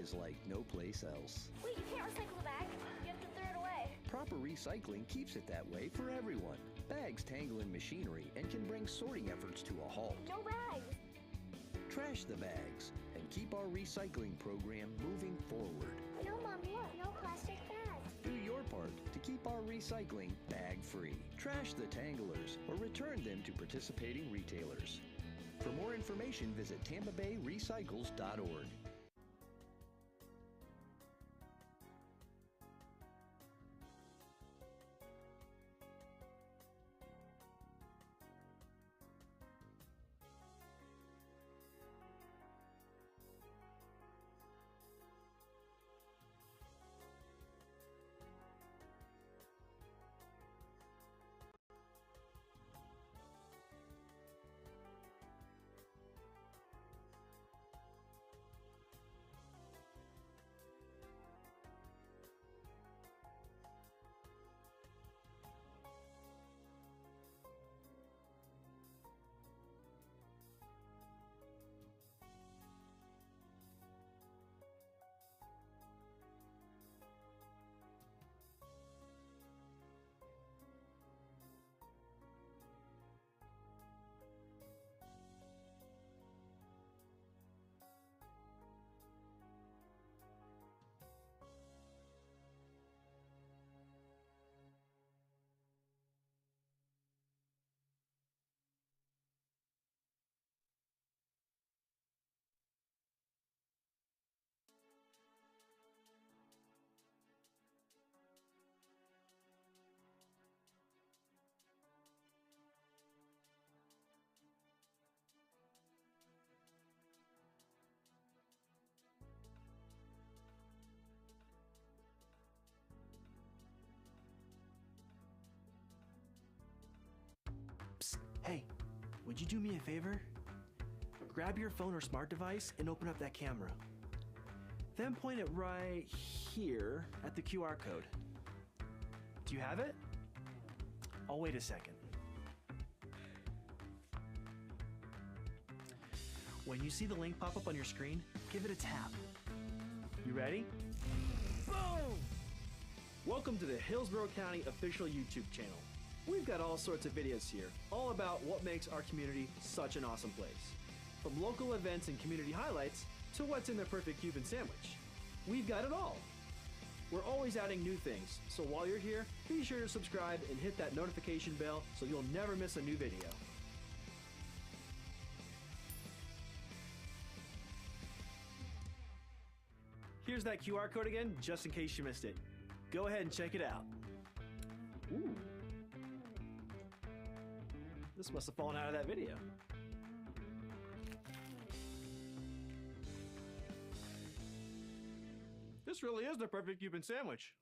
is like no place else. Wait, you can't recycle the bag? You have to throw it away. Proper recycling keeps it that way for everyone. Bags tangle in machinery and can bring sorting efforts to a halt. No bags. Trash the bags and keep our recycling program moving forward. No, Mom, look, no plastic bags. Do your part to keep our recycling bag-free. Trash the tanglers or return them to participating retailers. For more information, visit TampaBayRecycles.org. Hey, would you do me a favor? Grab your phone or smart device and open up that camera. Then point it right here at the QR code. Do you have it? I'll wait a second. When you see the link pop up on your screen, give it a tap. You ready? Boom! Welcome to the Hillsborough County official YouTube channel. We've got all sorts of videos here, all about what makes our community such an awesome place. From local events and community highlights to what's in the perfect Cuban sandwich. We've got it all. We're always adding new things, so while you're here, be sure to subscribe and hit that notification bell so you'll never miss a new video. Here's that QR code again, just in case you missed it. Go ahead and check it out. Ooh. This must have fallen out of that video. This really is the perfect Cuban sandwich.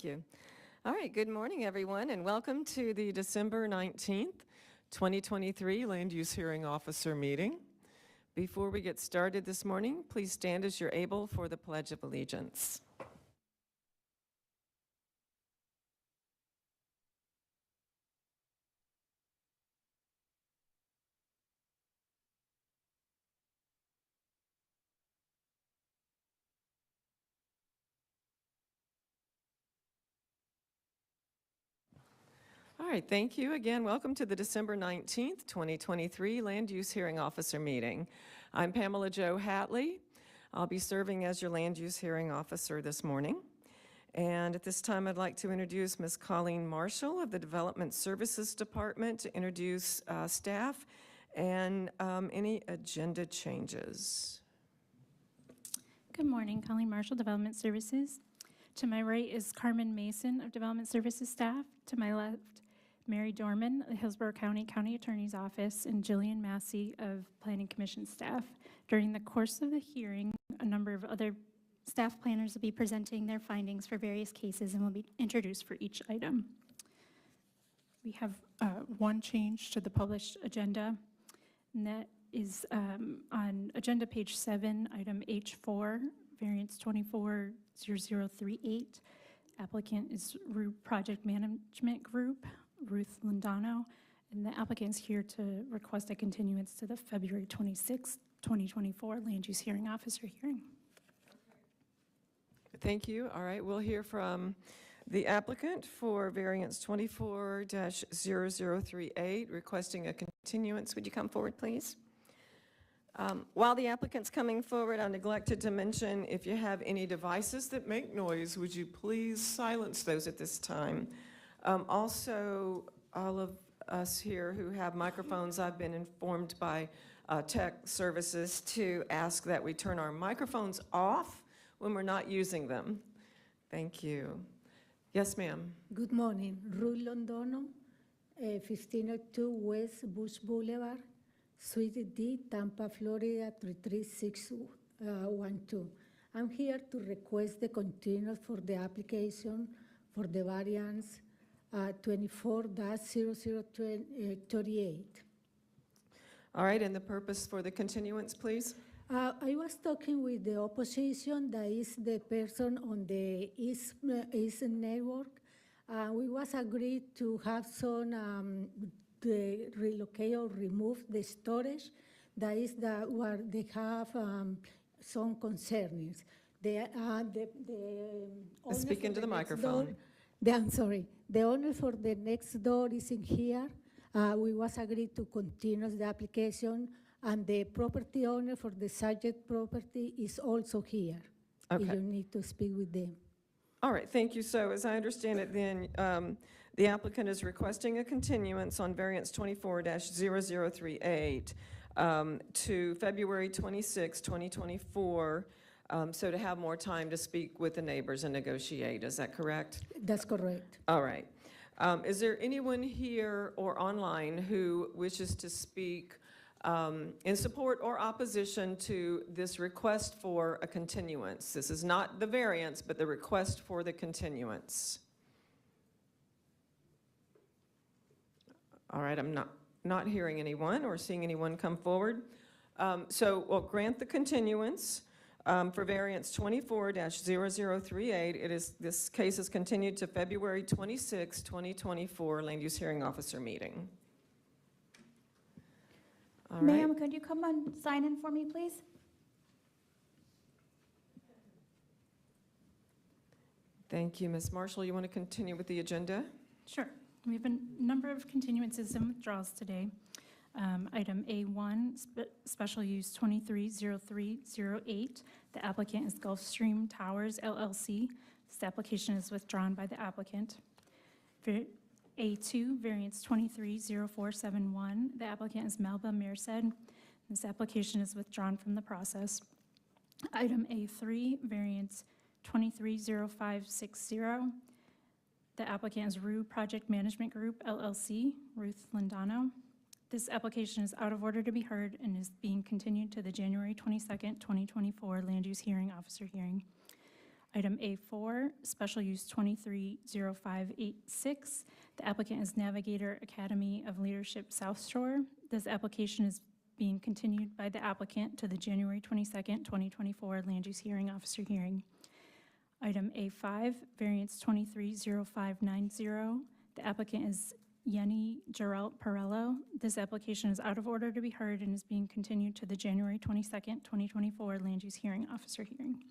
you. All right, good morning, everyone, and welcome to the December 19th, 2023 Land Use Hearing Officer meeting. Before we get started this morning, please stand as you're able for the Pledge of Allegiance. All right, thank you again. Welcome to the December 19th, 2023 Land Use Hearing Officer meeting. I'm Pamela Jo Hatley. I'll be serving as your Land Use Hearing Officer this morning. And at this time, I'd like to introduce Ms. Colleen Marshall of the Development Services Department to introduce staff and any agenda changes. Good morning, Colleen Marshall, Development Services. To my right is Carmen Mason of Development Services staff. To my left, Mary Dorman, the Hillsborough County Attorney's Office, and Jillian Massey of Planning Commission staff. During the course of the hearing, a number of other staff planners will be presenting their findings for various cases and will be introduced for each item. We have one change to the published agenda, and that is on agenda page 7, item H4, variance 240038. Applicant is RU Project Management Group, Ruth Lindano, and the applicant is here to request a continuance to the February 26, 2024 Land Use Hearing Officer hearing. Thank you. All right, we'll hear from the applicant for variance 24-0038, requesting a continuance. Would you come forward, please? While the applicant's coming forward, I neglected to mention, if you have any devices that make noise, would you please silence those at this time? Also, all of us here who have microphones, I've been informed by tech services to ask that we turn our microphones off when we're not using them. Thank you. Yes, ma'am. Good morning. Ruth Londono, 1502 West Bush Boulevard, Suite D, Tampa, Florida, 33612. I'm here to request the continuance for the application for the variance 24-0038. All right, and the purpose for the continuance, please? I was talking with the opposition, that is the person on the East Network. We was agreed to have some the relocate or remove the storage. That is where they have some concerns. Speak into the microphone. I'm sorry. The owner for the next door is in here. We was agreed to continue the application, and the property owner for the subject property is also here. Okay. You need to speak with them. All right, thank you. So as I understand it then, the applicant is requesting a continuance on variance 24-0038 to February 26, 2024, so to have more time to speak with the neighbors and negotiate. Is that correct? That's correct. All right. Is there anyone here or online who wishes to speak in support or opposition to this request for a continuance? This is not the variance, but the request for the continuance. All right, I'm not hearing anyone or seeing anyone come forward. So we'll grant the continuance for variance 24-0038. This case is continued to February 26, 2024 Land Use Hearing Officer meeting. All right. Ma'am, could you come and sign in for me, please? Thank you, Ms. Marshall. You want to continue with the agenda? Sure. We have a number of continuances and withdrawals today. Item A1, special use 230308. The applicant is Gulfstream Towers, LLC. This application is withdrawn by the applicant. A2, variance 230471. The applicant is Melba Mersed. This application is withdrawn from the process. Item A3, variance 230560. The applicant is RU Project Management Group, LLC, Ruth Lindano. This application is out of order to be heard and is being continued to the January 22nd, 2024 Land Use Hearing Officer hearing. Item A4, special use 230586. The applicant is Navigator Academy of Leadership South Shore. This application is being continued by the applicant to the January 22nd, 2024 Land Use Hearing Officer hearing. Item A5, variance 230590. The applicant is Yenny Geralt Perello. This application is out of order to be heard and is being continued to the January 22nd, 2024 Land Use Hearing Officer hearing.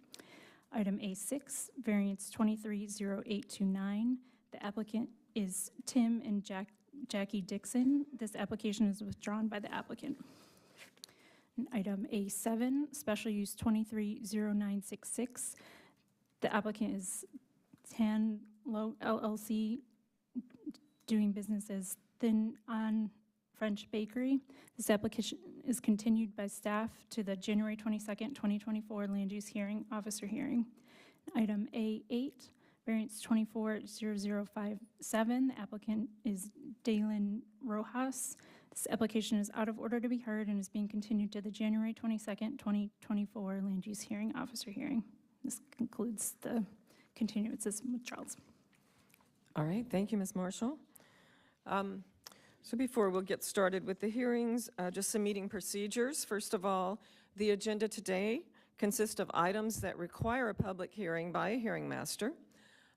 Item A6, variance 230829. The applicant is Tim and Jackie Dixon. This application is withdrawn by the applicant. And item A7, special use 230966. The applicant is Tan LLC, doing business as Thin On French Bakery. This application is continued by staff to the January 22nd, 2024 Land Use Hearing Officer hearing. Item A8, variance 240057. The applicant is Dalen Rojas. This application is out of order to be heard and is being continued to the January 22nd, 2024 Land Use Hearing Officer hearing. This concludes the continuances and withdrawals. All right, thank you, Ms. Marshall. So before we'll get started with the hearings, just some meeting procedures. First of all, the agenda today consists of items that require a public hearing by a hearing master.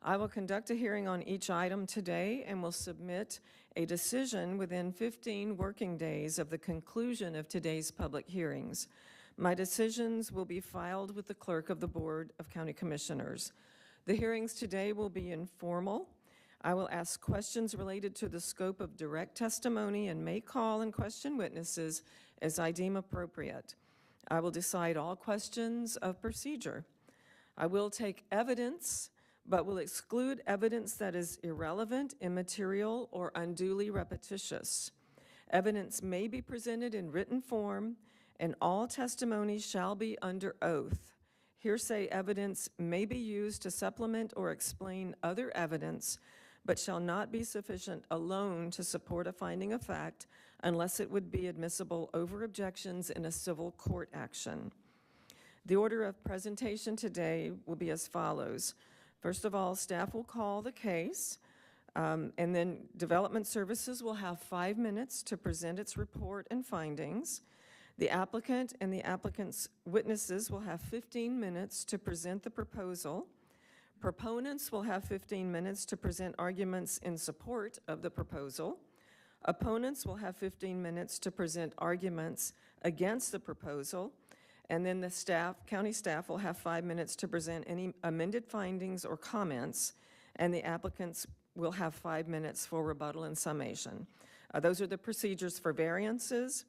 I will conduct a hearing on each item today and will submit a decision within 15 working days of the conclusion of today's public hearings. My decisions will be filed with the clerk of the Board of County Commissioners. The hearings today will be informal. I will ask questions related to the scope of direct testimony and may call and question witnesses as I deem appropriate. I will decide all questions of procedure. I will take evidence, but will exclude evidence that is irrelevant, immaterial, or unduly repetitious. Evidence may be presented in written form, and all testimony shall be under oath. Hearsay evidence may be used to supplement or explain other evidence, but shall not be sufficient alone to support a finding of fact unless it would be admissible over objections in a civil court action. The order of presentation today will be as follows. First of all, staff will call the case, and then Development Services will have 5 minutes to present its report and findings. The applicant and the applicant's witnesses will have 15 minutes to present the proposal. Proponents will have 15 minutes to present arguments in support of the proposal. Opponents will have 15 minutes to present arguments against the proposal. And then the county staff will have 5 minutes to present any amended findings or comments, and the applicants will have 5 minutes for rebuttal and summation. Those are the procedures for variances.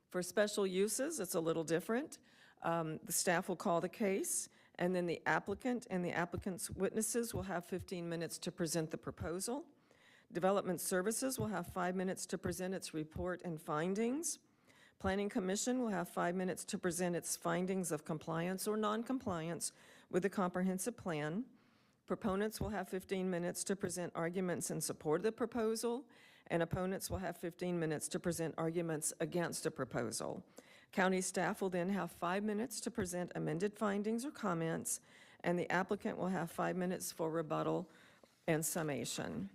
For special uses, it's a little different. The staff will call the case, and then the applicant and the applicant's witnesses will have 15 minutes to present the proposal. Development Services will have 5 minutes to present its report and findings. Planning Commission will have 5 minutes to present its findings of compliance or non-compliance with the comprehensive plan. Proponents will have 15 minutes to present arguments in support of the proposal, and opponents will have 15 minutes to present arguments against a proposal. County staff will then have 5 minutes to present amended findings or comments, and the applicant will have 5 minutes for rebuttal and summation.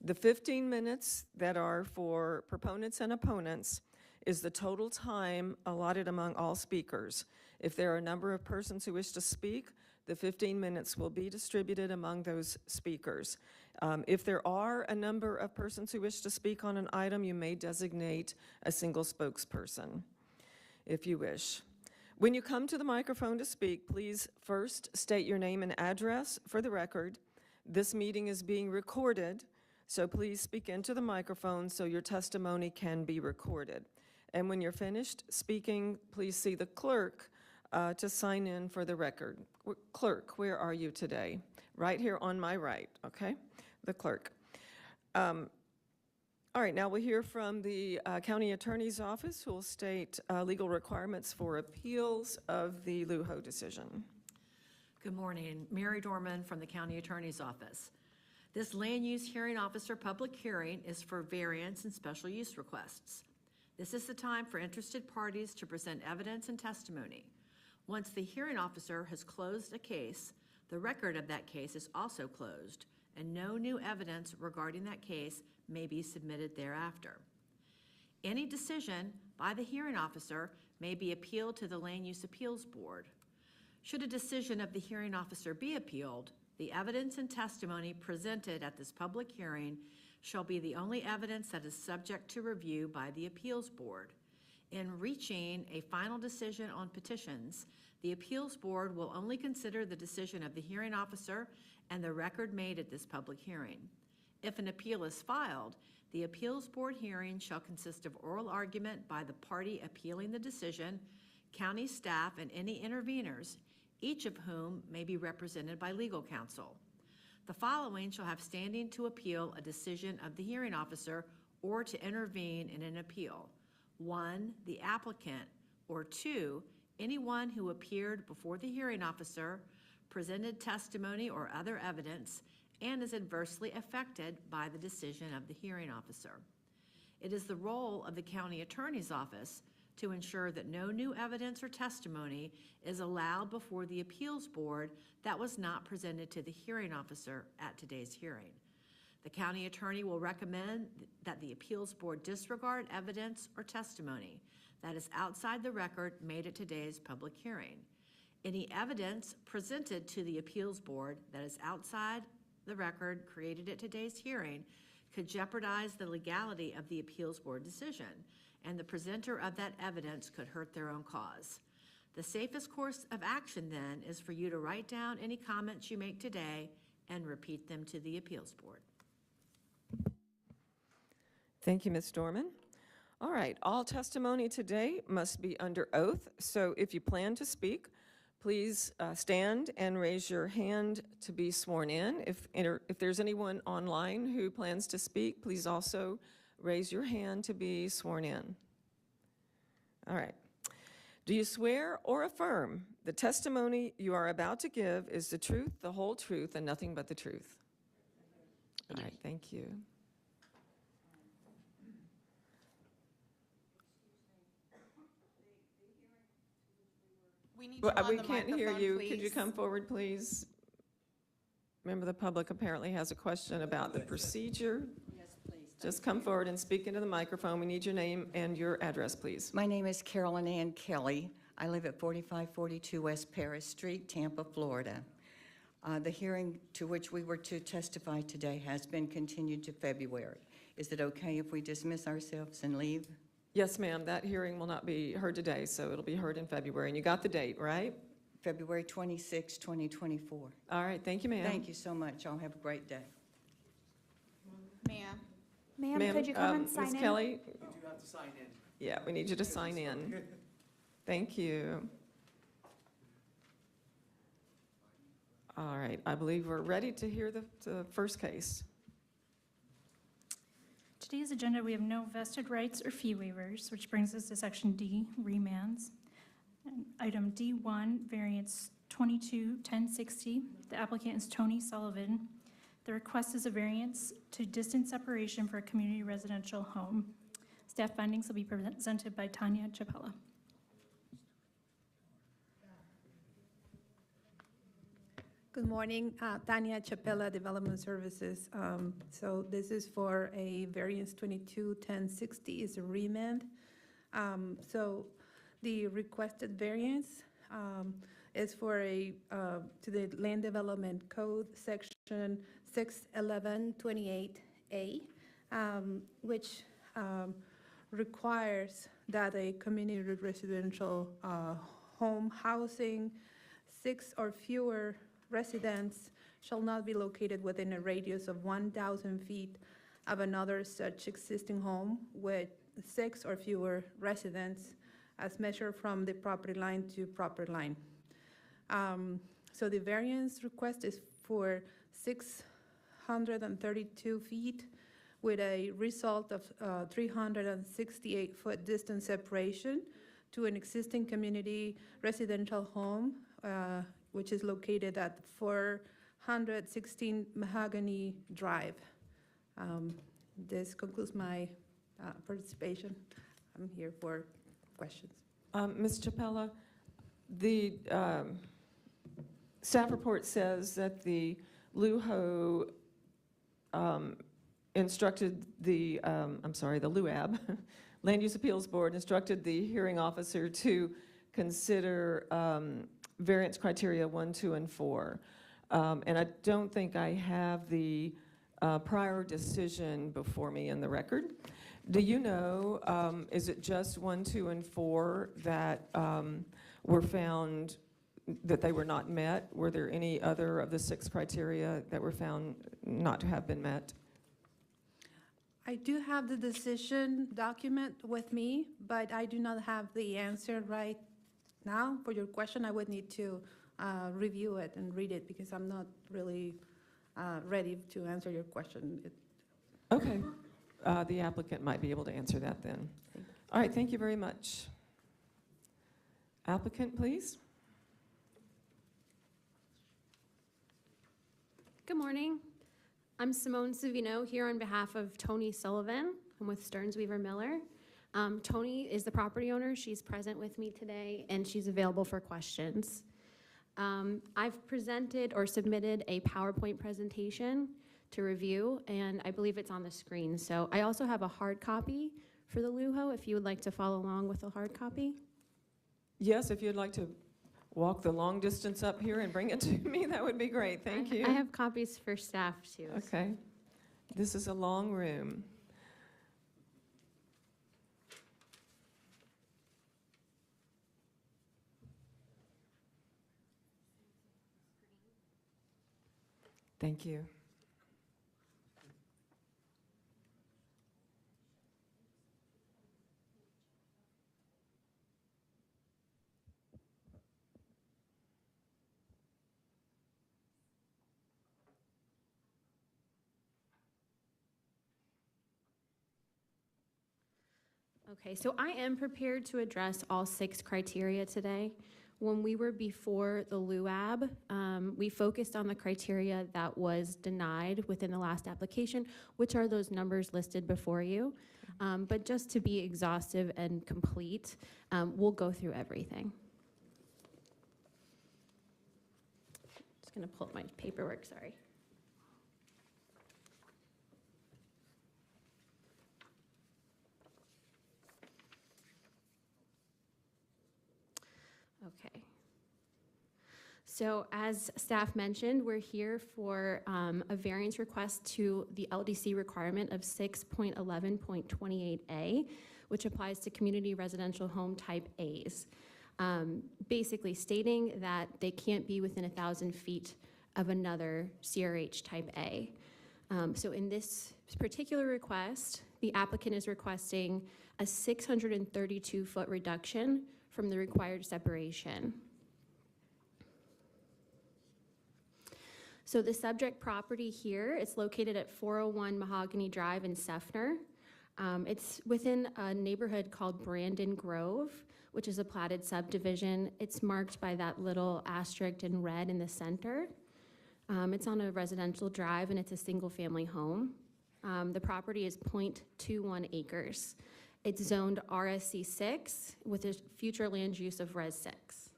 The 15 minutes that are for proponents and opponents is the total time allotted among all speakers. If there are a number of persons who wish to speak, the 15 minutes will be distributed among those speakers. If there are a number of persons who wish to speak on an item, you may designate a single spokesperson, if you wish. When you come to the microphone to speak, please first state your name and address for the record. This meeting is being recorded, so please speak into the microphone so your testimony can be recorded. And when you're finished speaking, please see the clerk to sign in for the record. Clerk, where are you today? Right here on my right, okay? The clerk. All right, now we'll hear from the County Attorney's Office, who will state legal requirements for appeals of the Lujo decision. Good morning. Mary Dorman from the County Attorney's Office. This Land Use Hearing Officer public hearing is for variance and special use requests. This is the time for interested parties to present evidence and testimony. Once the hearing officer has closed a case, The record of that case is also closed, and no new evidence regarding that case may be submitted thereafter. Any decision by the hearing officer may be appealed to the Land Use Appeals Board. Should a decision of the hearing officer be appealed, the evidence and testimony presented at this public hearing shall be the only evidence that is subject to review by the Appeals Board. In reaching a final decision on petitions, the Appeals Board will only consider the decision of the hearing officer and the record made at this public hearing. If an appeal is filed, the Appeals Board hearing shall consist of oral argument by the party appealing the decision, county staff, and any interveners, each of whom may be represented by legal counsel. The following shall have standing to appeal a decision of the hearing officer or to intervene in an appeal. 1, the applicant, or 2, anyone who appeared before the hearing officer, presented testimony or other evidence, and is adversely affected by the decision of the hearing officer. It is the role of the county attorney's office to ensure that no new evidence or testimony is allowed before the appeals board that was not presented to the hearing officer at today's hearing. The county attorney will recommend that the appeals board disregard evidence or testimony that is outside the record made at today's public hearing. Any evidence presented to the appeals board that is outside the record created at today's hearing could jeopardize the legality of the appeals board decision, and the presenter of that evidence could hurt their own cause. The safest course of action then is for you to write down any comments you make today and repeat them to the appeals board. Thank you, Ms. Dorman. All right, all testimony today must be under oath, so if you plan to speak, please stand and raise your hand to be sworn in. If there's anyone online who plans to speak, please also raise your hand to be sworn in. All right. Do you swear or affirm the testimony you are about to give is the truth, the whole truth, and nothing but the truth? All right, thank you. We can't hear you. Could you come forward, please? Member of the public apparently has a question about the procedure. Yes, please. Just come forward and speak into the microphone. We need your name and your address, please. My name is Carolyn Ann Kelly. I live at 4542 West Paris Street, Tampa, Florida. The hearing to which we were to testify today has been continued to February. Is it okay if we dismiss ourselves and leave? Yes, ma'am. That hearing will not be heard today, so it'll be heard in February. And you got the date, right? February 26, 2024. All right. Thank you, ma'am. Thank you so much. Y'all have a great day. Ma'am. Ma'am, could you come and sign in? Ms. Kelly? You do have to sign in. Yeah, we need you to sign in. Thank you. All right. I believe we're ready to hear the first case. Today's agenda, we have no vested rights or fee waivers, which brings us to Section D, remands. And item D1, variance 22-1060. The applicant is Tony Sullivan. The request is a variance to distance separation for a community residential home. Staff findings will be presented by Tanya Chapella. Good morning, Tanya Chapella, Development Services. So this is for a variance 22-1060, is a remand. So the requested variance is for to the Land Development Code, Section 61128A, which requires that a community residential home housing 6 or fewer residents shall not be located within a radius of 1,000 feet of another such existing home with 6 or fewer residents as measured from the property line to property line. So the variance request is for 632 feet with a result of 368-foot distance separation to an existing community residential home, which is located at 416 Mahogany Drive. This concludes my participation. I'm here for questions. Ms. Chapella, the Staff report says that the LUHO instructed the, the LUAB, Land Use Appeals Board, instructed the hearing officer to consider variance criteria 1, 2, and 4. And I don't think I have the prior decision before me in the record. Do you know, is it just 1, 2, and 4 that were found that they were not met? Were there any other of the 6 criteria that were found not to have been met? I do have the decision document with me, but I do not have the answer right now for your question. I would need to review it and read it because I'm not really ready to answer your question. Okay. The applicant might be able to answer that then. All right, thank you very much. Applicant, please. Good morning. I'm Simone Savino here on behalf of Tony Sullivan. I'm with Stearns Weaver Miller. Tony is the property owner. She's present with me today, and she's available for questions. I've presented or submitted a PowerPoint presentation to review, and I believe it's on the screen. So I also have a hard copy for the LUHO if you would like to follow along with a hard copy. Yes, if you'd like to walk the long distance up here and bring it to me, that would be great. Thank you. I have copies for staff too. Okay. This is a long room. Thank you. Okay, so I am prepared to address all 6 criteria today. When we were before the LUAB, we focused on the criteria that was denied within the last application, which are those numbers listed before you. But just to be exhaustive and complete, we'll go through everything. Just gonna pull up my paperwork, sorry. Okay. So as staff mentioned, we're here for a variance request to the LDC requirement of 6.11.28A, which applies to community residential home type A's. Basically stating that they can't be within 1,000 feet of another CRH type A. So in this particular request, the applicant is requesting a 632-foot reduction from the required separation. So the subject property here, it's located at 401 Mahogany Drive in Seffner. It's within a neighborhood called Brandon Grove, which is a platted subdivision. It's marked by that little asterisk in red in the center. It's on a residential drive and it's a single family home. The property is 0.21 acres. It's zoned RSC 6 with a future land use of Res 6.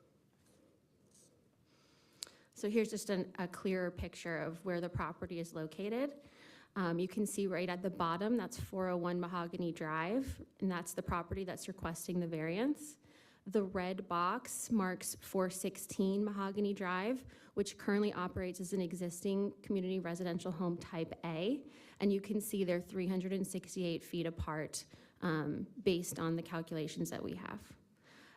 So here's just a clearer picture of where the property is located. You can see right at the bottom, that's 401 Mahogany Drive, and that's the property that's requesting the variance. The red box marks 416 Mahogany Drive, which currently operates as an existing community residential home type A, and you can see they're 368 feet apart based on the calculations that we have.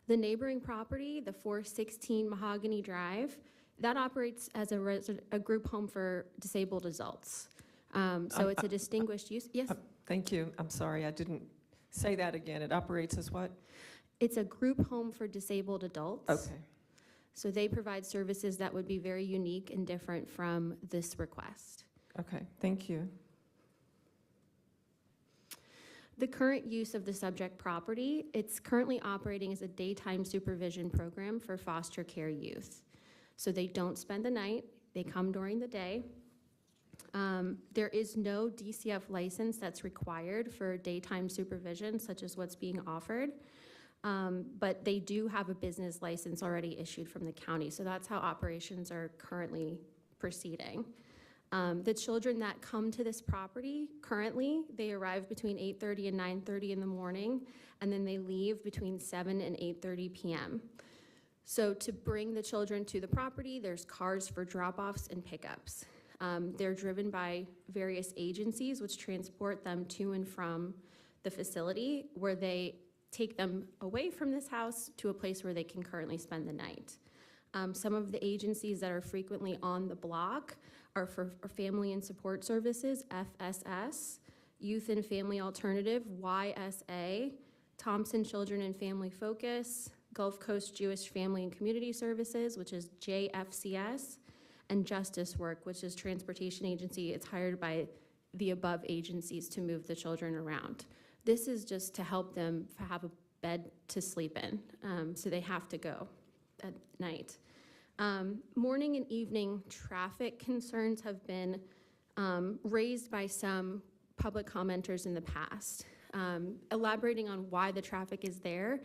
The neighboring property, the 416 Mahogany Drive, that operates as a group home for disabled adults. So it's a distinguished use. Yes? Thank you. I'm sorry, I didn't say that again. It operates as what? It's a group home for disabled adults. Okay. So they provide services that would be very unique and different from this request. Okay, thank you. The current use of the subject property, it's currently operating as a daytime supervision program for foster care youth. So they don't spend the night, they come during the day. There is no DCF license that's required for daytime supervision, such as what's being offered. But they do have a business license already issued from the county, so that's how operations are currently proceeding. The children that come to this property currently, they arrive between 8:30 and 9:30 in the morning, and then they leave between 7 and 8:30 p.m. So to bring the children to the property, there's cars for drop-offs and pickups. They're driven by various agencies which transport them to and from the facility, where they take them away from this house to a place where they can currently spend the night. Some of the agencies that are frequently on the block are for Family and Support Services, FSS, Youth and Family Alternative, YSA, Thompson Children and Family Focus, Gulf Coast Jewish Family and Community Services, which is JFCS, and Justice Work, which is transportation agency. It's hired by the above agencies to move the children around. This is just to help them have a bed to sleep in, so they have to go at night. Morning and evening traffic concerns have been raised by some public commenters in the past. Elaborating on why the traffic is there,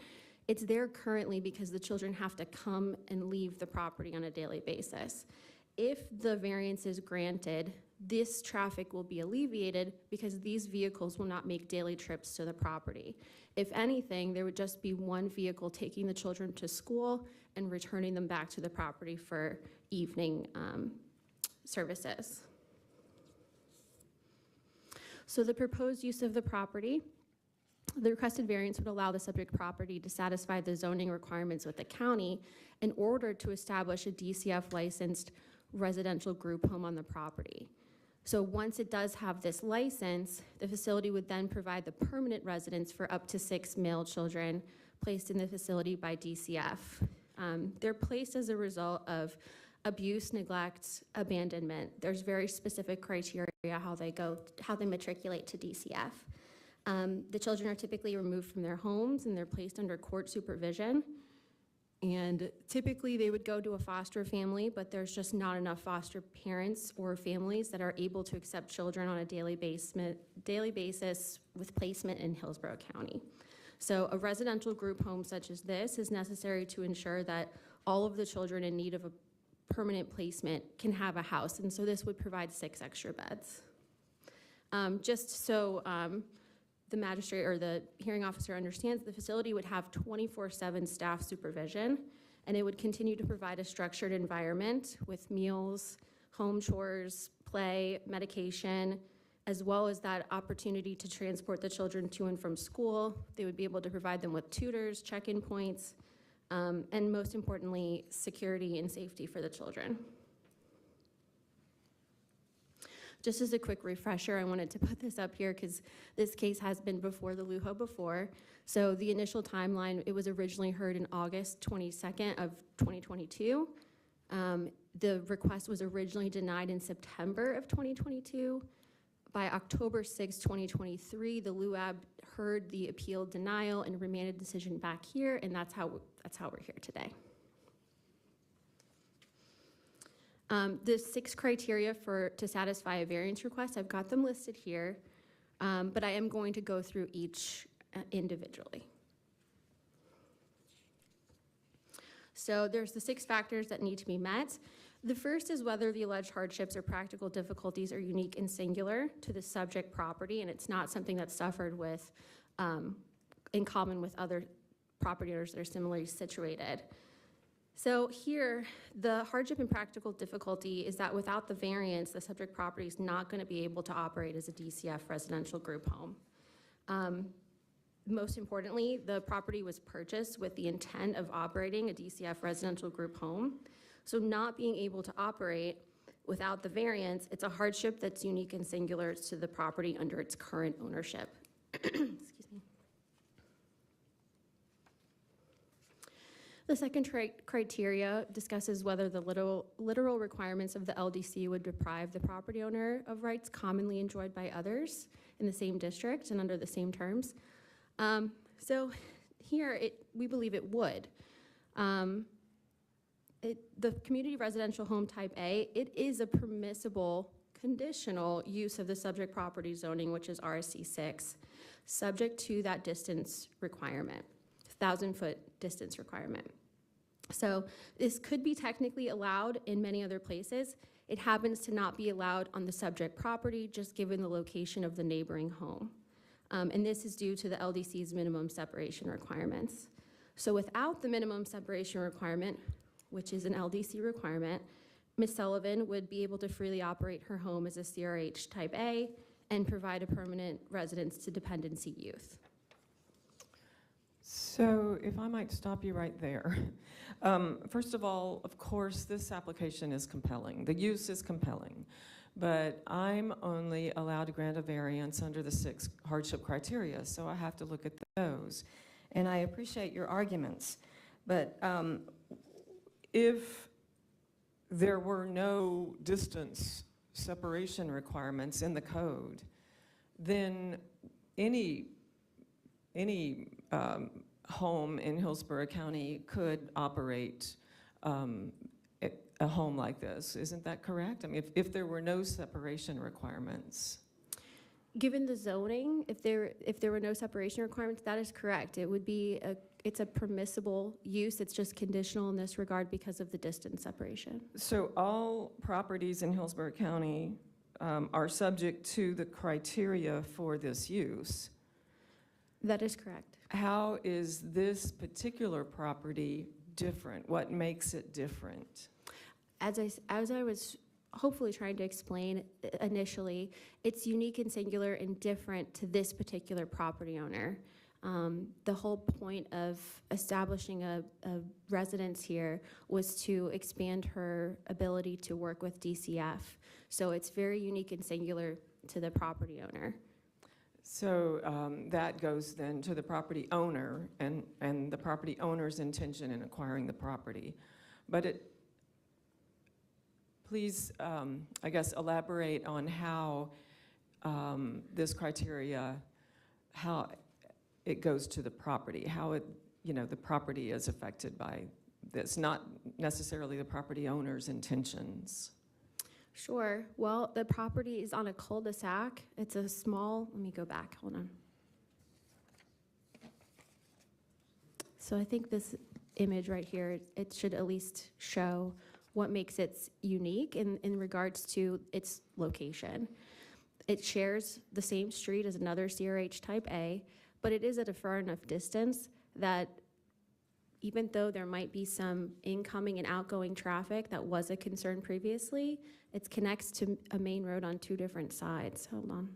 it's there currently because the children have to come and leave the property on a daily basis. If the variance is granted, this traffic will be alleviated because these vehicles will not make daily trips to the property. If anything, there would just be one vehicle taking the children to school and returning them back to the property for evening services. So the proposed use of the property, the requested variance would allow the subject property to satisfy the zoning requirements with the county in order to establish a DCF licensed residential group home on the property. So once it does have this license, the facility would then provide the permanent residence for up to 6 male children placed in the facility by DCF. They're placed as a result of abuse, neglect, abandonment. There's very specific criteria how they matriculate to DCF. The children are typically removed from their homes and they're placed under court supervision. And typically they would go to a foster family, but there's just not enough foster parents or families that are able to accept children on a daily basis with placement in Hillsborough County. So a residential group home such as this is necessary to ensure that all of the children in need of a permanent placement can have a house. And so this would provide 6 extra beds. Just so the magistrate or the hearing officer understands, the facility would have 24/7 staff supervision, and it would continue to provide a structured environment with meals, home chores, play, medication, as well as that opportunity to transport the children to and from school. They would be able to provide them with tutors, check-in points, and most importantly, security and safety for the children. Just as a quick refresher, I wanted to put this up here because this case has been before the LUHO before. So the initial timeline, it was originally heard in August 22nd of 2022. The request was originally denied in September of 2022. By October 6, 2023, the LUAB heard the appeal denial and remanded decision back here, and that's how we're here today. The 6 criteria to satisfy a variance request, I've got them listed here, but I am going to go through each individually. So there's the 6 factors that need to be met. The first is whether the alleged hardships or practical difficulties are unique and singular to the subject property, and it's not something that's suffered with in common with other property owners that are similarly situated. So here, the hardship and practical difficulty is that without the variance, the subject property is not going to be able to operate as a DCF residential group home. Most importantly, the property was purchased with the intent of operating a DCF residential group home. So not being able to operate without the variance, it's a hardship that's unique and singular to the property under its current ownership. Excuse me. The second criteria discusses whether the literal requirements of the LDC would deprive the property owner of rights commonly enjoyed by others in the same district and under the same terms. So here, we believe it would. The community residential home type A, it is a permissible conditional use of the subject property zoning, which is RSC 6, subject to that distance requirement. 1,000-foot distance requirement. So this could be technically allowed in many other places. It happens to not be allowed on the subject property, just given the location of the neighboring home. And this is due to the LDC's minimum separation requirements. So without the minimum separation requirement, which is an LDC requirement, Ms. Sullivan would be able to freely operate her home as a CRH Type A and provide a permanent residence to dependency youth. So if I might stop you right there. First of all, of course, this application is compelling. The use is compelling. But I'm only allowed to grant a variance under the 6 hardship criteria, so I have to look at those. And I appreciate your arguments. But if there were no distance separation requirements in the code, then any home in Hillsborough County could operate a home like this. Isn't that correct? I mean, if there were no separation requirements. Given the zoning, if there were no separation requirements, that is correct. It would be it's a permissible use. It's just conditional in this regard because of the distance separation. So all properties in Hillsborough County are subject to the criteria for this use. That is correct. How is this particular property different? What makes it different? As I was hopefully trying to explain initially, it's unique and singular and different to this particular property owner. The whole point of establishing a residence here was to expand her ability to work with DCF. So it's very unique and singular to the property owner. So that goes then to the property owner and the property owner's intention in acquiring the property. But please, I guess, elaborate on how this criteria, how it goes to the property, how the property is affected by this, not necessarily the property owner's intentions. Sure. Well, the property is on a cul-de-sac. It's a small, let me go back, hold on. So I think this image right here, it should at least show what makes it unique in regards to its location. It shares the same street as another CRH Type A, but it is at a far enough distance that even though there might be some incoming and outgoing traffic that was a concern previously, it connects to a main road on 2 different sides. Hold on.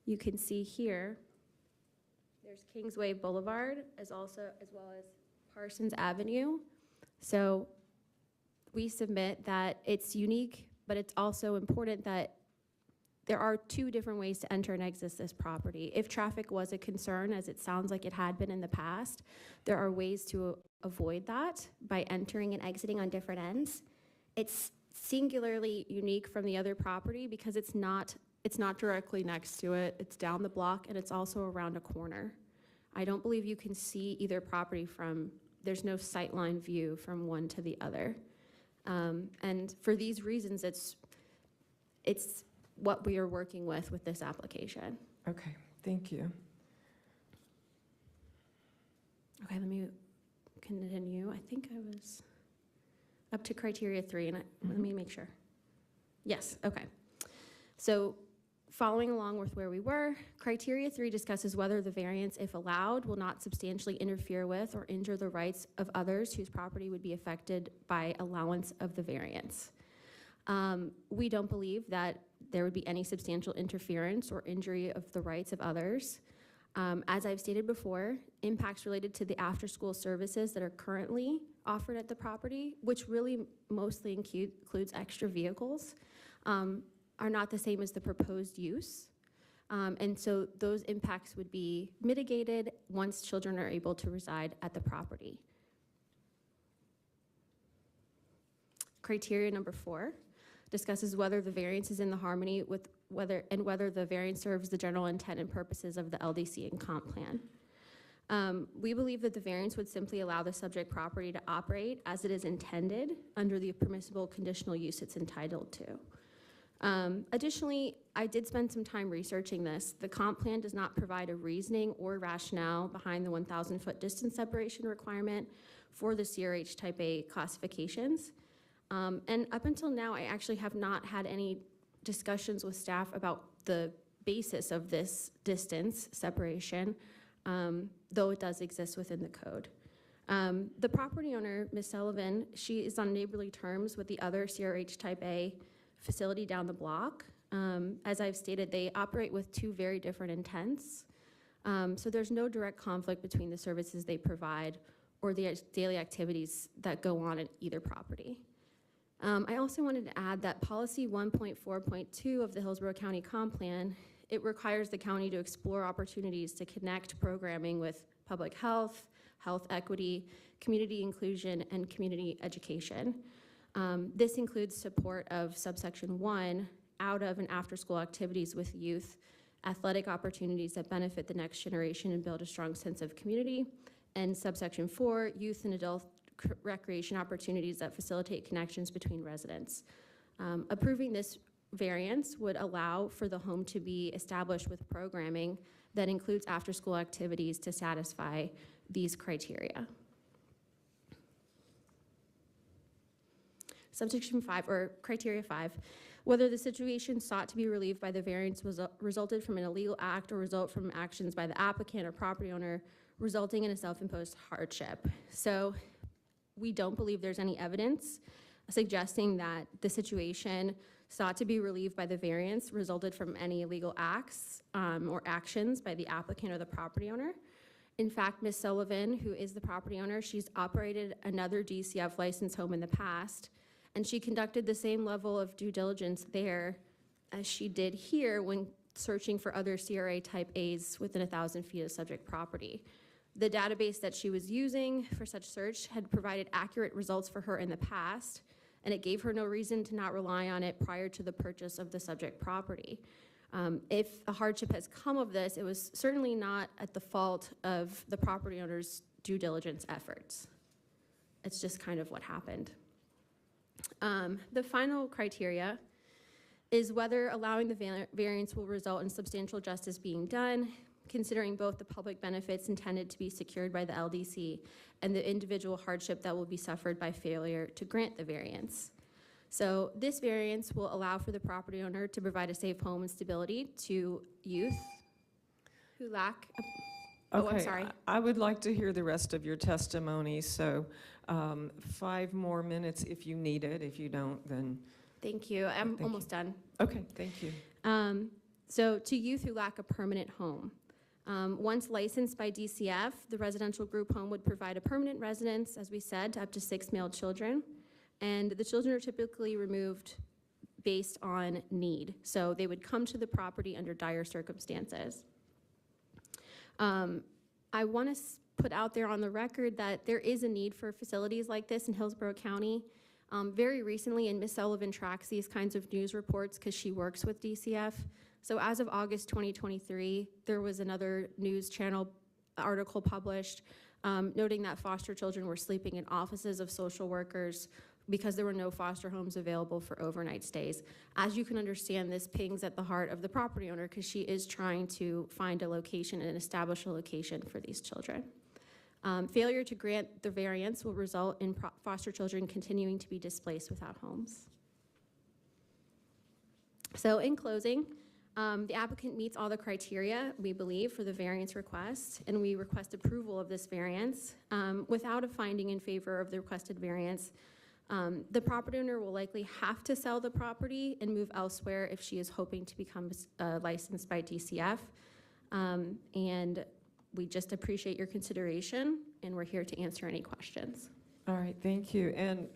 You can see here, there's Kingsway Boulevard as well as Parsons Avenue. So we submit that it's unique, but it's also important that there are 2 different ways to enter and exit this property. If traffic was a concern, as it sounds like it had been in the past, there are ways to avoid that by entering and exiting on different ends. It's singularly unique from the other property because it's not directly next to it. It's down the block and it's also around a corner. I don't believe you can see either property there's no sightline view from one to the other. And for these reasons, it's what we are working with this application. Okay, thank you. Okay, let me continue. I think I was up to criteria 3, and let me make sure. Yes, okay. So following along with where we were, criteria 3 discusses whether the variance, if allowed, will not substantially interfere with or injure the rights of others whose property would be affected by allowance of the variance. We don't believe that there would be any substantial interference or injury of the rights of others. As I've stated before, impacts related to the after-school services that are currently offered at the property, which really mostly includes extra vehicles, are not the same as the proposed use. And so those impacts would be mitigated once children are able to reside at the property. Criteria number 4 discusses whether the variance is in the harmony with whether the variance serves the general intent and purposes of the LDC and comp plan. We believe that the variance would simply allow the subject property to operate as it is intended under the permissible conditional use it's entitled to. Additionally, I did spend some time researching this. The comp plan does not provide a reasoning or rationale behind the 1,000-foot distance separation requirement for the CRH Type A classifications. And up until now, I actually have not had any discussions with staff about the basis of this distance separation, though it does exist within the code. The property owner, Ms. Sullivan, she is on neighborly terms with the other CRH Type A facility down the block. As I've stated, they operate with two very different intents. So there's no direct conflict between the services they provide or the daily activities that go on at either property. I also wanted to add that policy 1.4.2 of the Hillsborough County Comp Plan, it requires the county to explore opportunities to connect programming with public health, health equity, community inclusion, and community education. This includes support of subsection 1, out of and after school activities with youth, athletic opportunities that benefit the next generation and build a strong sense of community, and subsection 4, youth and adult recreation opportunities that facilitate connections between residents. Approving this variance would allow for the home to be established with programming that includes after-school activities to satisfy these criteria. Subsection 5, or criteria 5, whether the situation sought to be relieved by the variance was resulted from an illegal act or result from actions by the applicant or property owner resulting in a self-imposed hardship. So we don't believe there's any evidence suggesting that the situation sought to be relieved by the variance resulted from any illegal acts or actions by the applicant or the property owner. In fact, Ms. Sullivan, who is the property owner, she's operated another DCF licensed home in the past, and she conducted the same level of due diligence there as she did here when searching for other CRA type A's within 1,000 feet of subject property. The database that she was using for such search had provided accurate results for her in the past, and it gave her no reason to not rely on it prior to the purchase of the subject property. If a hardship has come of this, it was certainly not at the fault of the property owner's due diligence efforts. It's just kind of what happened. The final criteria is whether allowing the variance will result in substantial justice being done, considering both the public benefits intended to be secured by the LDC and the individual hardship that will be suffered by failure to grant the variance. So this variance will allow for the property owner to provide a safe home and stability to youth who lack, Okay, I'm sorry. I would like to hear the rest of your testimony, so 5 more minutes if you need it. If you don't, then... Thank you. I'm almost done. Okay, thank you. So to youth who lack a permanent home. Once licensed by DCF, the residential group home would provide a permanent residence, as we said, to up to 6 male children. And the children are typically removed based on need. So they would come to the property under dire circumstances. I want to put out there on the record that there is a need for facilities like this in Hillsborough County. Very recently, and Ms. Sullivan tracks these kinds of news reports because she works with DCF. So as of August 2023, there was another news channel article published noting that foster children were sleeping in offices of social workers because there were no foster homes available for overnight stays. As you can understand, this pings at the heart of the property owner because she is trying to find a location and establish a location for these children. Failure to grant the variance will result in foster children continuing to be displaced without homes. So in closing, the applicant meets all the criteria, we believe, for the variance request, and we request approval of this variance. Without a finding in favor of the requested variance, the property owner will likely have to sell the property and move elsewhere if she is hoping to become licensed by DCF. And we just appreciate your consideration, and we're here to answer any questions. All right, thank you. And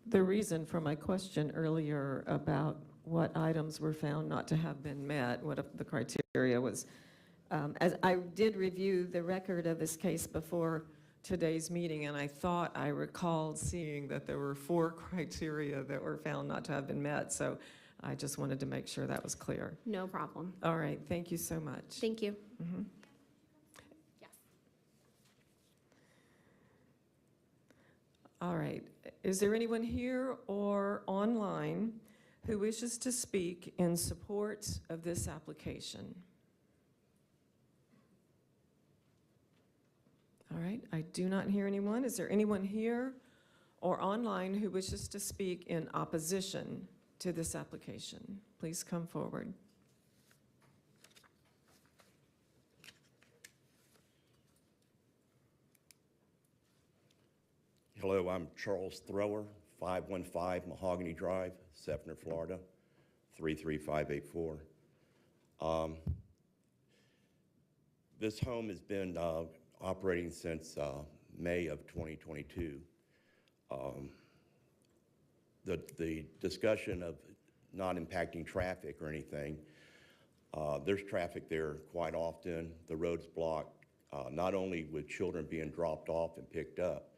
the reason for my question earlier about what items were found not to have been met, what the criteria was, as I did review the record of this case before today's meeting, and I thought I recalled seeing that there were 4 criteria that were found not to have been met, so I just wanted to make sure that was clear. No problem. All right, thank you so much. Thank you. Mm-hmm. Yes. All right, is there anyone here or online who wishes to speak in support of this application? All right, I do not hear anyone. Is there anyone here or online who wishes to speak in opposition to this application? Please come forward. Hello, I'm Charles Thrower, 515 Mahogany Drive, Sefner, Florida, 33584. This home has been operating since May of 2022. The discussion of not impacting traffic or anything, there's traffic there quite often. The road's blocked, not only with children being dropped off and picked up,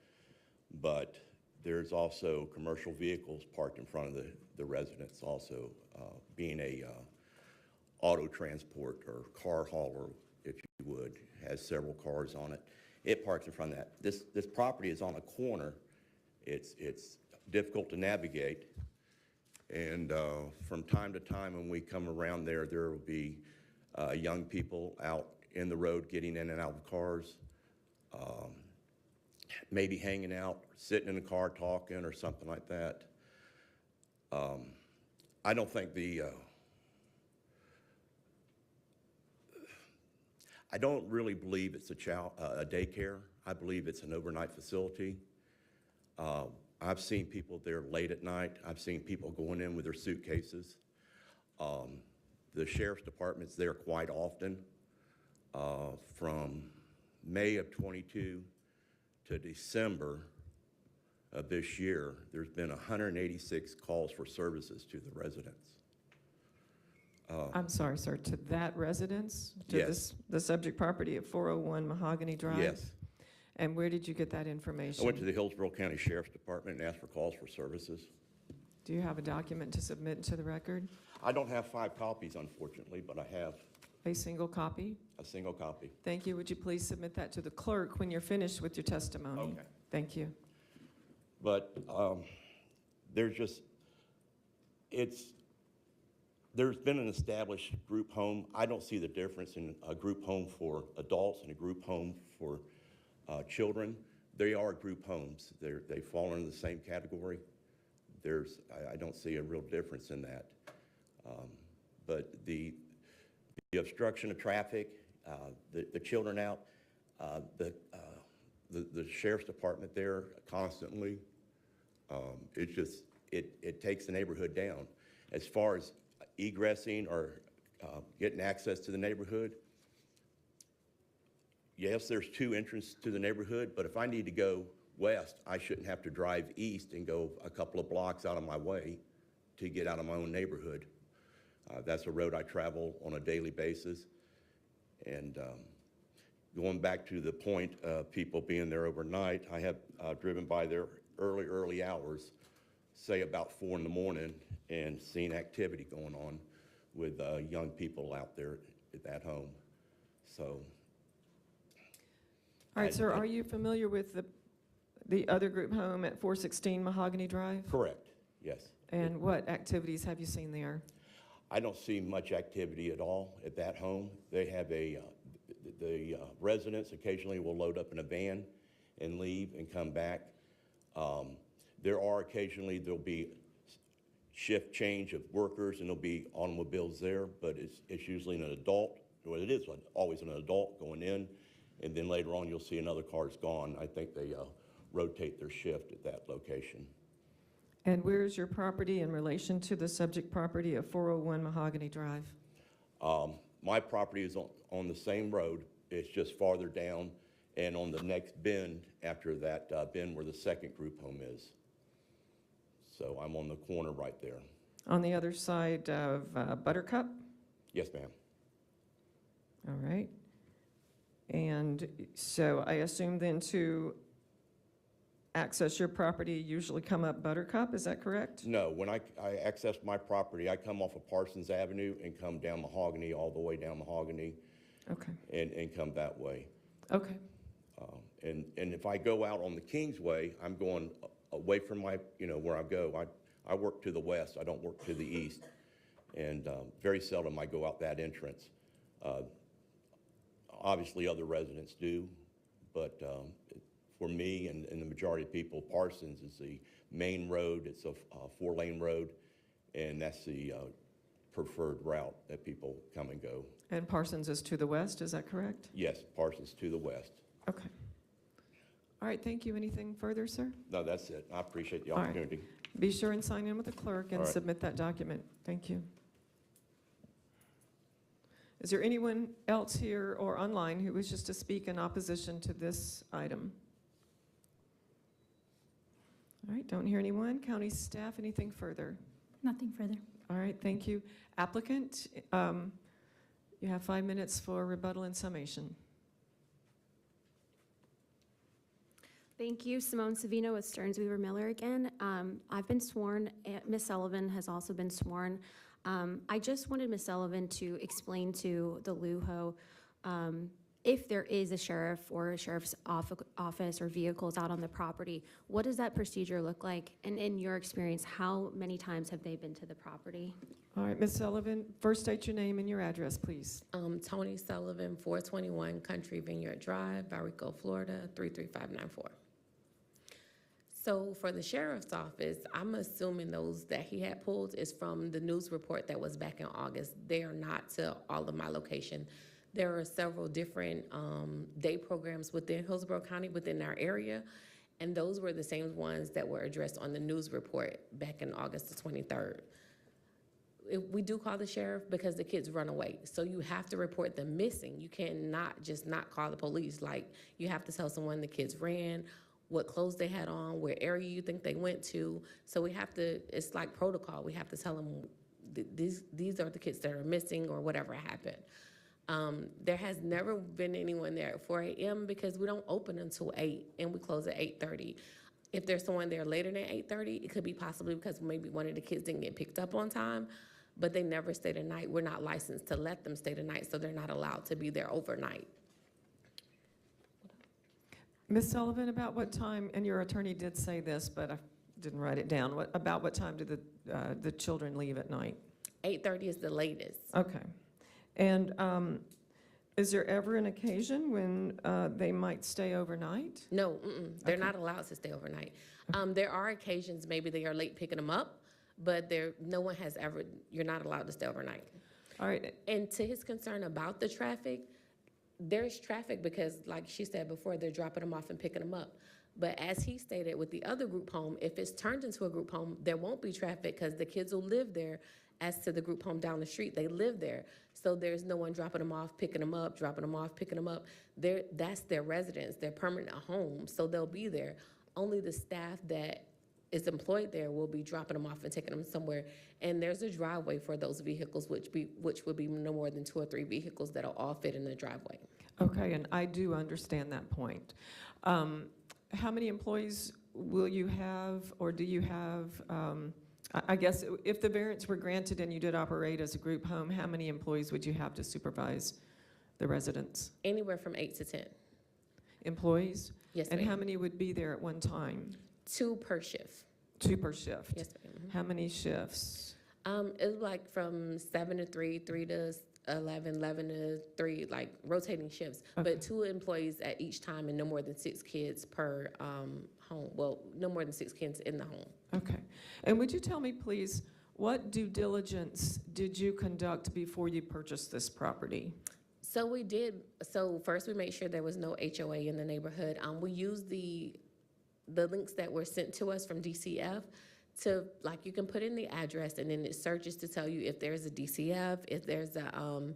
but there's also commercial vehicles parked in front of the residence also, being a auto transport or car hauler, if you would, has several cars on it. It parks in front of that. This property is on a corner. It's difficult to navigate, and from time to time when we come around there will be young people out in the road getting in and out of cars, maybe hanging out, sitting in the car talking or something like that. I don't think I don't really believe it's a daycare. I believe it's an overnight facility. I've seen people there late at night. I've seen people going in with their suitcases. The sheriff's department's there quite often. From May of 22 to December of this year, there's been 186 calls for services to the residents. I'm sorry, sir, to that residence? To Yes. the subject property at 401 Mahogany Drive? Yes. And where did you get that information? I went to the Hillsborough County Sheriff's Department and asked for calls for services. Do you have a document to submit to the record? I don't have 5 copies, unfortunately, but I have A single copy? a single copy. Thank you. Would you please submit that to the clerk when you're finished with your testimony? Okay. Thank you. But there's been an established group home. I don't see the difference in a group home for adults and a group home for children. They are group homes. They fall into the same category. I don't see a real difference in that. But the obstruction of traffic, the children out, the sheriff's department there constantly, it takes the neighborhood down. As far as egressing or getting access to the neighborhood, yes, there's 2 entrances to the neighborhood, but if I need to go west, I shouldn't have to drive east and go a couple of blocks out of my way to get out of my own neighborhood. That's a road I travel on a daily basis. And going back to the point of people being there overnight, I have driven by there early hours, say about 4 in the morning, and seen activity going on with young people out there at that home. So. All right, sir, are you familiar with the other group home at 416 Mahogany Drive? Correct, yes. And what activities have you seen there? I don't see much activity at all at that home. They have the residents occasionally will load up in a van and leave and come back. There'll be shift change of workers, and there'll be automobiles there, but it's usually an adult, well, it is always an adult going in, and then later on you'll see another car's gone. I think they rotate their shift at that location. And where is your property in relation to the subject property of 401 Mahogany Drive? My property is on the same road. It's just farther down and on the next bend after that bend where the second group home is. So I'm on the corner right there. On the other side of Buttercup? Yes, ma'am. All right. And so I assume then to access your property, you usually come up Buttercup, is that correct? No, when I access my property, I come off of Parsons Avenue and come down Mahogany, all the way down Mahogany. Okay. And come that way. Okay. And if I go out on the Kingsway, I'm going away from my, where I go. I work to the west, I don't work to the east, and very seldom I go out that entrance. Obviously, other residents do, but for me and the majority of people, Parsons is the main road. It's a 4-lane road, and that's the preferred route that people come and go. And Parsons is to the west, is that correct? Yes, Parsons to the west. Okay. All right, thank you. Anything further, sir? No, that's it. I appreciate the All right. opportunity. Be sure and sign in with the clerk and All right. submit that document. Thank you. Is there anyone else here or online who wishes to speak in opposition to this item? All right, don't hear anyone. County staff, anything further? Nothing further. All right, thank you. Applicant, you have 5 minutes for rebuttal and summation. Thank you. Simone Savino with Stearns Weaver Miller again. I've been sworn. Ms. Sullivan has also been sworn. I just wanted Ms. Sullivan to explain to the LUHO if there is a sheriff or a sheriff's office or vehicles out on the property, what does that procedure look like? And in your experience, how many times have they been to the property? All right, Ms. Sullivan, first state your name and your address, please. Tony Sullivan, 421 Country Vineyard Drive, Barrico, Florida, 33594. So for the sheriff's office, I'm assuming those that he had pulled is from the news report that was back in August. They are not to all of my location. There are several different day programs within Hillsborough County, within our area, and those were the same ones that were addressed on the news report back in August the 23rd. We do call the sheriff because the kids run away. So you have to report them missing. You cannot just not call the police. Like, you have to tell someone the kids ran, what clothes they had on, where area you think they went to. So we have to, it's like protocol. We have to tell them these are the kids that are missing or whatever happened. There has never been anyone there at 4 a.m. because we don't open until 8 and we close at 8:30. If there's someone there later than 8:30, it could be possibly because maybe one of the kids didn't get picked up on time, but they never stay the night. We're not licensed to let them stay the night, so they're not allowed to be there overnight. Ms. Sullivan, about what time, and your attorney did say this, but I didn't write it down, about what time do the children leave at night? 8:30 is the latest. Okay. And is there ever an occasion when they might stay overnight? No, they're not allowed to stay overnight. There are occasions maybe they are late picking them up, but no one has ever, you're not allowed to stay overnight. All right. And to his concern about the traffic, there's traffic because, like she said before, they're dropping them off and picking them up. But as he stated with the other group home, if it's turned into a group home, there won't be traffic because the kids will live there. As to the group home down the street, they live there. So there's no one dropping them off, picking them up, dropping them off, picking them up. That's their residence, their permanent home, so they'll be there. Only the staff that is employed there will be dropping them off and taking them somewhere. And there's a driveway for those vehicles, which would be no more than 2 or 3 vehicles that'll all fit in the driveway. Okay, and I do understand that point. How many employees will you have, or do you have? I guess if the variance were granted and you did operate as a group home, how many employees would you have to supervise the residents? Anywhere from 8 to 10. Employees? Yes, And ma'am. how many would be there at one time? 2 per shift. 2 per shift? Yes, ma'am. How many shifts? It's like from 7 to 3, 3 to 11, 11 to 3, like rotating shifts. Okay. But 2 employees at each time and no more than 6 kids per home. Well, no more than 6 kids in the home. Okay. And would you tell me, please, what due diligence did you conduct before you purchased this property? So we did, so first we made sure there was no HOA in the neighborhood. We used the links that were sent to us from DCF to, like, you can put in the address and then it searches to tell you if there's a DCF, if there's a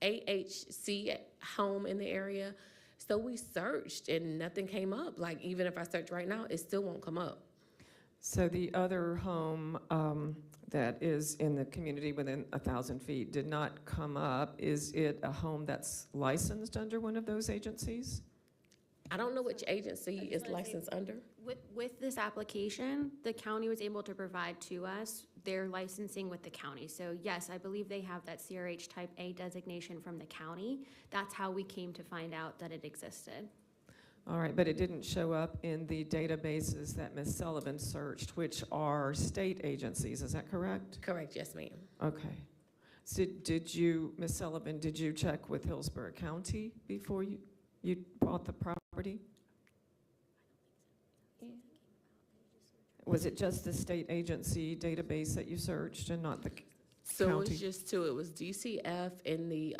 AHC home in the area. So we searched and nothing came up. Like, even if I search right now, it still won't come up. So the other home that is in the community within 1,000 feet did not come up. Is it a home that's licensed under one of those agencies? I don't know which agency is licensed under. With this application, the county was able to provide to us their licensing with the county. So yes, I believe they have that CRH Type A designation from the county. That's how we came to find out that it existed. All right, but it didn't show up in the databases that Ms. Sullivan searched, which are state agencies, is that correct? Correct, yes, ma'am. Okay. So did you, Ms. Sullivan, did you check with Hillsborough County before you bought the property? Was it just the state agency database that you searched and not the So it county? was just two. It was DCF and the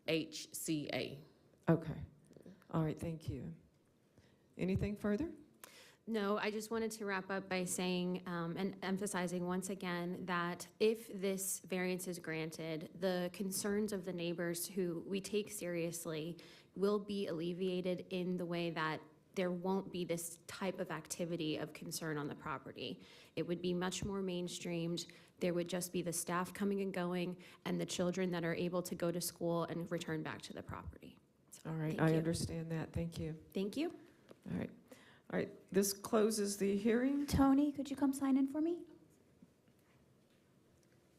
AHCA. Okay. All right, thank you. Anything further? No, I just wanted to wrap up by saying and emphasizing once again that if this variance is granted, the concerns of the neighbors who we take seriously will be alleviated in the way that there won't be this type of activity of concern on the property. It would be much more mainstreamed. There would just be the staff coming and going and the children that are able to go to school and return back to the property. So, All right, thank I you. understand that. Thank you. Thank you. All right. All right, this closes the hearing. Tony, could you come sign in for me?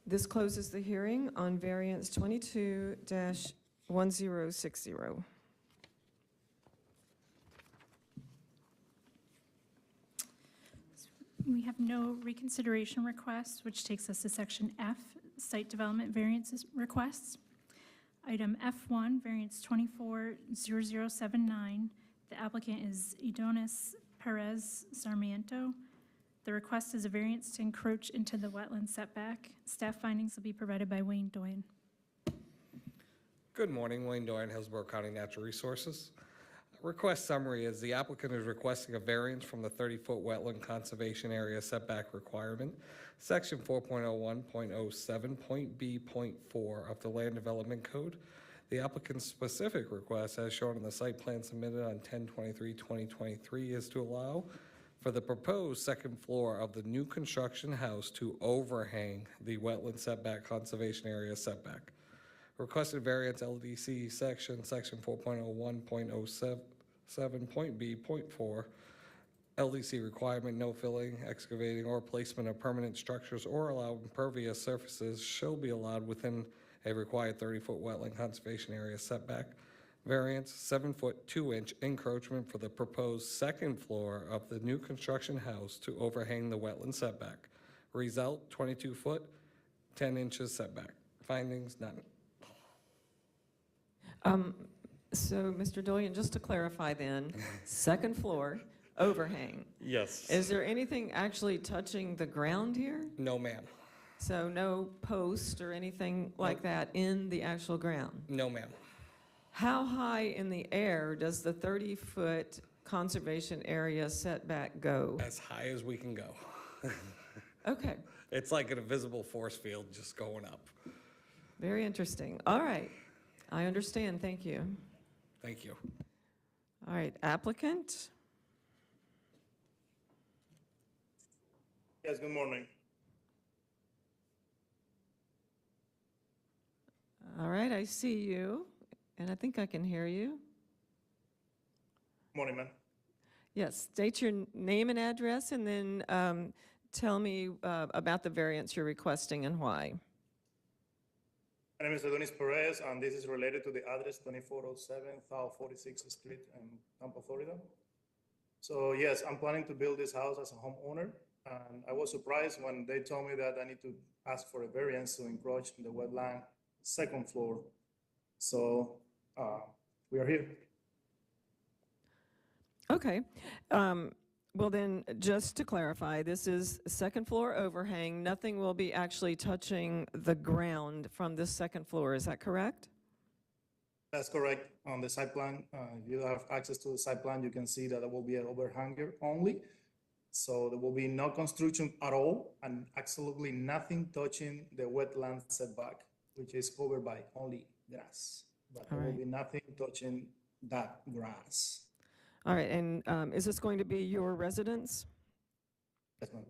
This closes the hearing on variance 22-1060. We have no reconsideration requests, which takes us to section F, site development variances requests. Item F1, variance 240079. The applicant is Idonis Perez Sarmiento. The request is a variance to encroach into the wetland setback. Staff findings will be provided by Wayne Doyen. Good morning, Wayne Doyen, Hillsborough County Natural Resources. Request summary is the applicant is requesting a variance from the 30-foot wetland conservation area setback requirement, section 4.01.07.B.4 of the Land Development Code. The applicant's specific request, as shown on the site plan submitted on 10/23/2023, is to allow for the proposed second floor of the new construction house to overhang the wetland setback conservation area setback. Requested variance LDC section 4.01.07.B.4. LDC requirement, no filling, excavating, or placement of permanent structures or allowed impervious surfaces shall be allowed within a required 30-foot wetland conservation area setback. Variance, 7-foot 2-inch encroachment for the proposed second floor of the new construction house to overhang the wetland setback. Result, 22-foot, 10 inches setback. Findings, none. So, Mr. Doyen, just to clarify then, second floor, overhang. Yes. Is there anything actually touching the ground here? No, ma'am. So no post or anything like that in the actual ground? No, ma'am. How high in the air does the 30-foot conservation area setback go? As high as we can go. Okay. It's like an invisible force field just going up. Very interesting. All right. I understand. Thank you. Thank you. All right. Applicant? Yes, good morning. All right. I see you, and I think I can hear you. Morning, ma'am. Yes. State your name and address, and then tell me about the variance you're requesting and why. My name is Adonis Perez, and this is related to the address 2407 South 46th Street in Tampa, Florida. So yes, I'm planning to build this house as a homeowner, and I was surprised when they told me that I need to ask for a variance to encroach in the wetland second floor. So we are here. Okay. Well then, just to clarify, this is second floor overhang. Nothing will be actually touching the ground from this second floor. Is that correct? That's correct. On the site plan, if you have access to the site plan, you can see that there will be an overhanger only. So there will be no construction at all and absolutely nothing touching the wetland setback, which is covered by only grass. But there will be nothing touching that grass. All right, and is this going to be your residence? Yes, ma'am.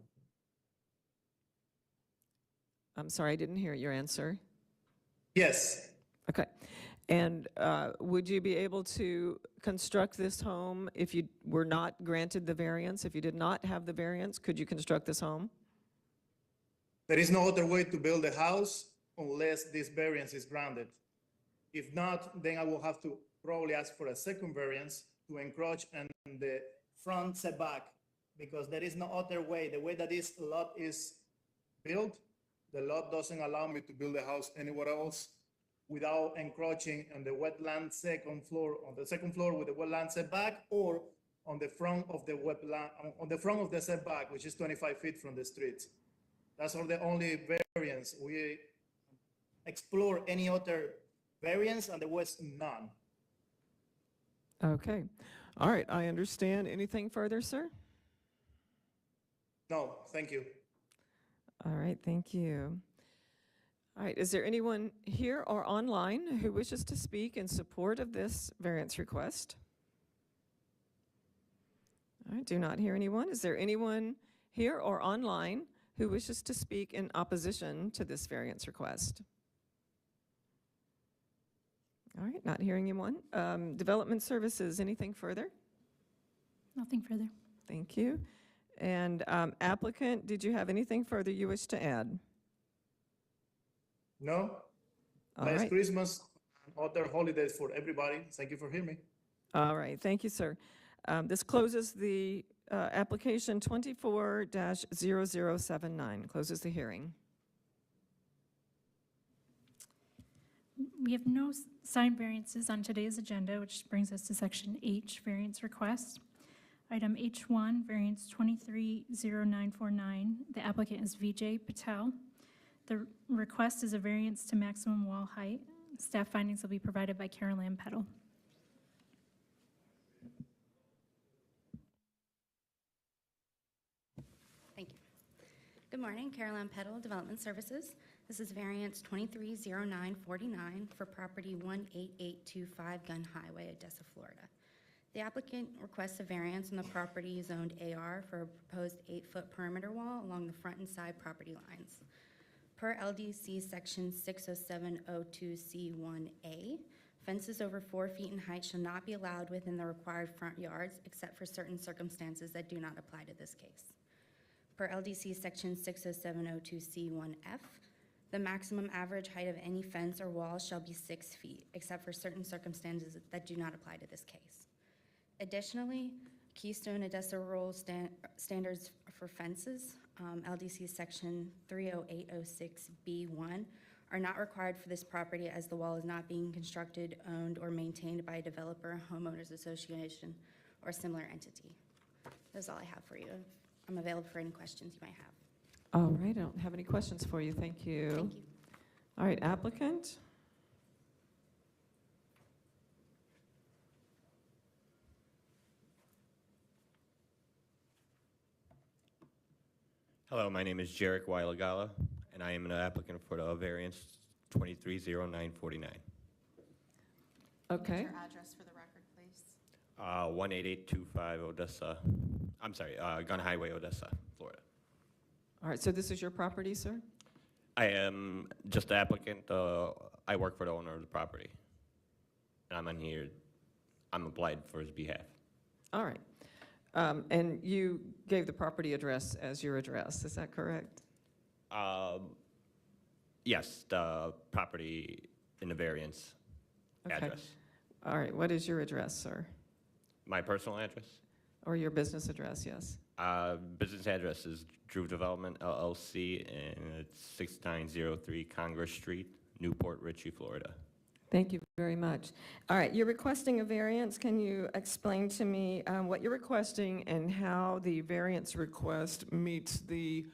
I'm sorry, I didn't hear your answer. Yes. Okay. And would you be able to construct this home if you were not granted the variance? If you did not have the variance, could you construct this home? There is no other way to build a house unless this variance is granted. If not, then I will have to probably ask for a second variance to encroach on the front setback because there is no other way. The way that this lot is built, the lot doesn't allow me to build a house anywhere else without encroaching on the wetland second floor, on the second floor with the wetland setback, or on the front of the wetland, on the front of the setback, which is 25 feet from the street. That's all the only variance. We explore any other variance, and there was none. Okay. All right, I understand. Anything further, sir? No, thank you. All right, thank you. All right, is there anyone here or online who wishes to speak in support of this variance request? All right, do not hear anyone. Is there anyone here or online who wishes to speak in opposition to this variance request? All right, not hearing anyone. Development Services, anything further? Nothing further. Thank you. And applicant, did you have anything further you wish to add? No. All Nice right. Christmas, other holidays for everybody. Thank you for hearing me. All right, thank you, sir. This closes the application 24-0079, closes the hearing. We have no signed variances on today's agenda, which brings us to section H, variance requests. Item H1, variance 230949. The applicant is Vijay Patel. The request is a variance to maximum wall height. Staff findings will be provided by Carol Ann Peddle. Thank you. Good morning, Carol Ann Peddle, Development Services. This is variance 230949 for property 18825 Gun Highway, Odessa, Florida. The applicant requests a variance on the property zoned AR for a proposed 8-foot perimeter wall along the front and side property lines. Per LDC section 60702C1A, fences over 4 feet in height shall not be allowed within the required front yards except for certain circumstances that do not apply to this case. Per LDC section 60702C1F, the maximum average height of any fence or wall shall be 6 feet, except for certain circumstances that do not apply to this case. Additionally, Keystone Odessa Rural Standards for Fences, LDC section 30806B1, are not required for this property as the wall is not being constructed, owned, or maintained by a developer, homeowners association, or similar entity. That's all I have for you. I'm available for any questions you might have. All right, I don't have any questions for you. Thank you. Thank you. All right, applicant. Hello, my name is Jarek Wailagala, and I am an applicant for the variance 230949. Okay. Your address for the record, please. 18825 Odessa, I'm sorry, Gun Highway, Odessa, Florida. All right, so this is your property, sir? I am just the applicant. I work for the owner of the property. And I'm on here, I'm applied for his behalf. All right. And you gave the property address as your address, is that correct? Yes, the property in the variance address. All right, what is your address, sir? My personal address? Or your business address, yes? Business address is Drew Development LLC, and it's 6903 Congress Street, Newport Richey, Florida. Thank you very much. All right, you're requesting a variance. Can you explain to me what you're requesting and how the variance request meets the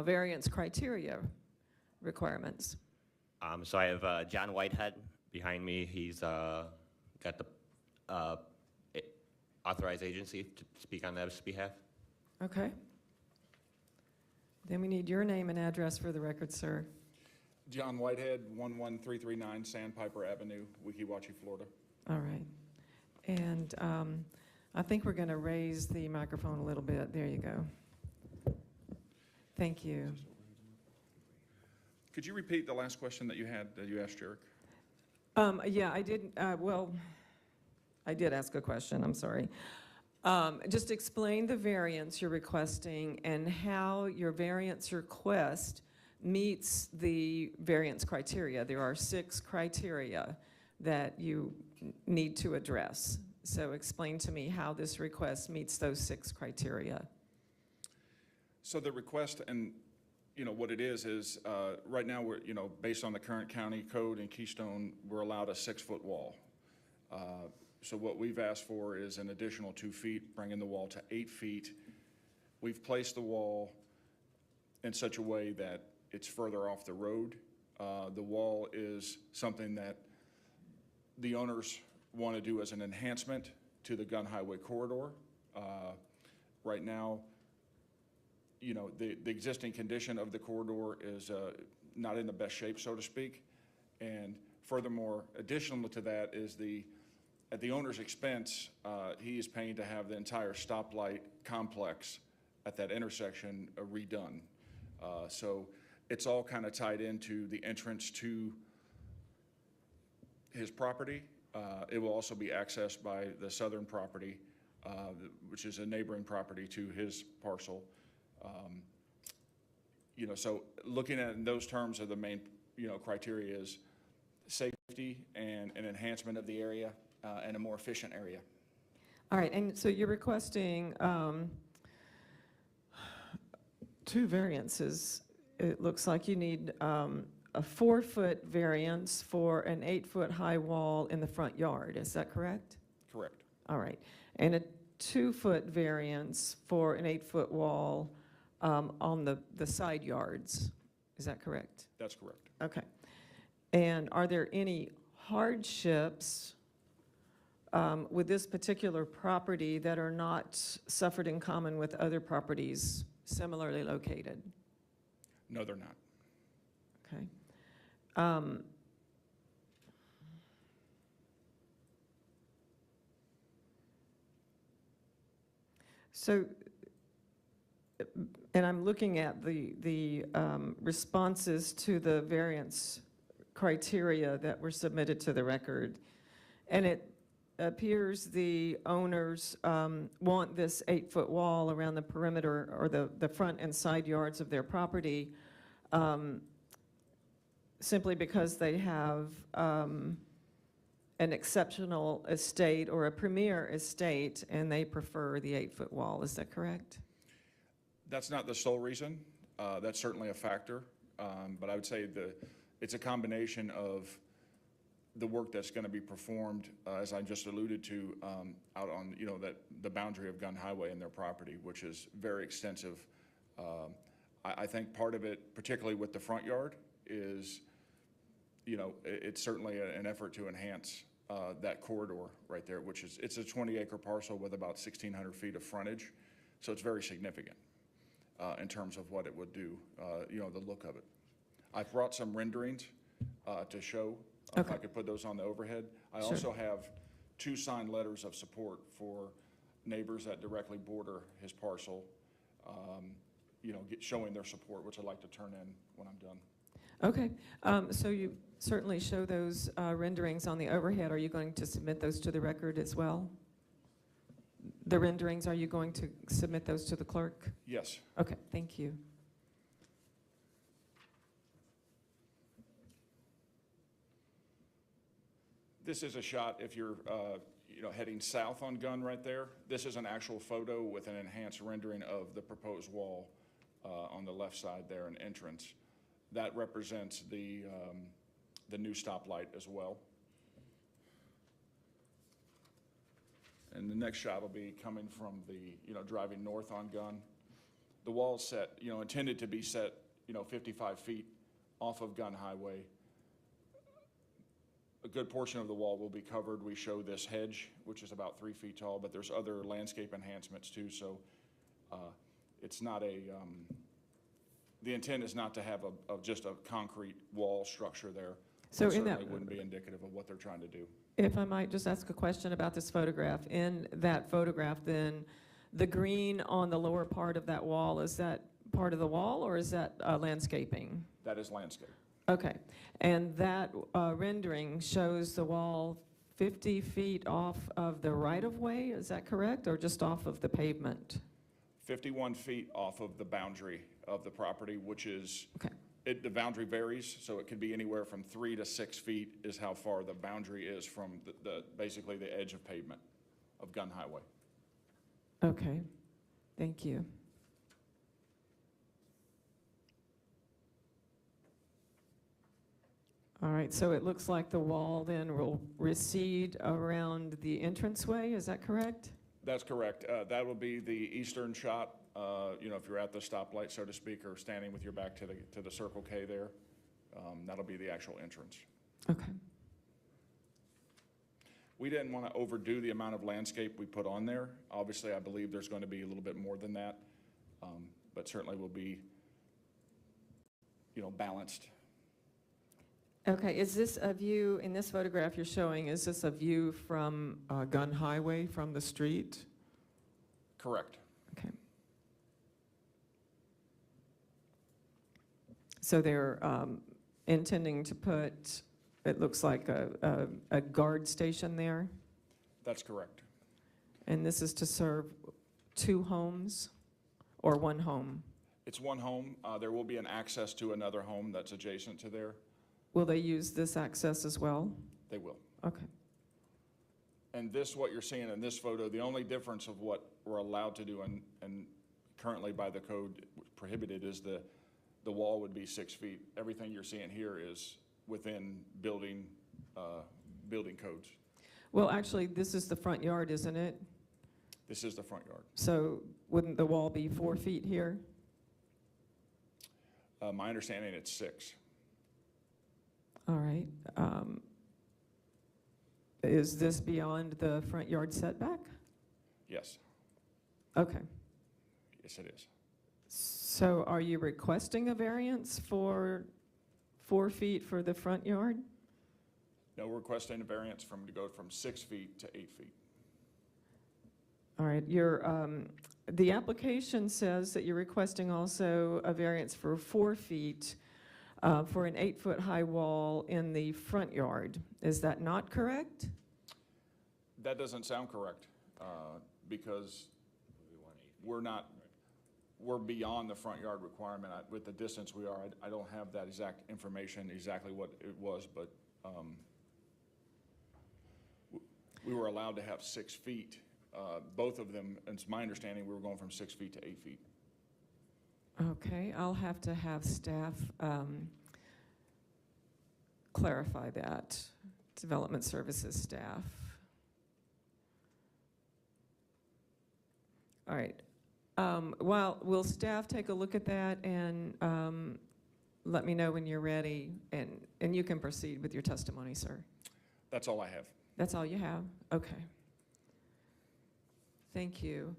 variance criteria requirements? So I have John Whitehead behind me. He's got the authorized agency to speak on his behalf. Okay. Then we need your name and address for the record, sir. John Whitehead, 11339 Sandpiper Avenue, Weeki Wachee, Florida. All right. And I think we're going to raise the microphone a little bit. There you go. Thank you. Could you repeat the last question that you had, that you asked, Jarek? Yeah, I did. Well, I did ask a question. I'm sorry. Just explain the variance you're requesting and how your variance request meets the variance criteria. There are 6 criteria that you need to address. So explain to me how this request meets those 6 criteria. So the request, and what it is right now we're, based on the current county code in Keystone, we're allowed a 6-foot wall. So what we've asked for is an additional 2 feet, bringing the wall to 8 feet. We've placed the wall in such a way that it's further off the road. The wall is something that the owners want to do as an enhancement to the gun highway corridor. Right now, the existing condition of the corridor is not in the best shape, so to speak. And furthermore, additional to that is at the owner's expense, he is paying to have the entire stoplight complex at that intersection redone. So it's all kind of tied into the entrance to his property. It will also be accessed by the southern property, which is a neighboring property to his parcel. So looking at it in those terms of the main, criteria is safety and an enhancement of the area and a more efficient area. All right, and so you're requesting 2 variances. It looks like you need a 4-foot variance for an 8-foot high wall in the front yard. Is that correct? Correct. All right, and a 2-foot variance for an 8-foot wall on the side yards. Is that correct? That's correct. Okay. And are there any hardships with this particular property that are not suffered in common with other properties similarly located? No, they're not. Okay. So, and I'm looking at the responses to the variance criteria that were submitted to the record, and it appears the owners want this 8-foot wall around the perimeter or the front and side yards of their property simply because they have an exceptional estate or a premier estate and they prefer the 8-foot wall. Is that correct? That's not the sole reason. That's certainly a factor. But I would say it's a combination of the work that's going to be performed, as I just alluded to, out on the boundary of Gun Highway and their property, which is very extensive. I think part of it, particularly with the front yard, is it's certainly an effort to enhance that corridor right there, which is it's a 20-acre parcel with about 1,600 feet of frontage, so it's very significant in terms of what it would do, the look of it. I've brought some renderings to show. If I could put those on the overhead. I also have 2 signed letters of support for neighbors that directly border his parcel, showing their support, which I'd like to turn in when I'm done. Okay, so you certainly show those renderings on the overhead. Are you going to submit those to the record as well? The renderings, are you going to submit those to the clerk? Yes. Okay, thank you. This is a shot if you're heading south on Gun right there. This is an actual photo with an enhanced rendering of the proposed wall on the left side there, an entrance. That represents the new stoplight as well. And the next shot will be coming from the, driving north on Gun. The wall's set, intended to be set, 55 feet off of Gun Highway. A good portion of the wall will be covered. We show this hedge, which is about 3 feet tall, but there's other landscape enhancements too. So it's not the intent is not to have just a concrete wall structure there. So it certainly wouldn't be indicative of what they're trying to do. If I might just ask a question about this photograph. In that photograph, then, the green on the lower part of that wall, is that part of the wall or is that landscaping? That is landscape. Okay, and that rendering shows the wall 50 feet off of the right-of-way, is that correct, or just off of the pavement? 51 feet off of the boundary of the property, which is, the boundary varies, so it could be anywhere from 3 to 6 feet is how far the boundary is from basically the edge of pavement. of Gun Highway. Okay, thank you. All right, so it looks like the wall then will recede around the entranceway, is that correct? That's correct. That will be the eastern shot, you know, if you're at the stoplight, so to speak, or standing with your back to the Circle K there. That'll be the actual entrance. Okay. We didn't want to overdo the amount of landscape we put on there. Obviously, I believe there's going to be a little bit more than that, but certainly will be, you know, balanced. Okay, is this a view, in this photograph you're showing, is this a view from Gun Highway, from the street? Correct. Okay. So they're intending to put, it looks like a guard station there? That's correct. And this is to serve 2 homes or 1 home? It's 1 home. There will be an access to another home that's adjacent to there. Will they use this access as well? They will. Okay. And this, what you're seeing in this photo, the only difference of what we're allowed to do and currently by the code prohibited is the wall would be 6 feet. Everything you're seeing here is within building codes. Well, actually, this is the front yard, isn't it? This is the front yard. So wouldn't the wall be 4 feet here? My understanding, it's 6. All right. Is this beyond the front yard setback? Yes. Okay. Yes, it is. So are you requesting a variance for 4 feet for the front yard? No, we're requesting a variance to go from 6 feet to 8 feet. All right. The application says that you're requesting also a variance for 4 feet for an 8-foot high wall in the front yard. Is that not correct? That doesn't sound correct because we're beyond the front yard requirement. With the distance we are, I don't have that exact information, exactly what it was, but we were allowed to have 6 feet. Both of them, and it's my understanding, we were going from 6 feet to 8 feet. Okay, I'll have to have staff clarify that, Development Services staff. All right. Will staff take a look at that and let me know when you're ready, and you can proceed with your testimony, sir. That's all I have. That's all you have? Okay. Thank you.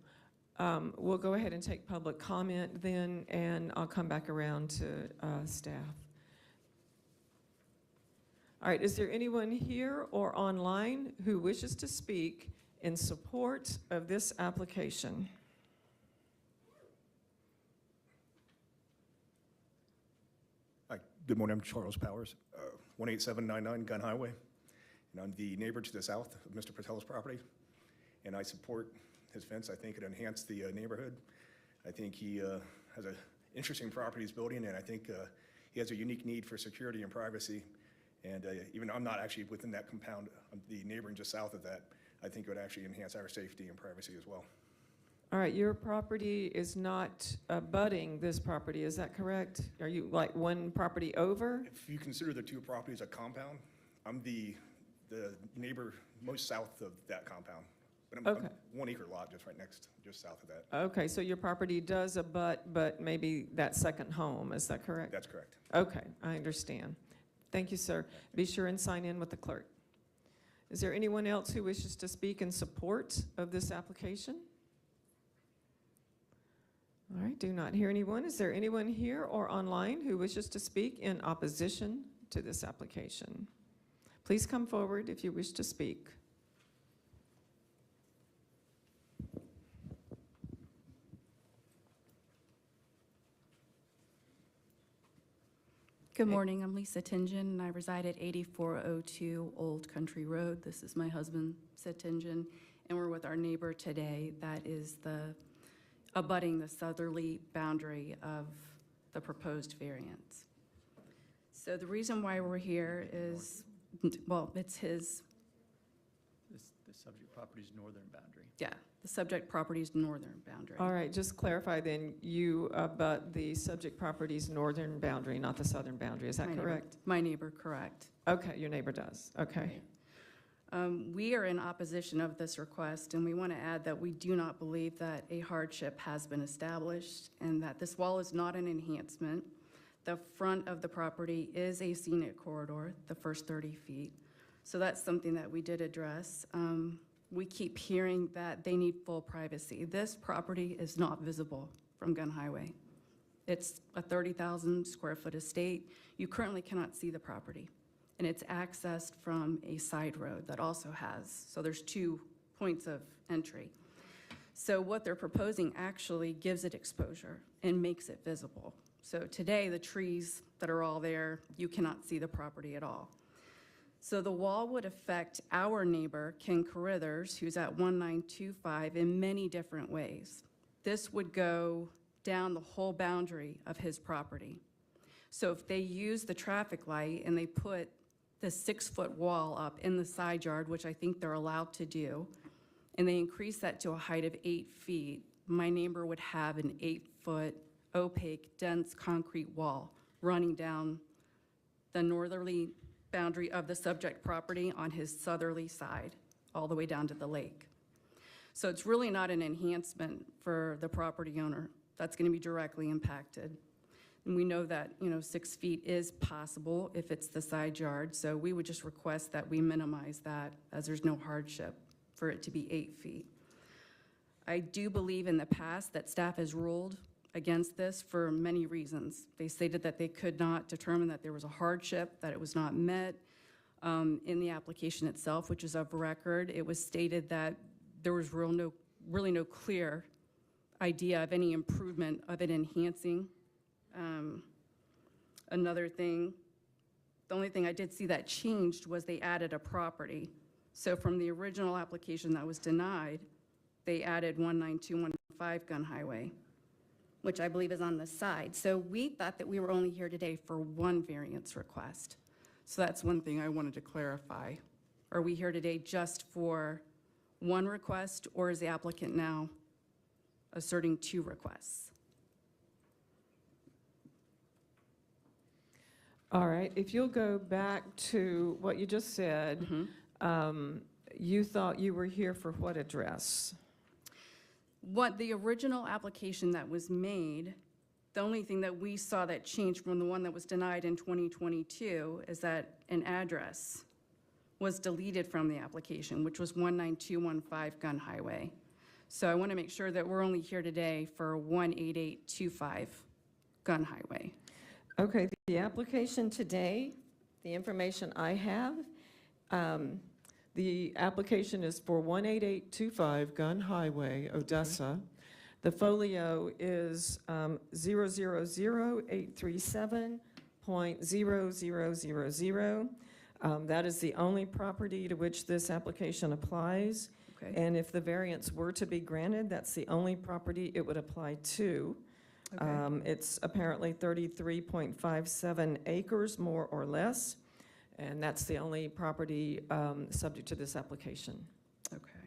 We'll go ahead and take public comment then, and I'll come back around to staff. All right, is there anyone here or online who wishes to speak in support of this application? Hi, good morning. I'm Charles Powers, 18799 Gun Highway, and I'm the neighbor to the south of Mr. Patel's property, and I support his fence. I think it enhanced the neighborhood. I think he has an interesting property he's building, and I think he has a unique need for security and privacy. And even though I'm not actually within that compound, I'm the neighboring just south of that, I think it would actually enhance our safety and privacy as well. All right, your property is not abutting this property, is that correct? Are you like one property over? If you consider the 2 properties a compound, I'm the neighbor most south of that compound. But I'm Okay. 1 acre lot just south of that. Okay, so your property does abut, but maybe that second home, is that correct? That's correct. Okay, I understand. Thank you, sir. Be sure and sign in with the clerk. Is there anyone else who wishes to speak in support of this application? All right, do not hear anyone. Is there anyone here or online who wishes to speak in opposition to this application? Please come forward if you wish to speak. Good morning, I'm Lisa Tingen, and I reside at 8402 Old Country Road. This is my husband, Sid Tingen, and we're with our neighbor today that is abutting the southerly boundary of the proposed variance. So the reason why we're here is, well, it's his. This subject property's northern boundary. Yeah, the subject property's northern boundary. All right, just clarify then, you abut the subject property's northern boundary, not the southern boundary, is that My neighbor- correct? My neighbor, correct. Okay, your neighbor does, okay. We are in opposition of this request, and we want to add that we do not believe that a hardship has been established and that this wall is not an enhancement. The front of the property is a scenic corridor, the first 30 feet. So that's something that we did address. We keep hearing that they need full privacy. This property is not visible from Gun Highway. It's a 30,000 square foot estate. You currently cannot see the property. And it's accessed from a side road that also has, so there's 2 points of entry. So what they're proposing actually gives it exposure and makes it visible. So today, the trees that are all there, you cannot see the property at all. So the wall would affect our neighbor, Ken Carithers, who's at 1925, in many different ways. This would go down the whole boundary of his property. So if they use the traffic light and they put the 6-foot wall up in the side yard, which I think they're allowed to do, and they increase that to a height of 8 feet, my neighbor would have an 8-foot opaque, dense concrete wall running down the northerly boundary of the subject property on his southerly side, all the way down to the lake. So it's really not an enhancement for the property owner. That's going to be directly impacted. And we know that, 6 feet is possible if it's the side yard, so we would just request that we minimize that, as there's no hardship for it to be 8 feet. I do believe in the past that staff has ruled against this for many reasons. They stated that they could not determine that there was a hardship, that it was not met. In the application itself, which is of record, it was stated that there was really no clear idea of any improvement of it enhancing. Another thing, the only thing I did see that changed was they added a property. So from the original application that was denied, they added 19215 Gun Highway, which I believe is on the side. So we thought that we were only here today for one variance request. So that's one thing I wanted to clarify. Are we here today just for one request, or is the applicant now asserting 2 requests? All right, if you'll go back to what you just said, you thought you were here for what address? What the original application that was made, the only thing that we saw that changed from the one that was denied in 2022 is that an address was deleted from the application, which was 19215 Gun Highway. So I want to make sure that we're only here today for 18825 Gun Highway. Okay, the application today, the information I have, the application is for 18825 Gun Highway, Odessa. The folio is 000-837.0000. That is the only property to which this application applies. Okay. And if the variance were to be granted, that's the only property it would apply to. Okay. It's apparently 33.57 acres, more or less, and that's the only property subject to this application. Okay.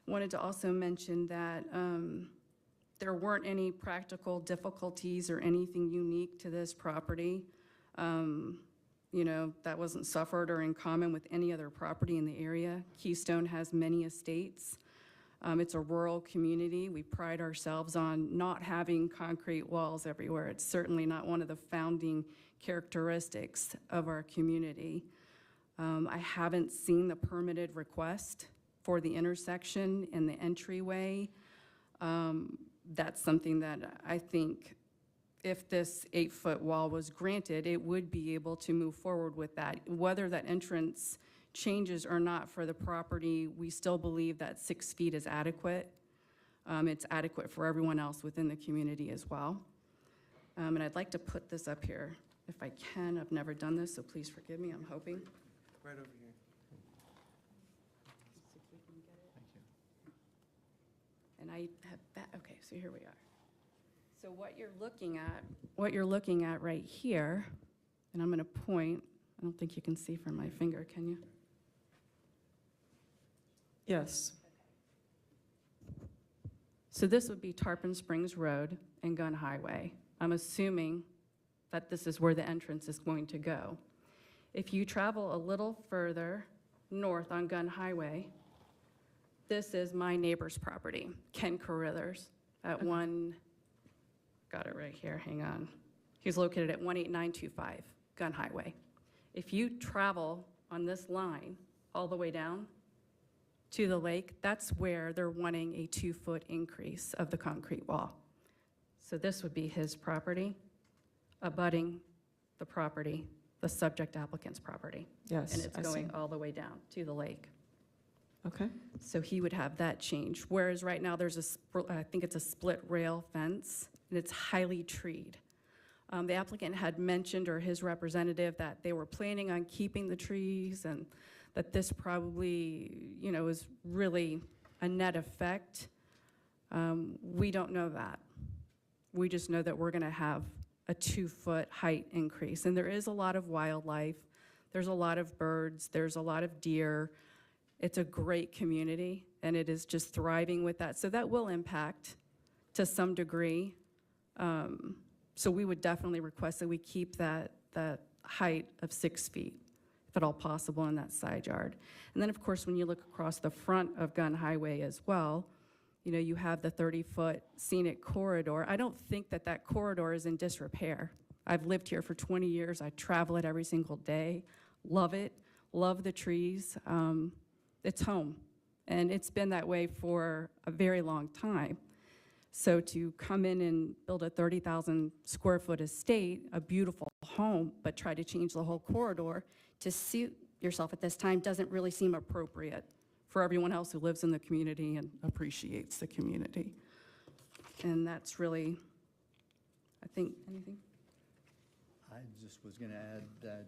Wanted to also mention that there weren't any practical difficulties or anything unique to this property. That wasn't suffered or in common with any other property in the area. Keystone has many estates. It's a rural community. We pride ourselves on not having concrete walls everywhere. It's certainly not one of the founding characteristics of our community. I haven't seen the permitted request for the intersection and the entryway. That's something that I think if this 8-foot wall was granted, it would be able to move forward with that. Whether that entrance changes or not for the property, we still believe that 6 feet is adequate. It's adequate for everyone else within the community as well. And I'd like to put this up here if I can. I've never done this, so please forgive me, I'm hoping. Right over here. And I have that, okay, so here we are. So what you're looking at right here, and I'm gonna point, I don't think you can see from my finger, can you? Yes. So this would be Tarpon Springs Road and Gun Highway. I'm assuming that this is where the entrance is going to go. If you travel a little further north on Gun Highway, this is my neighbor's property, Ken Carruthers, at got it right here, hang on. He's located at 18925 Gun Highway. If you travel on this line all the way down to the lake, that's where they're wanting a 2-foot increase of the concrete wall. So this would be his property, abutting the property, the subject applicant's property. Yes, And it's I going see. all the way down to the lake. Okay. So he would have that change, whereas right now there's I think it's a split rail fence, and it's highly treed. The applicant had mentioned, or his representative, that they were planning on keeping the trees and that this probably, is really a net effect. We don't know that. We just know that we're gonna have a 2-foot height increase. And there is a lot of wildlife. There's a lot of birds. There's a lot of deer. It's a great community, and it is just thriving with that. So that will impact to some degree. So we would definitely request that we keep that height of 6 feet, if at all possible, in that side yard. And then, of course, when you look across the front of Gun Highway as well, you have the 30-foot scenic corridor. I don't think that corridor is in disrepair. I've lived here for 20 years. I travel it every single day. Love it. Love the trees. It's home, and it's been that way for a very long time. So to come in and build a 30,000 square foot estate, a beautiful home, but try to change the whole corridor to suit yourself at this time doesn't really seem appropriate for everyone else who lives in the community and appreciates the community. And that's really, I think, anything? I just was going to add that,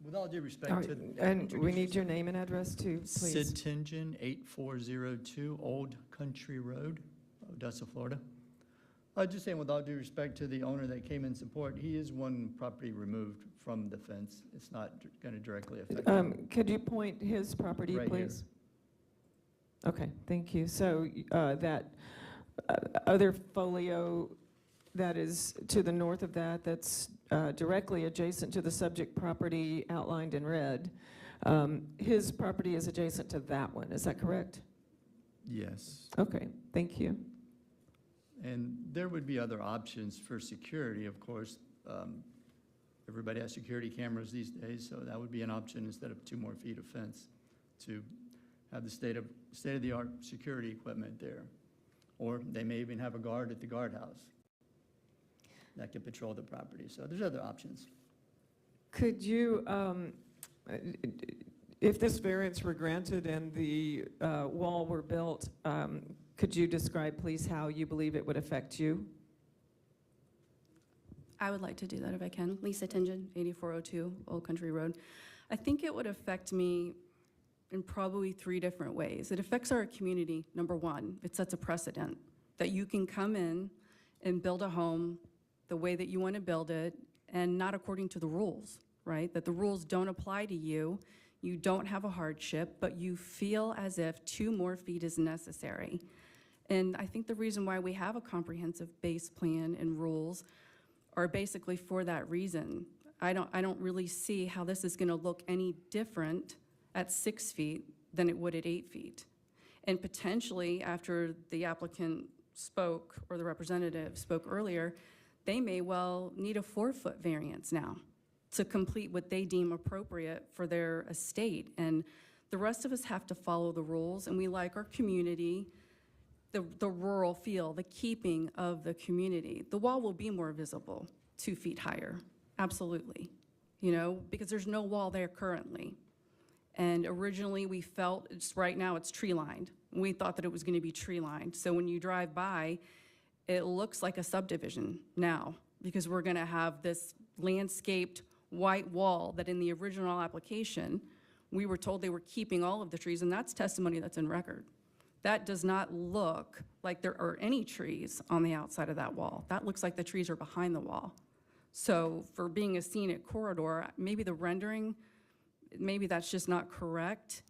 with all due respect All right, to... and we need your name and address too, please. Sid Tingen, 8402 Old Country Road, Odessa, Florida. I was just saying, with all due respect to the owner that came in support, he is one property removed from the fence. It's not going to directly affect him. Could you point his property, Right here. please? Okay, thank you. So that other folio that is to the north of that, that's directly adjacent to the subject property outlined in red, his property is adjacent to that one, is that correct? Yes. Okay, thank you. And there would be other options for security, of course. Everybody has security cameras these days, so that would be an option instead of 2 more feet of fence to have the state-of-the-art security equipment there. Or they may even have a guard at the guardhouse that can patrol the property. So there's other options. Could you, if this variance were granted and the wall were built, could you describe, please, how you believe it would affect you? I would like to do that if I can. Lisa Tingen, 8402 Old Country Road. I think it would affect me in probably 3 different ways. It affects our community, number one. It sets a precedent that you can come in and build a home the way that you want to build it and not according to the rules, right? That the rules don't apply to you. You don't have a hardship, but you feel as if 2 more feet is necessary. And I think the reason why we have a comprehensive base plan and rules are basically for that reason. I don't really see how this is going to look any different at 6 feet than it would at 8 feet. And potentially, after the applicant spoke, or the representative spoke earlier, they may well need a 4-foot variance now to complete what they deem appropriate for their estate. And the rest of us have to follow the rules, and we like our community, the rural feel, the keeping of the community. The wall will be more visible 2 feet higher, absolutely, because there's no wall there currently. And originally we felt, right now it's tree lined. We thought that it was going to be tree lined. So when you drive by, it looks like a subdivision now, because we're going to have this landscaped white wall that in the original application, we were told they were keeping all of the trees, and that's testimony that's in record. That does not look like there are any trees on the outside of that wall. That looks like the trees are behind the wall. So for being a scenic corridor, maybe the rendering, maybe that's just not correct,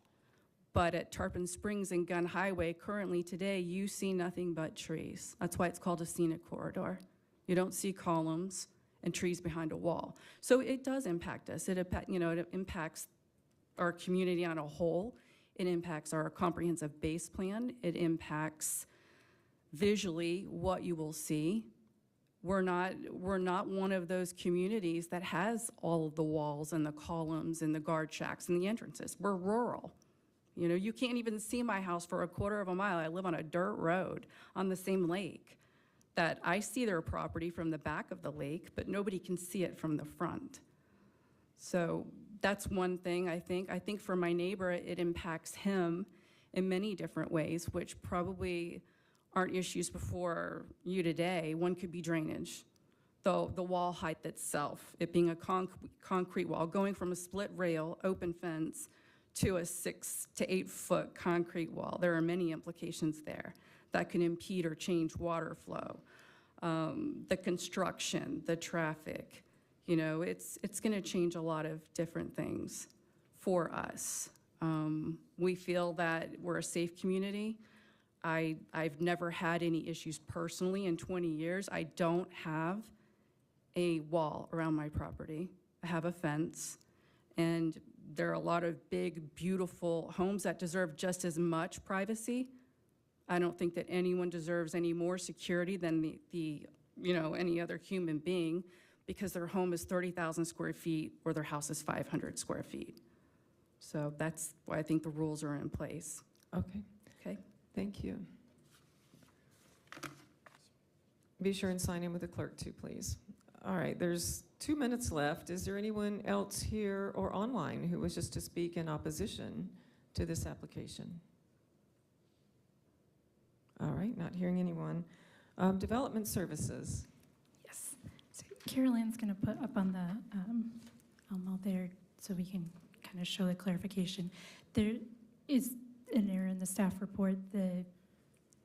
But at Tarpon Springs and Gun Highway, currently today, you see nothing but trees. That's why it's called a scenic corridor. You don't see columns and trees behind a wall. So it does impact us. It impacts our community on a whole. It impacts our comprehensive base plan. It impacts visually what you will see. We're not one of those communities that has all of the walls and the columns and the guard shacks and the entrances. We're rural. You know, you can't even see my house for a quarter of a mile. I live on a dirt road on the same lake that I see their property from the back of the lake, but nobody can see it from the front. So that's one thing I think. I think for my neighbor, it impacts him in many different ways, which probably aren't issues before you today. One could be drainage. The wall height itself, it being a concrete wall, going from a split rail, open fence, to a 6 to 8 foot concrete wall. There are many implications there that can impede or change water flow. The construction, the traffic, you know, it's gonna change a lot of different things for us. We feel that we're a safe community. I've never had any issues personally in 20 years. I don't have a wall around my property. I have a fence, and there are a lot of big, beautiful homes that deserve just as much privacy. I don't think that anyone deserves any more security than any other human being, because their home is 30,000 square feet or their house is 500 square feet. So that's why I think the rules are in place. Okay. Okay. Thank you. Be sure and sign in with the clerk too, please. All right, there's 2 minutes left. Is there anyone else here or online who wishes to speak in opposition to this application? All right, not hearing anyone. Development services. Yes. So Carol Ann's going to put up on the Elmo there so we can kind of show the clarification. There is an error in the staff report.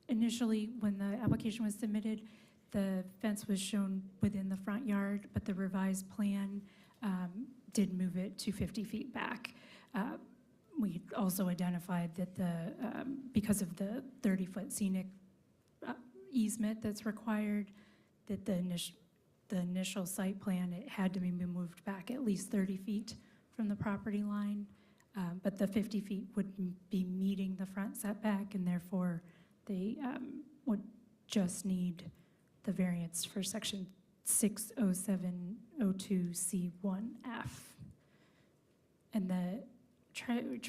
Initially, when the application was submitted, the fence was shown within the front yard, but the revised plan did move it to 50 feet back. We also identified that because of the 30-foot scenic easement that's required, that the initial site plan, it had to be moved back at least 30 feet from the property line. But the 50 feet would be meeting the front setback, and therefore they would just need the variance for section 60702C1F. And try to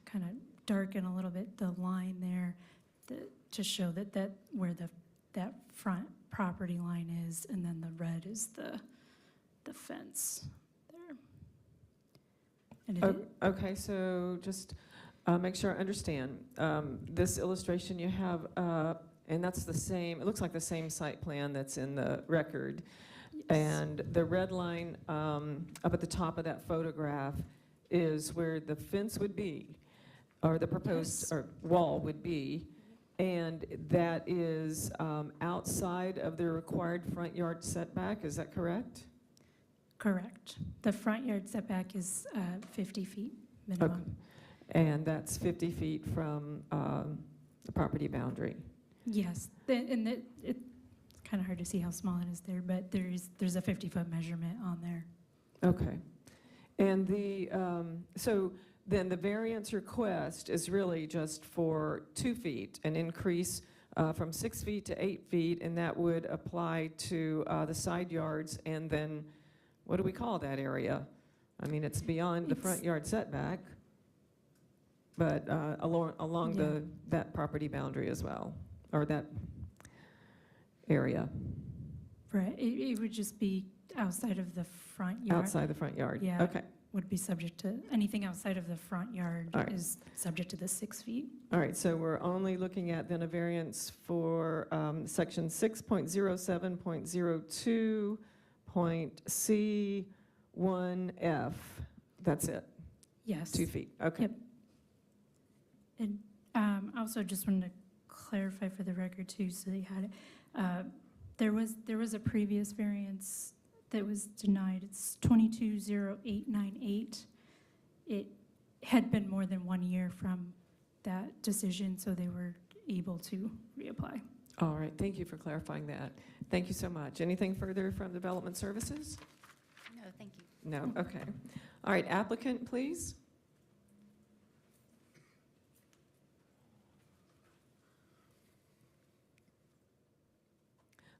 kind of darken a little bit the line there to show that where that front property line is, and then the red is the fence there. And okay, so just make sure I understand. This illustration you have up, and that's the same, it looks like the same site plan that's in the record. Yes. And the red line up at the top of that photograph is where the fence would be, or the proposed wall would be, and that is outside of the required front yard setback, is that correct? Correct. The front yard setback is 50 feet minimum. Okay. And that's 50 feet from the property boundary. Yes, and it's kind of hard to see how small it is there, but there's a 50-foot measurement on there. Okay. And so then the variance request is really just for 2 feet, an increase from 6 feet to 8 feet, and that would apply to the side yards, and then what do we call that area? I mean, it's beyond the front yard setback, but along that property boundary as well, or that area. Right, it would just be outside of the front yard. Outside the front yard, yeah, okay. Would be subject to, anything outside of the front yard is subject to the 6 feet. All right, so we're only looking at then a variance for section 6.007.02.C1F. That's it? Yes. 2 feet, okay. Yep. And also just wanted to clarify for the record too, so they had it. There was a previous variance that was denied. It's 220898. It had been more than 1 year from that decision, so they were able to reapply. All right, thank you for clarifying that. Thank you so much. Anything further from Development Services? No, thank you. No, okay. All right, applicant, please.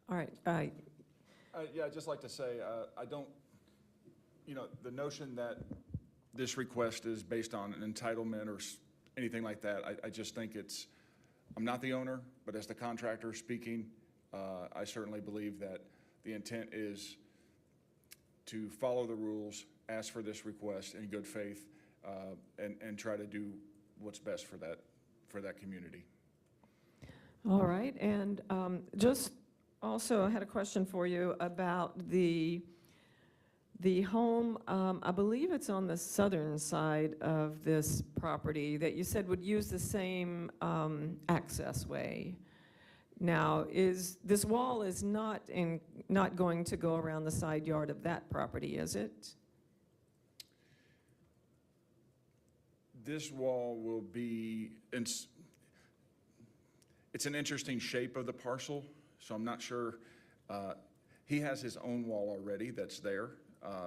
All right, Yeah, I'd just like to say, I don't, the notion that this request is based on an entitlement or anything like that, I just think I'm not the owner, but as the contractor speaking, I certainly believe that the intent is to follow the rules, ask for this request in good faith, and try to do what's best for that community. all right, and just also, I had a question for you about the home, I believe it's on the southern side of this property that you said would use the same access way. Now, this wall is not going to go around the side yard of that property, is it? This wall will be, it's an interesting shape of the parcel, so I'm not sure. He has his own wall already that's there,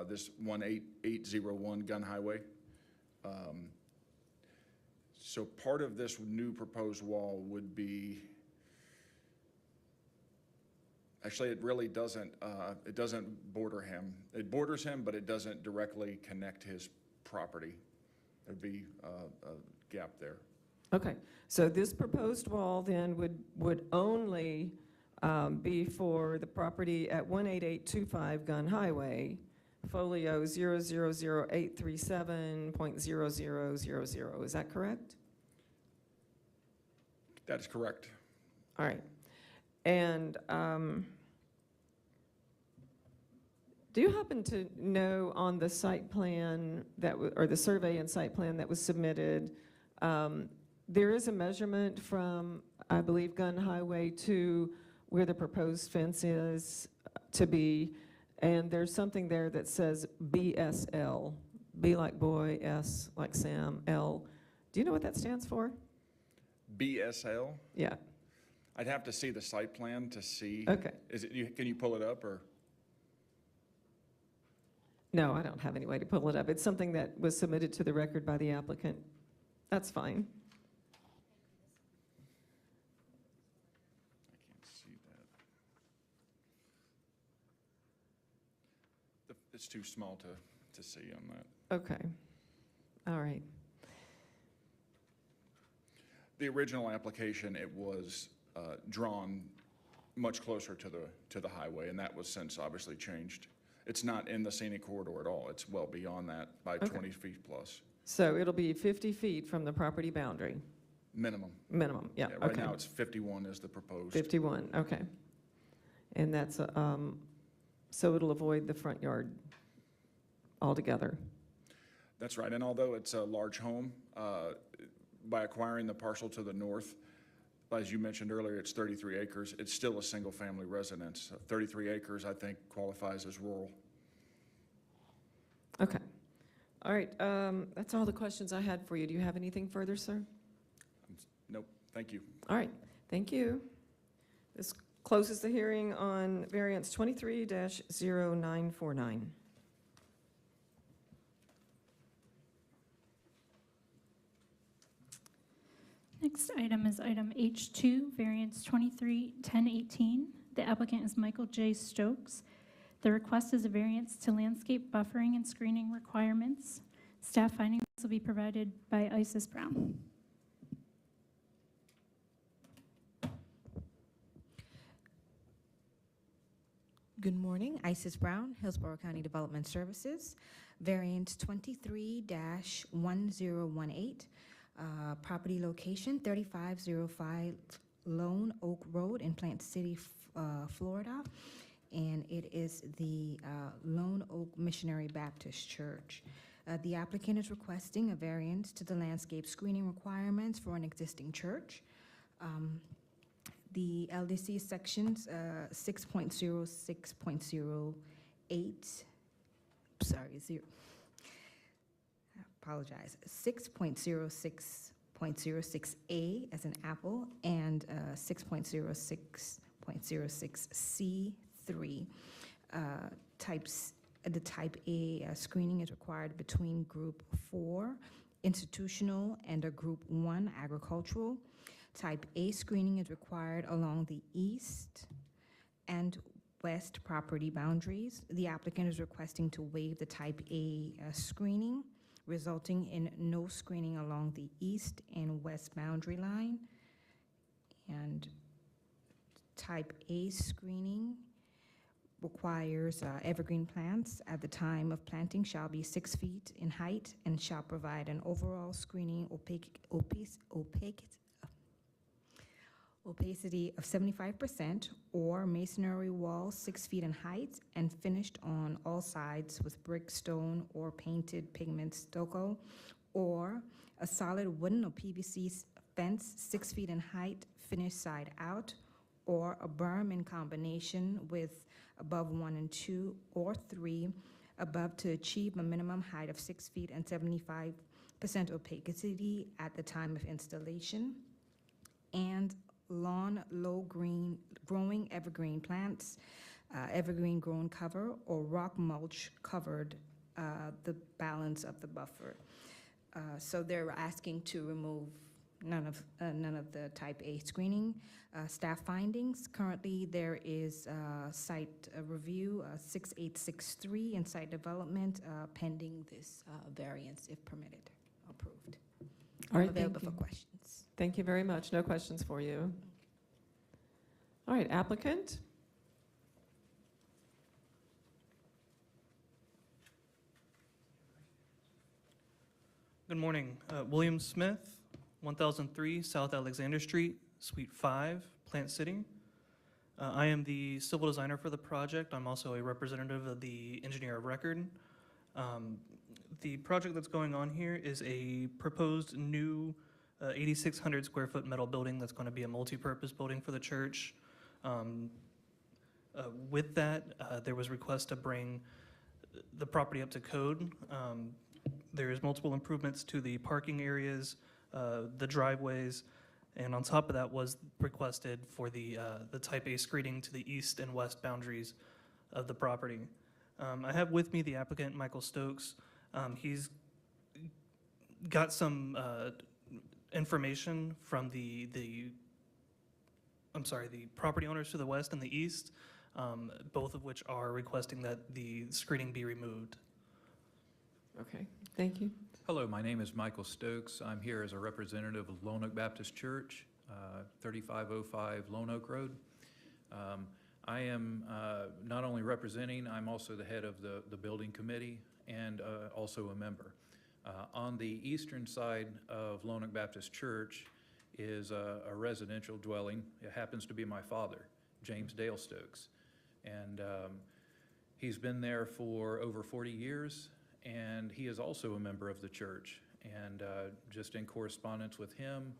this 18801 Gun Highway. So part of this new proposed wall would be, actually it really doesn't, it doesn't border him. It borders him, but it doesn't directly connect his property. There'd be a gap there. Okay, so this proposed wall then would only be for the property at 18825 Gun Highway, folio 0000837.0000. Is that correct? That is correct. All right. And do you happen to know on the site plan or the survey and site plan that was submitted, there is a measurement from, I believe, Gun Highway to where the proposed fence is to be, and there's something there that says BSL, B like boy, S like Sam, L. Do you know what that stands for? BSL? Yeah. I'd have to see the site plan to see. Okay. Can you pull it up, or? No, I don't have any way to pull it up. It's something that was submitted to the record by the applicant. That's fine. I can't see that. It's too small to see on that. Okay. All right. The original application, it was drawn much closer to the highway, and that was since obviously changed. It's not in the scenic corridor at all. It's well beyond that by 20 feet plus. So it'll be 50 feet from the property boundary? Minimum. Minimum, yeah, Right okay. now, it's 51 is the proposed. 51, okay. And that's, so it'll avoid the front yard altogether? That's right, and although it's a large home, by acquiring the parcel to the north, as you mentioned earlier, it's 33 acres. It's still a single-family residence. 33 acres, I think, qualifies as rural. Okay. All right, that's all the questions I had for you. Do you have anything further, sir? Nope, thank you. All right, thank you. This closes the hearing on variance 23-0949. Next item is item H2, variance 23-1018. The applicant is Michael J. Stokes. The request is a variance to landscape buffering and screening requirements. Staff findings will be provided by Isis Brown. Good morning, Isis Brown, Hillsborough County Development Services. Variance 23-1018. Property location 3505 Lone Oak Road in Plant City, Florida. And it is the Lone Oak Missionary Baptist Church. The applicant is requesting a variance to the landscape screening requirements for an existing church. The LDC sections 6.06.08, sorry, apologize, 6.06.06A as in apple, and 6.06.06C3. Types, the type A screening is required between group 4, institutional, and a group 1, agricultural. Type A screening is required along the east and west property boundaries. The applicant is requesting to waive the type A screening, resulting in no screening along the east and west boundary line. And type A screening requires evergreen plants at the time of planting shall be 6 feet in height and shall provide an overall screening opacity of 75%, or masonry walls 6 feet in height and finished on all sides with brick, stone, or painted pigment stucco, or a solid wooden or PVC fence 6 feet in height, finished side out, or a berm in combination with above 1 and 2 or 3 above to achieve a minimum height of 6 feet and 75% opacity at the time of installation, and lawn low green growing evergreen plants, evergreen grown cover, or rock mulch covered the balance of the buffer. So they're asking to remove none of the type A screening. Staff findings, currently there is site review 6863 and site development pending this variance if permitted, approved. All right, I'm available thank for you. questions. Thank you very much. No questions for you. All right, applicant. Good morning. William Smith, 1003 South Alexander Street, Suite 5, Plant City. I am the civil designer for the project. I'm also a representative of the engineer of record. The project that's going on here is a proposed new 8,600 square foot metal building that's going to be a multi-purpose building for the church. With that, there was request to bring the property up to code. There's multiple improvements to the parking areas, the driveways, and on top of that was requested for the type A screening to the east and west boundaries of the property. I have with me the applicant, Michael Stokes. He's got some information from the property owners to the west and the east, both of which are requesting that the screening be removed. Okay, thank you. Hello, my name is Michael Stokes. I'm here as a representative of Lone Oak Baptist Church, 3505 Lone Oak Road. I am not only representing, I'm also the head of the building committee and also a member. On the eastern side of Lone Oak Baptist Church is a residential dwelling. It happens to be my father, James Dale Stokes. And he's been there for over 40 years, and he is also a member of the church. And just in correspondence with him,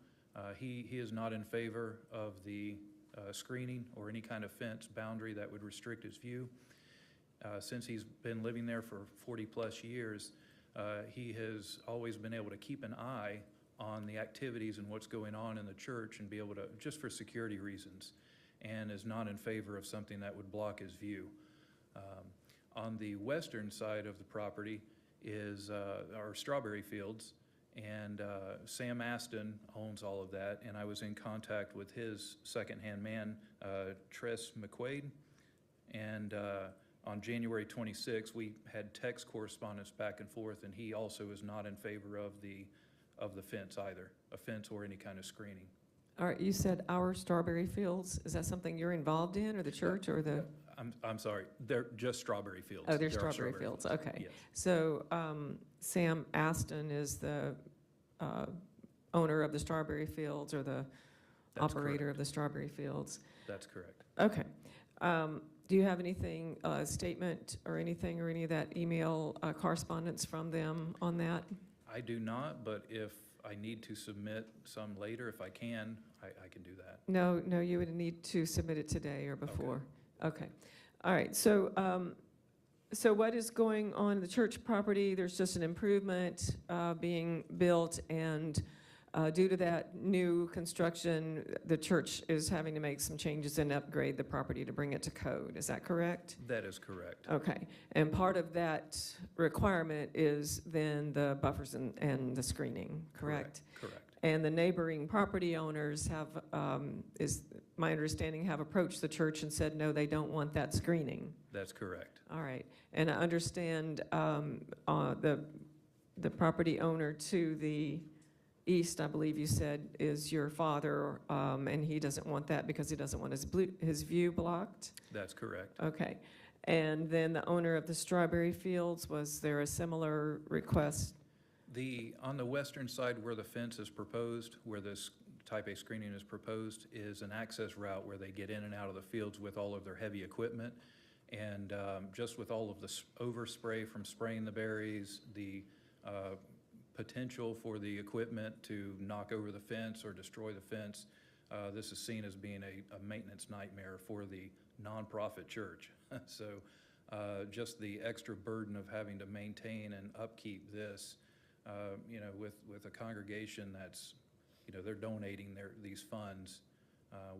he is not in favor of the screening or any kind of fence boundary that would restrict his view. Since he's been living there for 40-plus years, he has always been able to keep an eye on the activities and what's going on in the church and be able to, just for security reasons, and is not in favor of something that would block his view. On the western side of the property is our strawberry fields, and Sam Aston owns all of that, and I was in contact with his second-hand man, Tress McQuaid, and on January 26th, we had text correspondence back and forth, and he also is not in favor of the fence either, a fence or any kind of screening. All right, you said our strawberry fields. Is that something you're involved in, or the church, or the? I'm sorry, they're just strawberry fields. Oh, they're There are strawberry fields, okay. Yes. So Sam Aston is the owner of the strawberry fields, or the That's operator correct. of the strawberry fields? That's correct. Okay. Do you have anything, statement or anything, or any of that email correspondence from them on that? I do not, but if I need to submit some later, if I can, I can do that. No, you would need to submit it today or before. Okay. All right, so So what is going on the church property? There's just an improvement being built, and due to that new construction, the church is having to make some changes and upgrade the property to bring it to code. Is that correct? That is correct. Okay. And part of that requirement is then the buffers and the screening, correct? Correct. And the neighboring property owners have, is my understanding, have approached the church and said, no, they don't want that screening. That's correct. All right. And I understand the property owner to the east, I believe you said, is your father, and he doesn't want that because he doesn't want his view blocked? That's correct. Okay. And then the owner of the strawberry fields, was there a similar request? On the western side where the fence is proposed, where this type A screening is proposed, is an access route where they get in and out of the fields with all of their heavy equipment. And just with all of the overspray from spraying the berries, the potential for the equipment to knock over the fence or destroy the fence, this is seen as being a maintenance nightmare for the nonprofit church. So just the extra burden of having to maintain and upkeep this, with a congregation that's, they're donating these funds.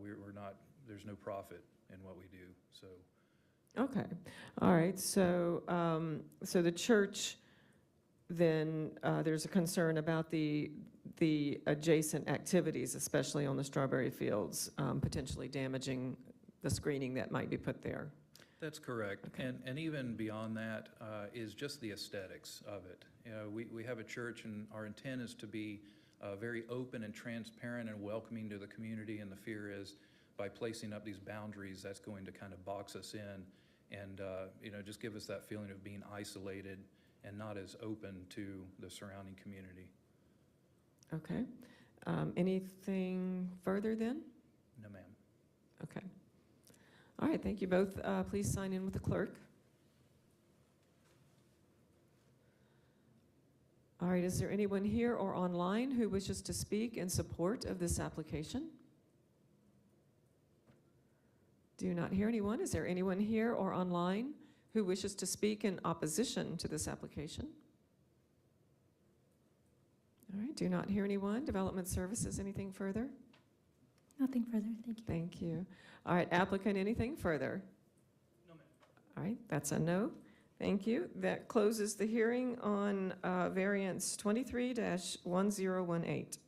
We're not, there's no profit in what we do, so. Okay. All right. So, so the church, then there's a concern about the adjacent activities, especially on the strawberry fields, potentially damaging the screening that might be put there. That's correct. Okay. And even beyond that is just the aesthetics of it. We have a church, and our intent is to be very open and transparent and welcoming to the community, and the fear is by placing up these boundaries, that's going to kind of box us in and just give us that feeling of being isolated and not as open to the surrounding community. Okay. Anything further then? No, ma'am. Okay. All right, thank you both. Please sign in with the clerk. All right, is there anyone here or online who wishes to speak in support of this application? Do not hear anyone. Is there anyone here or online who wishes to speak in opposition to this application? All right, do not hear anyone. Development Services, anything further? Nothing further, thank you. Thank you. All right, applicant, anything further? No, ma'am. All right, that's a no. Thank you. That closes the hearing on variance 23-1018.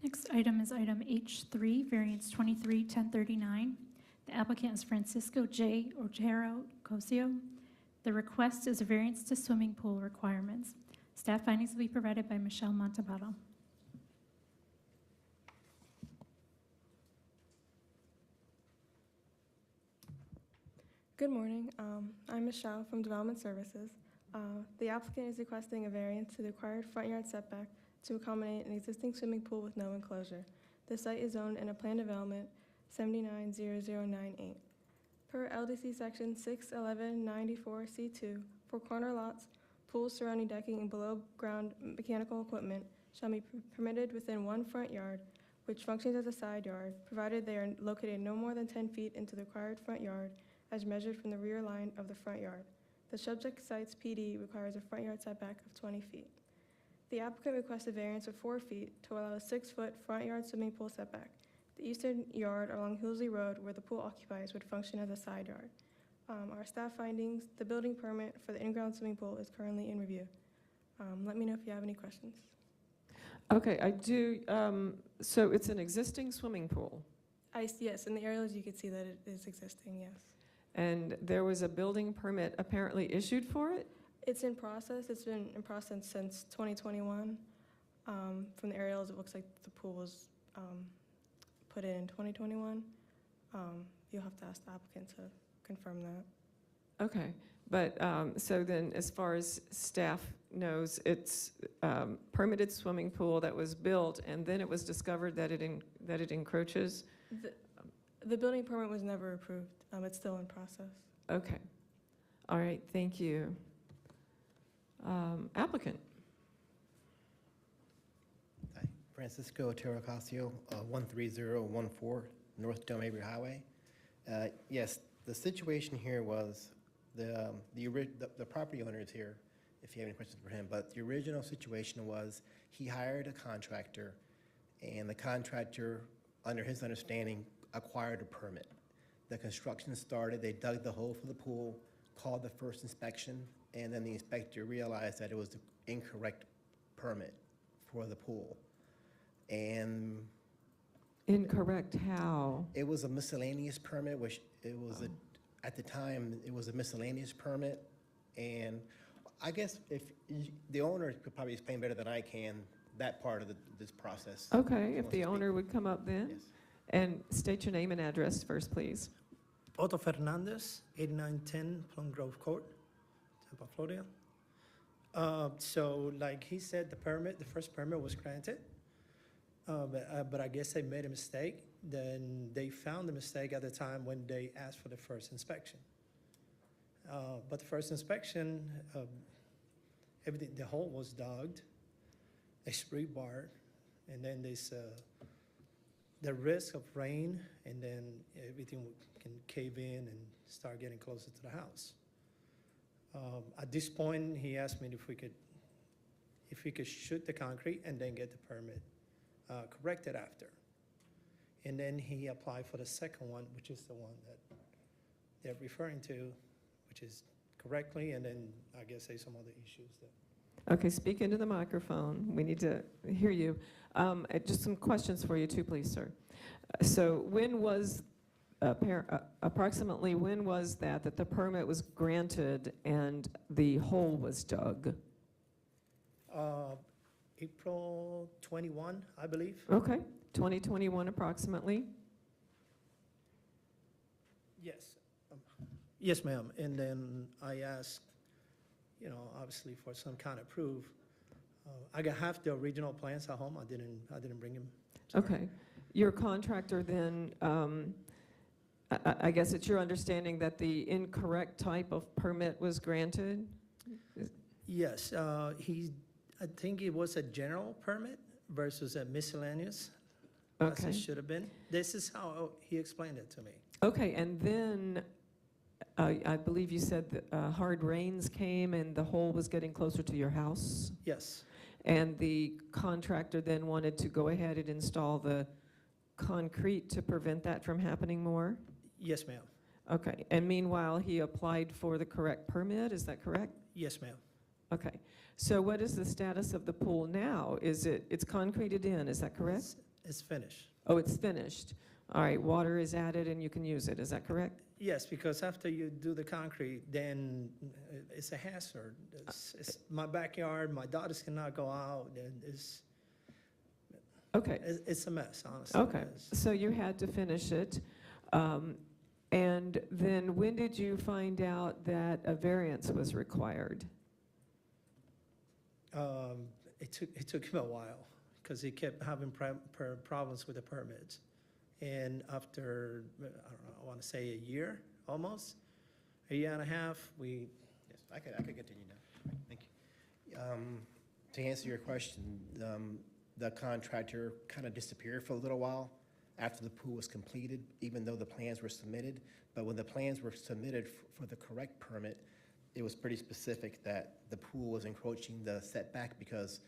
Next item is item H3, variance 23-1039. The applicant is Francisco J. Otero Cosio. The request is a variance to swimming pool requirements. Staff findings will be provided by Michelle Montalbano. Good morning. I'm Michelle from Development Services. The applicant is requesting a variance to the required front yard setback to accommodate an existing swimming pool with no enclosure. The site is zoned in a plan development 790098. Per LDC section 61194C2, for corner lots, pools surrounding decking and below ground mechanical equipment shall be permitted within one front yard, which functions as a side yard, provided they are located no more than 10 feet into the required front yard as measured from the rear line of the front yard. The subject site's PD requires a front yard setback of 20 feet. The applicant requests a variance of 4 feet to allow a 6-foot front yard swimming pool setback. The eastern yard along Hillsborough Road where the pool occupies would function as a side yard. Our staff findings, the building permit for the in-ground swimming pool is currently in review. Let me know if you have any questions. Okay, I do. So it's an existing swimming pool? Yes, in the aerials you can see that it is existing, yes. And there was a building permit apparently issued for it? It's in process. It's been in process since 2021. From the aerials, it looks like the pool was put in 2021. You'll have to ask the applicant to confirm that. Okay, but so then as far as staff knows, it's permitted swimming pool that was built and then it was discovered that it encroaches? The building permit was never approved. It's still in process. Okay. All right, thank you. Applicant. Hi, Francisco Otero Cosio, 13014 North Del Mabry Highway. Yes, the situation here was the property owner is here, if you have any questions for him, but the original situation was he hired a contractor, and the contractor, under his understanding, acquired a permit. The construction started, they dug the hole for the pool, called the first inspection, and then the inspector realized that it was the incorrect permit for the pool. And Incorrect how? it was a miscellaneous permit, which it was at the time, it was a miscellaneous permit. And I guess the owner could probably explain better than I can that part of this process. Okay, if the owner would come up then? Yes. And state your name and address first, please. Otto Fernandez, 8910 Plum Grove Court, Tampa, Florida. So like he said, the first permit was granted, but I guess they made a mistake. Then they found the mistake at the time when they asked for the first inspection. But the first inspection, everything, the hole was dug, it's rebarred, and then there's the risk of rain, and then everything can cave in and start getting closer to the house. At this point, he asked me if we could shoot the concrete and then get the permit corrected after. And then he applied for the second one, which is the one that they're referring to, which is correctly, and then I guess there's some other issues that. Okay, speak into the microphone. We need to hear you. Just some questions for you too, please, sir. So when was, approximately when was that the permit was granted and the hole was dug? April 21, I believe. Okay, 2021 approximately? Yes. Yes, ma'am. And then I asked, obviously for some kind of proof. I got half the original plans at home. I didn't bring them. Okay. Your contractor then, I guess it's your understanding that the incorrect type of permit was granted? Yes, I think it was a general permit versus a miscellaneous, as Okay. it should have been. This is how he explained it to me. Okay, and then I believe you said that hard rains came and the hole was getting closer to your house? Yes, And the contractor then wanted to go ahead and install the concrete to prevent that from happening more? yes, ma'am. Okay, and meanwhile, he applied for the correct permit, is that correct? Yes, ma'am. Okay, so what is the status of the pool now? It's concreted in, is that correct? It's finished. Oh, it's finished. All right, water is added and you can use it, is that correct? Yes, because after you do the concrete, then it's a hazard. It's my backyard, my daughters cannot go out, and Okay. it's a mess, honestly. Okay, so you had to finish it. And then when did you find out that a variance was required? It took him a while, because he kept having problems with the permits. And after, I don't know, I want to say a year, almost, a year and a half, Yes, I could continue now. Thank you. To answer your question, the contractor kind of disappeared for a little while after the pool was completed, even though the plans were submitted. But when the plans were submitted for the correct permit, it was pretty specific that the pool was encroaching the setback because,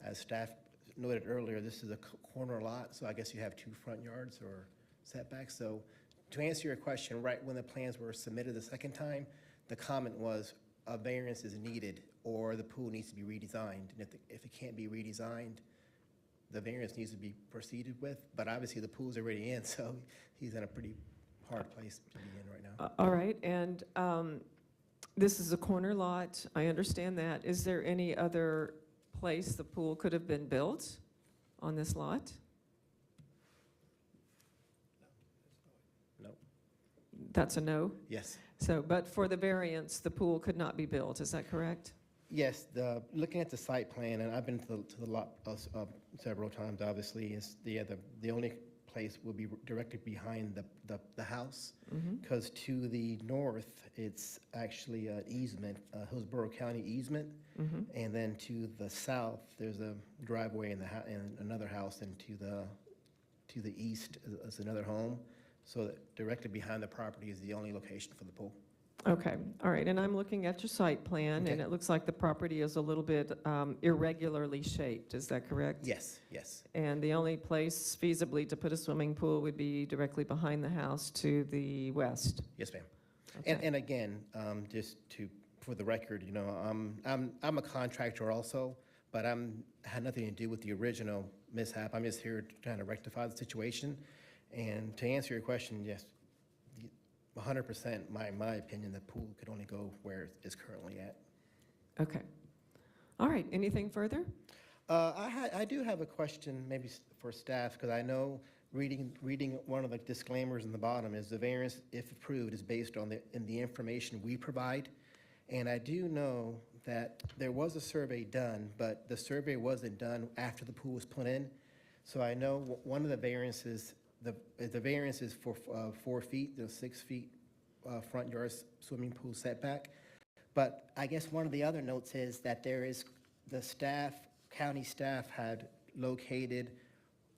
as staff noted earlier, this is a corner lot, so I guess you have 2 front yards or setbacks. So to answer your question, right when the plans were submitted the second time, the comment was a variance is needed or the pool needs to be redesigned. And if it can't be redesigned, the variance needs to be proceeded with. But obviously the pool's already in, so he's in a pretty hard place to be in right now. All right, and this is a corner lot, I understand that. Is there any other place the pool could have been built on this lot? No. That's a no? Yes. So, but for the variance, the pool could not be built, is that correct? Yes, looking at the site plan, and I've been to the lot several times, obviously, is the only place will be directly behind the house, because to the north, it's actually an easement, a Hillsborough County easement, and then to the south, there's a driveway in another house, and to the east is another home. So that directly behind the property is the only location for the pool. Okay, all right, and I'm looking at your site plan, and Okay. it looks like the property is a little bit irregularly shaped, is that correct? Yes, yes. And the only place feasibly to put a swimming pool would be directly behind the house to the west? Yes, ma'am. Okay. And again, just for the record, you know, I'm a contractor also, but had nothing to do with the original mishap. I'm just here trying to rectify the situation. And to answer your question, yes, 100%, my opinion, the pool could only go where it's currently at. Okay. All right, anything further? I do have a question maybe for staff, because I know reading one of the disclaimers in the bottom is the variance, if approved, is based on the information we provide. And I do know that there was a survey done, but the survey wasn't done after the pool was put in. So I know one of the variances, the variance is for 4 feet, the 6 feet front yard swimming pool setback. But I guess one of the other notes is that there is, the staff, county staff had located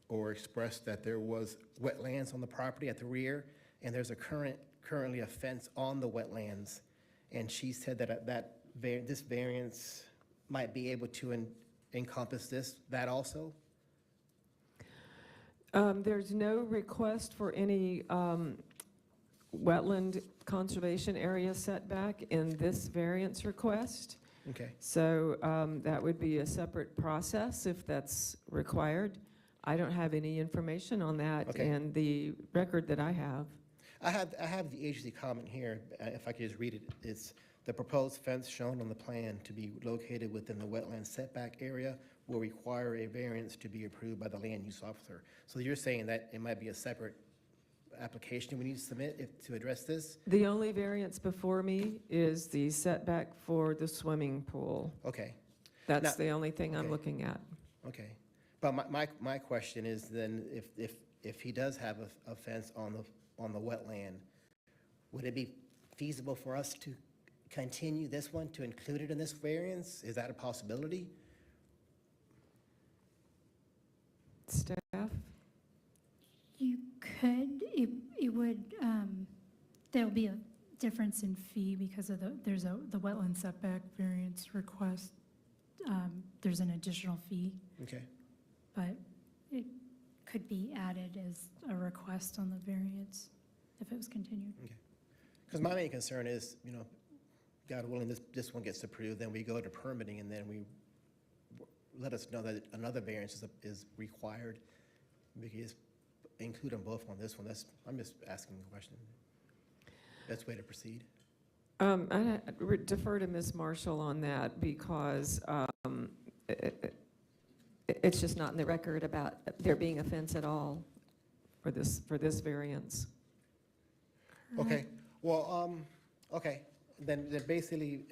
or expressed that there was wetlands on the property at the rear, and there's currently a fence on the wetlands. And she said that this variance might be able to encompass that also? There's no request for any wetland conservation area setback in this variance request. Okay. So that would be a separate process if that's required. I don't have any information on that Okay. in the record that I have. I have the agency comment here, if I could just read it. It's the proposed fence shown on the plan to be located within the wetland setback area will require a variance to be approved by the land use officer. So you're saying that it might be a separate application we need to submit to address this? The only variance before me is the setback for the swimming pool. Okay. That's Now- the only thing I'm okay. looking at. Okay. But my question is then, if he does have a fence on the wetland, would it be feasible for us to continue this one, to include it in this variance? Is that a possibility? Staff? You could, it would, there'll be a difference in fee because of the wetland setback variance request. There's an additional fee, Okay. but it could be added as a request on the variance if it was continued. Okay. Because my main concern is, you know, God willing, this one gets approved, then we go to permitting, and then we let us know that another variance is required. We can just include them both on this one. I'm just asking the question. Best way to proceed? I defer to Ms. Marshall on that because it's just not in the record about there being a fence at all for this variance. Okay. Well, okay. Then basically,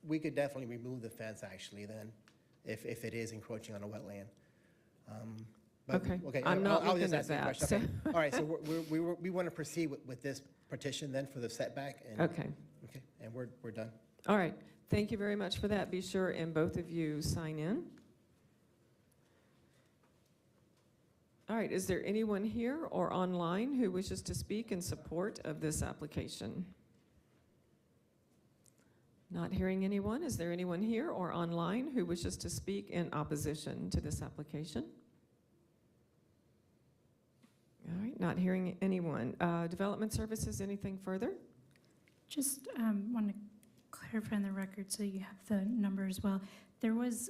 we could definitely remove the fence actually then, if it is encroaching on a wetland. But- Okay. I'm not I'll just looking at ask you a that, question. so- Okay. All right, so we want to proceed with this petition then for the setback? And- Okay. Okay, and we're done. All right. Thank you very much for that. Be sure and both of you sign in. All right. Is there anyone here or online who wishes to speak in support of this application? Not hearing anyone. Is there anyone here or online who wishes to speak in opposition to this application? All right. Not hearing anyone. Development Services, anything further? Just want to clarify on the record so you have the number as well. There was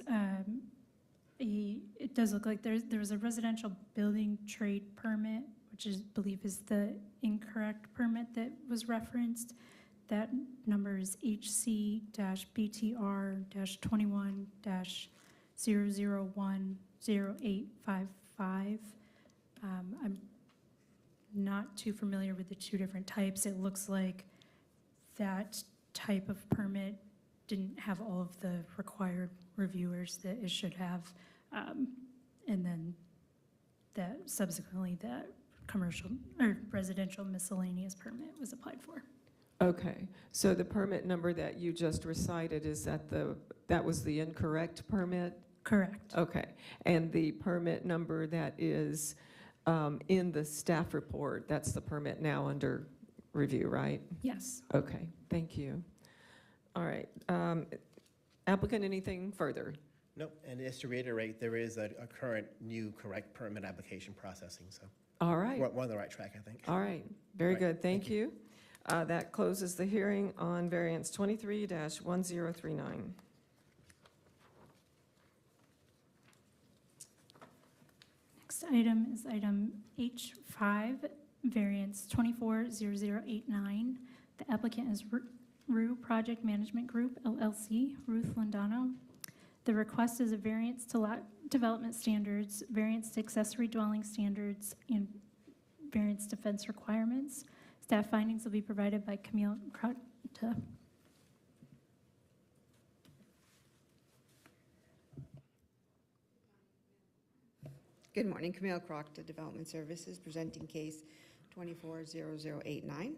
it does look like there was a residential building trade permit, which I believe is the incorrect permit that was referenced. That number is HC-BTR-21-001-0855. I'm not too familiar with the two different types. It looks like that type of permit didn't have all of the required reviewers that it should have. And then that subsequently that commercial or residential miscellaneous permit was applied for. Okay, so the permit number that you just recited, is that was the incorrect permit? Correct. Okay, and the permit number that is in the staff report. That's the permit now under review, right? Yes. Okay, thank you. All right. Applicant, anything further? Nope, and just to reiterate, there is a current new correct permit application processing, so. All right. We're on the right track, I think. All right, very Right, good, thank you. That closes the hearing on variance 23-1039. Next item is item H5, variance 240089. The applicant is Rue Project Management Group, LLC, Ruth Londano. The request is a variance to lot development standards, variance to accessory dwelling standards, and variance to fence requirements. Staff findings will be provided by Camille Crota. Good morning, Camille Crocta, Development Services, presenting case 240089.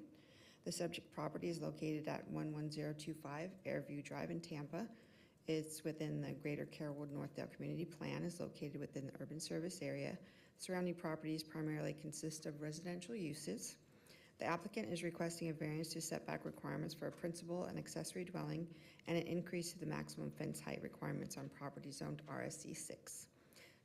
The subject property is located at 11025 Airview Drive in Tampa. It's within the Greater Carrollwood Northdale Community Plan, is located within the urban service area. Surrounding properties primarily consist of residential uses. The applicant is requesting a variance to setback requirements for a principal and accessory dwelling and an increase to the maximum fence height requirements on property zoned RSC 6.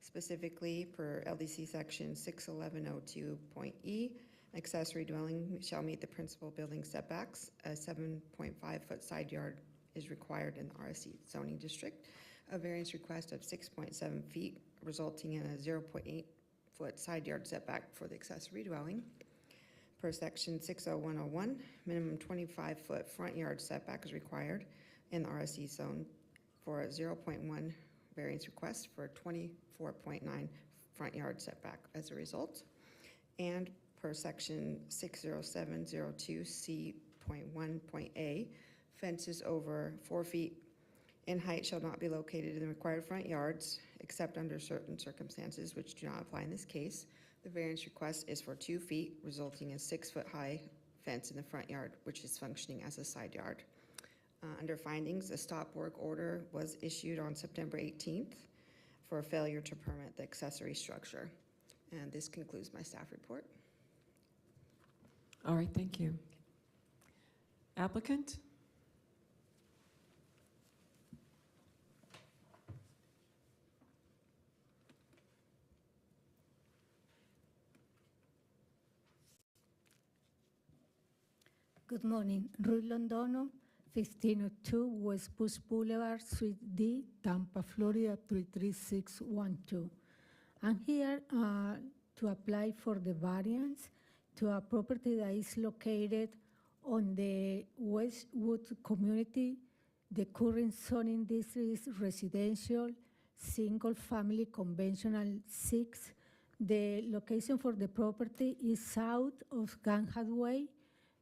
Specifically, per LDC section 61102.E, accessory dwelling shall meet the principal building setbacks. A 7.5-foot side yard is required in the RSC zoning district. A variance request of 6.7 feet, resulting in a 0.8-foot side yard setback for the accessory dwelling. Per section 60101, minimum 25-foot front yard setback is required in the RSC zone for a 0.1 variance request for a 24.9 front yard setback as a result. And per section 60702C.1.A, fences over 4 feet in height shall not be located in the required front yards except under certain circumstances which do not apply in this case. The variance request is for 2 feet, resulting in 6-foot high fence in the front yard, which is functioning as a side yard. Under findings, a stop work order was issued on September 18th for a failure to permit the accessory structure. And this concludes my staff report. All right, thank you. Applicant? Good morning. Ruth Londono, 1502 West Bush Boulevard, Suite D, Tampa, Florida, 33612. I'm here to apply for the variance to a property that is located on the Westwood community. The current zoning district is residential, single-family, conventional 6. The location for the property is south of Ganhad Way,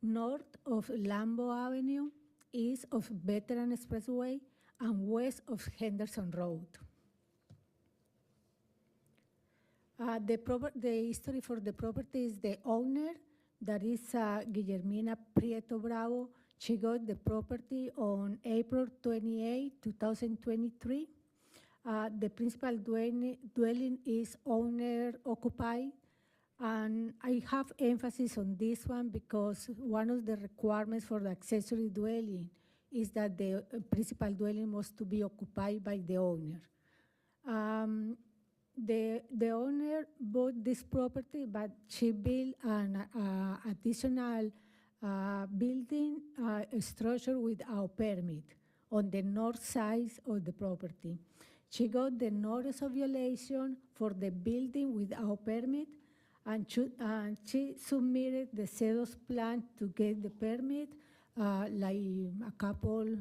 north of Lambeau Avenue, east of Veteran Expressway, and west of Henderson Road. The history for the property is the owner, that is Guillermina Prieto Bravo. She got the property on April 28, 2023. The principal dwelling is owner occupied. And I have emphasis on this one because one of the requirements for the accessory dwelling is that the principal dwelling must to be occupied by the owner. The owner bought this property, but she built an additional building structure without permit on the north side of the property. She got the notice of violation for the building without permit, and she submitted the CEDOS plan to get the permit like a couple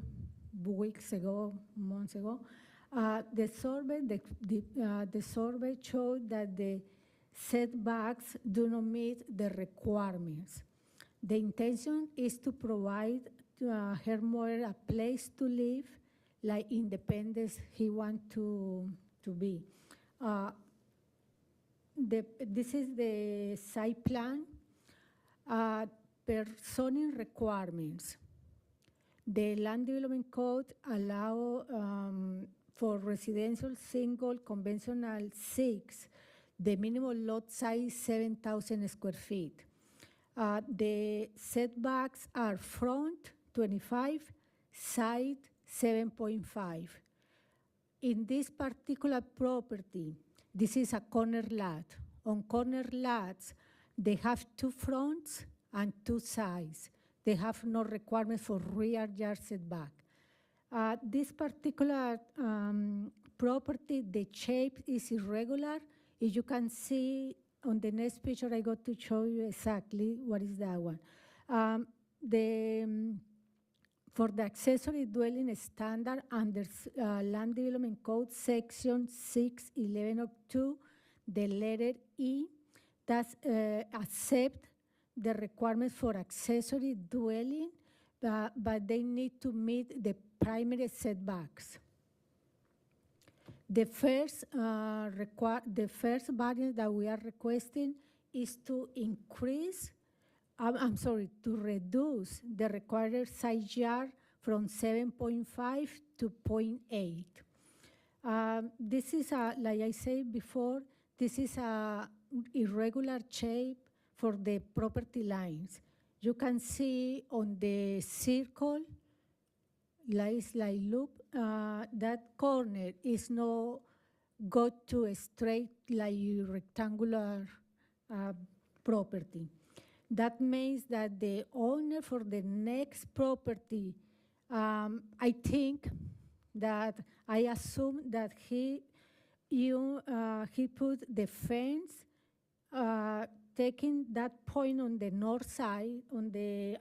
weeks ago, months ago. The survey showed that the setbacks do not meet the requirements. The intention is to provide her mother a place to live, like independence he wants to be. This is the site plan. Per zoning requirements, the Land Development Code allow for residential single conventional 6 The minimum lot size 7,000 square feet. The setbacks are front 25, side 7.5. In this particular property, this is a corner lot. On corner lots, they have 2 fronts and 2 sides. They have no requirement for rear yard setback. This particular property, the shape is irregular. If you can see on the next picture, I got to show you exactly what is that one. For the accessory dwelling standard under Land Development Code section 61102, the letter E, that's accept the requirements for accessory dwelling, but they need to meet the primary setbacks. The first variance that we are requesting is to increase, to reduce the required side yard from 7.5 to 0.8. This is, like I said before, this is a irregular shape for the property lines. You can see on the circle, like loop, that corner is not go to a straight like rectangular property. That means that the owner for the next property, I think that I assume that he put the fence, taking that point on the north side, on the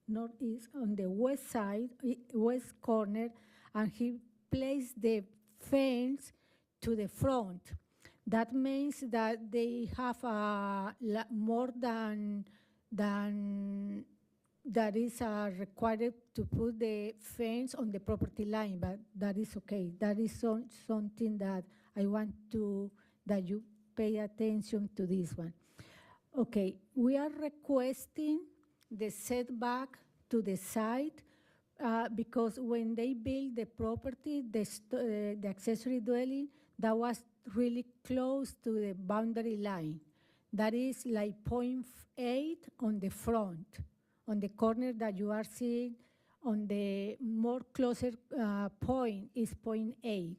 northeast, on the west side, west corner, and he placed the fence to the front. That means that they have more than that is required to put the fence on the property line, but that is okay. That is something that I want that you pay attention to this one. Okay, we are requesting the setback to the side because when they build the property, the accessory dwelling, that was really close to the boundary line. That is like 0.8 on the front, on the corner that you are seeing. On the more closer point is 0.8.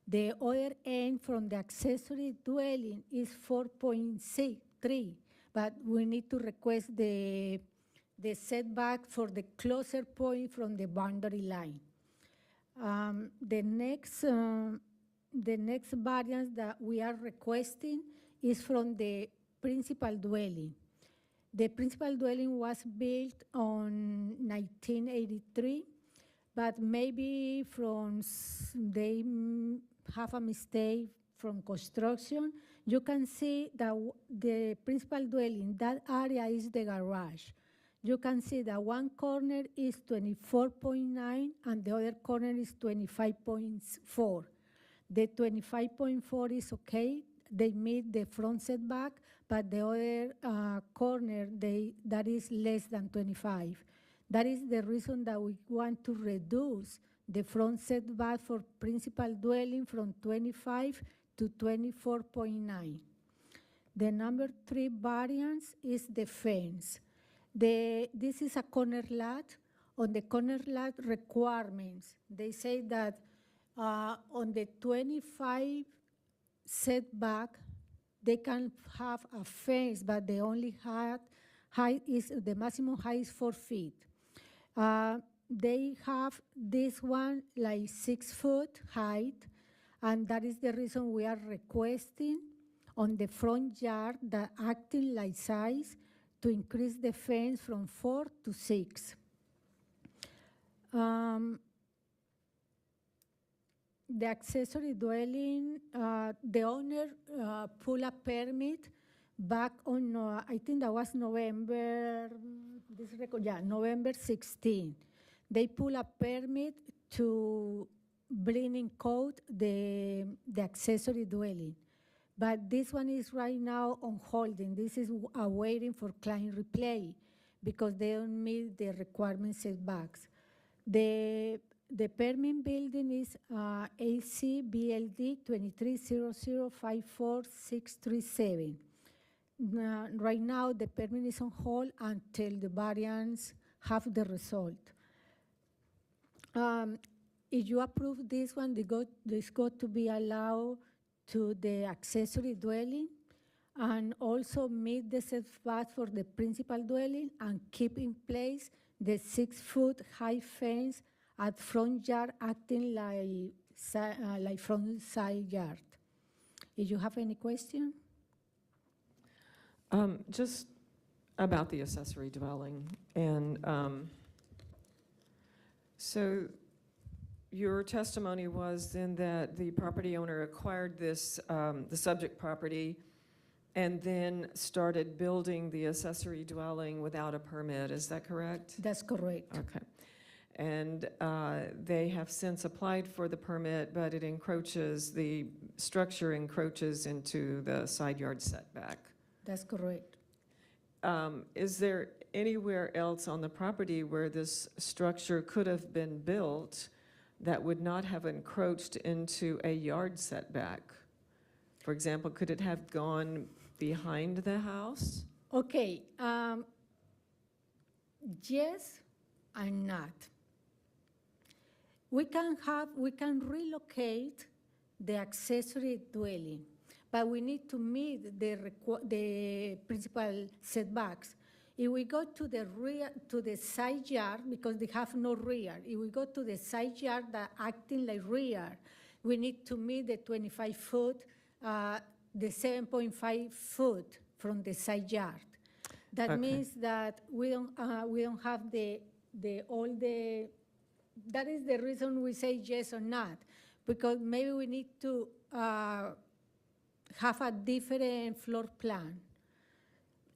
The other end from the accessory dwelling is 4.3, but we need to request the setback for the closer point from the boundary line. The next variance that we are requesting is from the principal dwelling. The principal dwelling was built on 1983, but maybe they have a mistake from construction. You can see that the principal dwelling, that area is the garage. You can see that one corner is 24.9 and the other corner is 25.4. The 25.4 is okay. They meet the front setback, but the other corner, that is less than 25. That is the reason that we want to reduce the front setback for principal dwelling from 25 to 24.9. The number 3 variance is the fence. This is a corner lot. On the corner lot requirements, they say that on the 25 setback, they can have a fence, but the only height is, the maximum height is 4 feet. They have this one like 6 foot height, and that is the reason we are requesting on the front yard the acting like size to increase the fence from 4 to 6. The accessory dwelling, the owner pulled a permit back on, I think that was November 16. They pulled a permit to bring in code the accessory dwelling. But this one is right now on holding. This is waiting for client replay because they don't meet the requirement setbacks. The the permit building is AC BLD 2300546637. Right now, the permit is on hold until the variants have the result. If you approve this one, this got to be allowed to the accessory dwelling and also meet the setback for the principal dwelling and keep in place the 6-foot high fence at front yard acting like front side yard. If you have any question? Just about the accessory dwelling. And so your testimony was then that the property owner acquired this, the subject property, and then started building the accessory dwelling without a permit. Is that correct? That's correct. Okay. And they have since applied for the permit, but it encroaches, the structure encroaches into the side yard setback. That's correct. Is there anywhere else on the property where this structure could have been built that would not have encroached into a yard setback? For example, could it have gone behind the house? Okay, yes and not. We can relocate the accessory dwelling, but we need to meet the principal setbacks. If we go to the rear, to the side yard, because they have no rear, if we go to the side yard that acting like rear, we need to meet the 25-foot, the 7.5 foot from the side yard. That means that we don't have that is the reason we say yes or not, because maybe we need to have a different floor plan.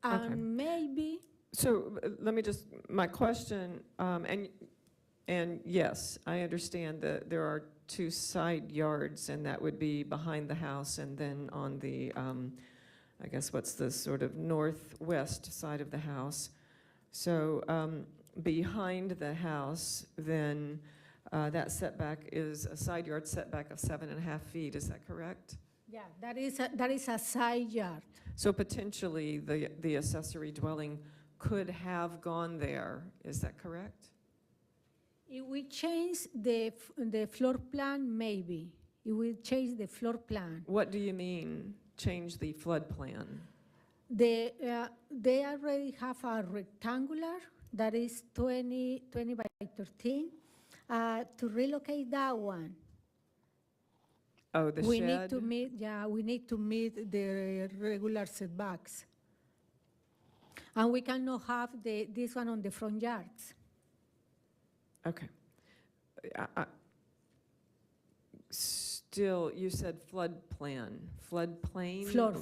And maybe. So let me just, my question, and yes, I understand that there are 2 side yards, and that would be behind the house and then on the, I guess what's the sort of northwest side of the house. So behind the house, then that setback is a side yard setback of 7.5 feet, is that correct? Yeah, that is a side yard. So potentially the accessory dwelling could have gone there, is that correct? If we change the floor plan, maybe. If we change the floor plan. What do you mean, change the flood plan? They already have a rectangular that is 20 by 13. To relocate that one, oh, the we shed? need to meet, we need to meet the regular setbacks. And we cannot have this one on the front yards. Okay. Still, you said flood plan, floodplain? Floor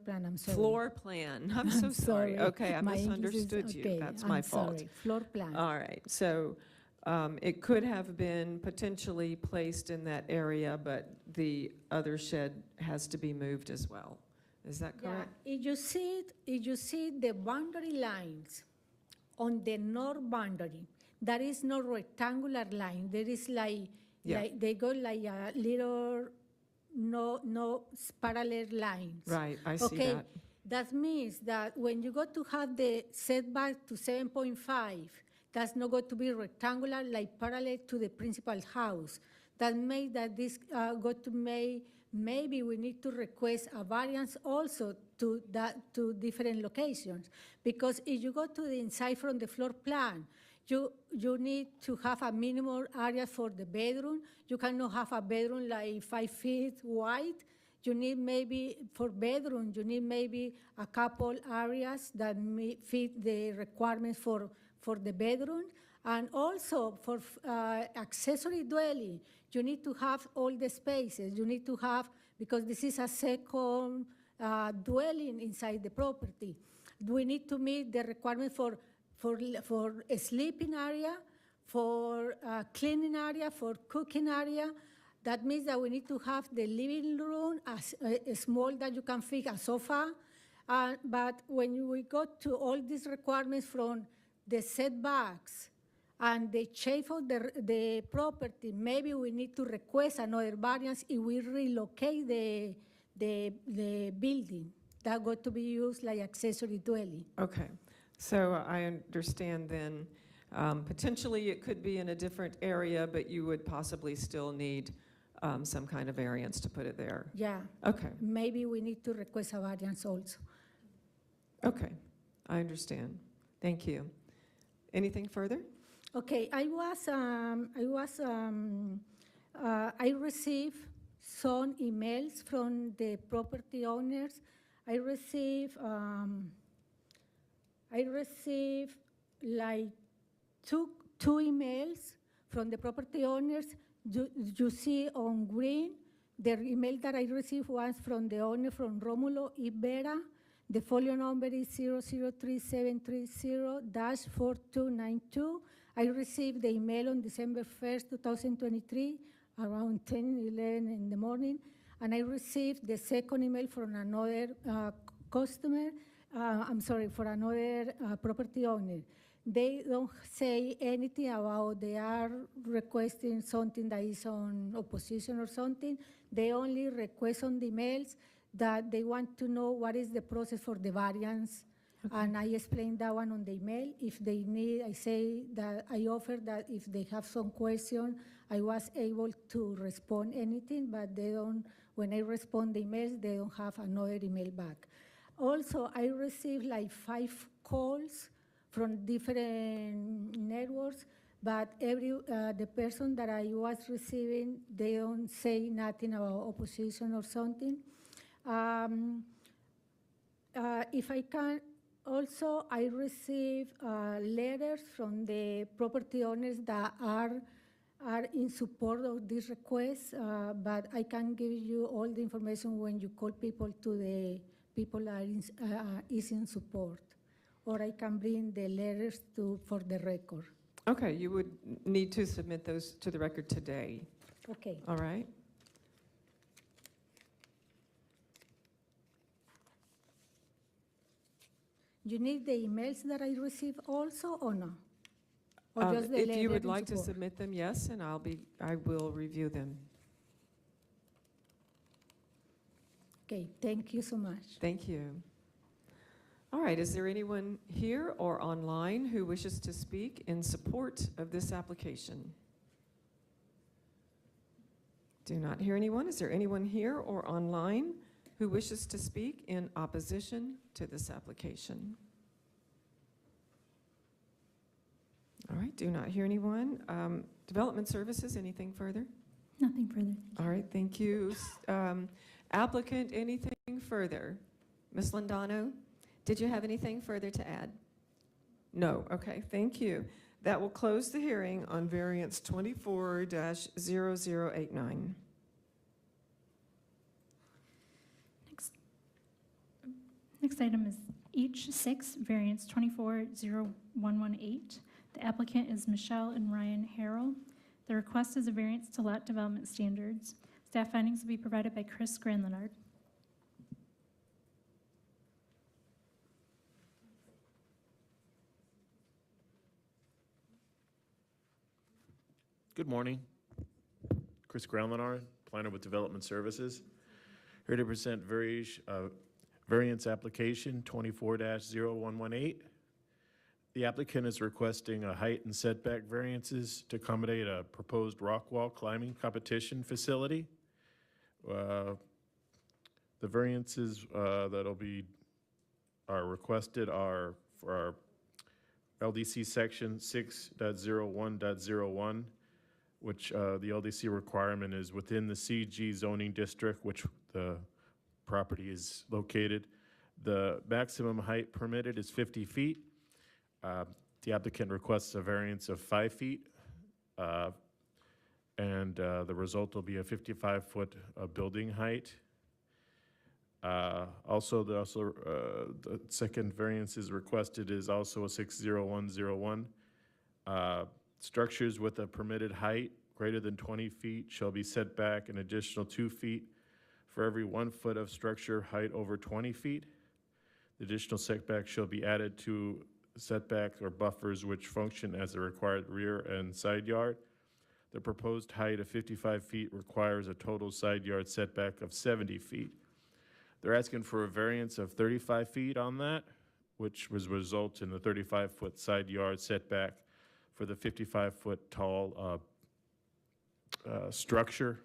plan, I'm sorry. Floor plan, I'm so sorry. Okay, I My English is- misunderstood you, okay, that's I'm my fault. sorry. Floor plan. All right, so it could have been potentially placed in that area, but the other shed has to be moved as well. Is that correct? Yeah, if you see the boundary lines on the north boundary, there is no rectangular line. There is like they go like a little no parallel lines. Right, I see that. That means that when you go to have the setback to 7.5, that's not going to be rectangular like parallel to the principal house. That makes that this got to maybe we need to request a variance also to different locations, because if you go to the inside from the floor plan, you need to have a minimum area for the bedroom. You cannot have a bedroom like 5 feet wide. You need maybe, for bedroom, you need maybe a couple areas that fit the requirements for the bedroom. And also for accessory dwelling, you need to have all the spaces. You need to have, because this is a second dwelling inside the property. We need to meet the requirement for a sleeping area, for cleaning area, for cooking area. That means that we need to have the living room as small that you can fit a sofa. But when we go to all these requirements from the setbacks, and the shape of the property, maybe we need to request another variance if we relocate the building. That got to be used like accessory dwelling. Okay, so I understand then, potentially it could be in a different area, but you would possibly still need some kind of variance to put it there. Yeah. Okay, Maybe we need to request a variance also. okay, I understand. Thank you. Anything further? Okay, I received some emails from the property owners. I received like two emails from the property owners. You see on green, the email that I received was from the owner from Romulo Ibera. The folio number is 003730-4292. I received the email on December 1st, 2023, around 10:11 in the morning. And I received the second email from another for another property owner. They don't say anything about they are requesting something that is on opposition or something. They only request on the emails that they want to know what is the process for the variance. Okay. And I explained that one on the email. If they need, I say that I offer that if they have some question, I was able to respond anything, but they don't, when I respond the emails, they don't have another email back. Also, I received like 5 calls from different networks, but the person that I was receiving, they don't say nothing about opposition or something. If I can, also I receive letters from the property owners that are in support of this request, but I can give you all the information when you call people to the people that is in support, or I can bring the letters for the record. Okay, you would need to submit those to the record today. Okay. All right. You need the emails that I receive also, or no? Or just the If you letter would in like to support? submit them, yes, and I will review them. Okay, thank you so much. Thank you. All right, is there anyone here or online who wishes to speak in support of this application? Do not hear anyone. Is there anyone here or online who wishes to speak in opposition to this application? All right, do not hear anyone. Development Services, anything further? Nothing further. All right, thank you. Applicant, anything further? Ms. Lindano, did you have anything further to add? No, okay, thank you. That will close the hearing on variance 24-0089. Next item is H6, variance 24-0118. The applicant is Michelle and Ryan Harrell. The request is a variance to lot development standards. Staff findings will be provided by Chris Granlenard. Good morning. Chris Granlenard, planner with Development Services. Here to present variance application 24-0118. The applicant is requesting a height and setback variances to accommodate a proposed rock wall climbing competition facility. The variances that'll be requested are for our LDC section 6.01.01, which the LDC requirement is within the CG zoning district, which the property is located. The maximum height permitted is 50 feet. The applicant requests a variance of 5 feet, and the result will be a 55-foot building height. Also, the second variance is requested is also a 60101. Structures with a permitted height greater than 20 feet shall be set back an additional 2 feet for every 1 foot of structure height over 20 feet. The additional setback shall be added to setbacks or buffers which function as the required rear and side yard. The proposed height of 55 feet requires a total side yard setback of 70 feet. They're asking for a variance of 35 feet on that, which was result in the 35-foot side yard setback for the 55-foot tall structure.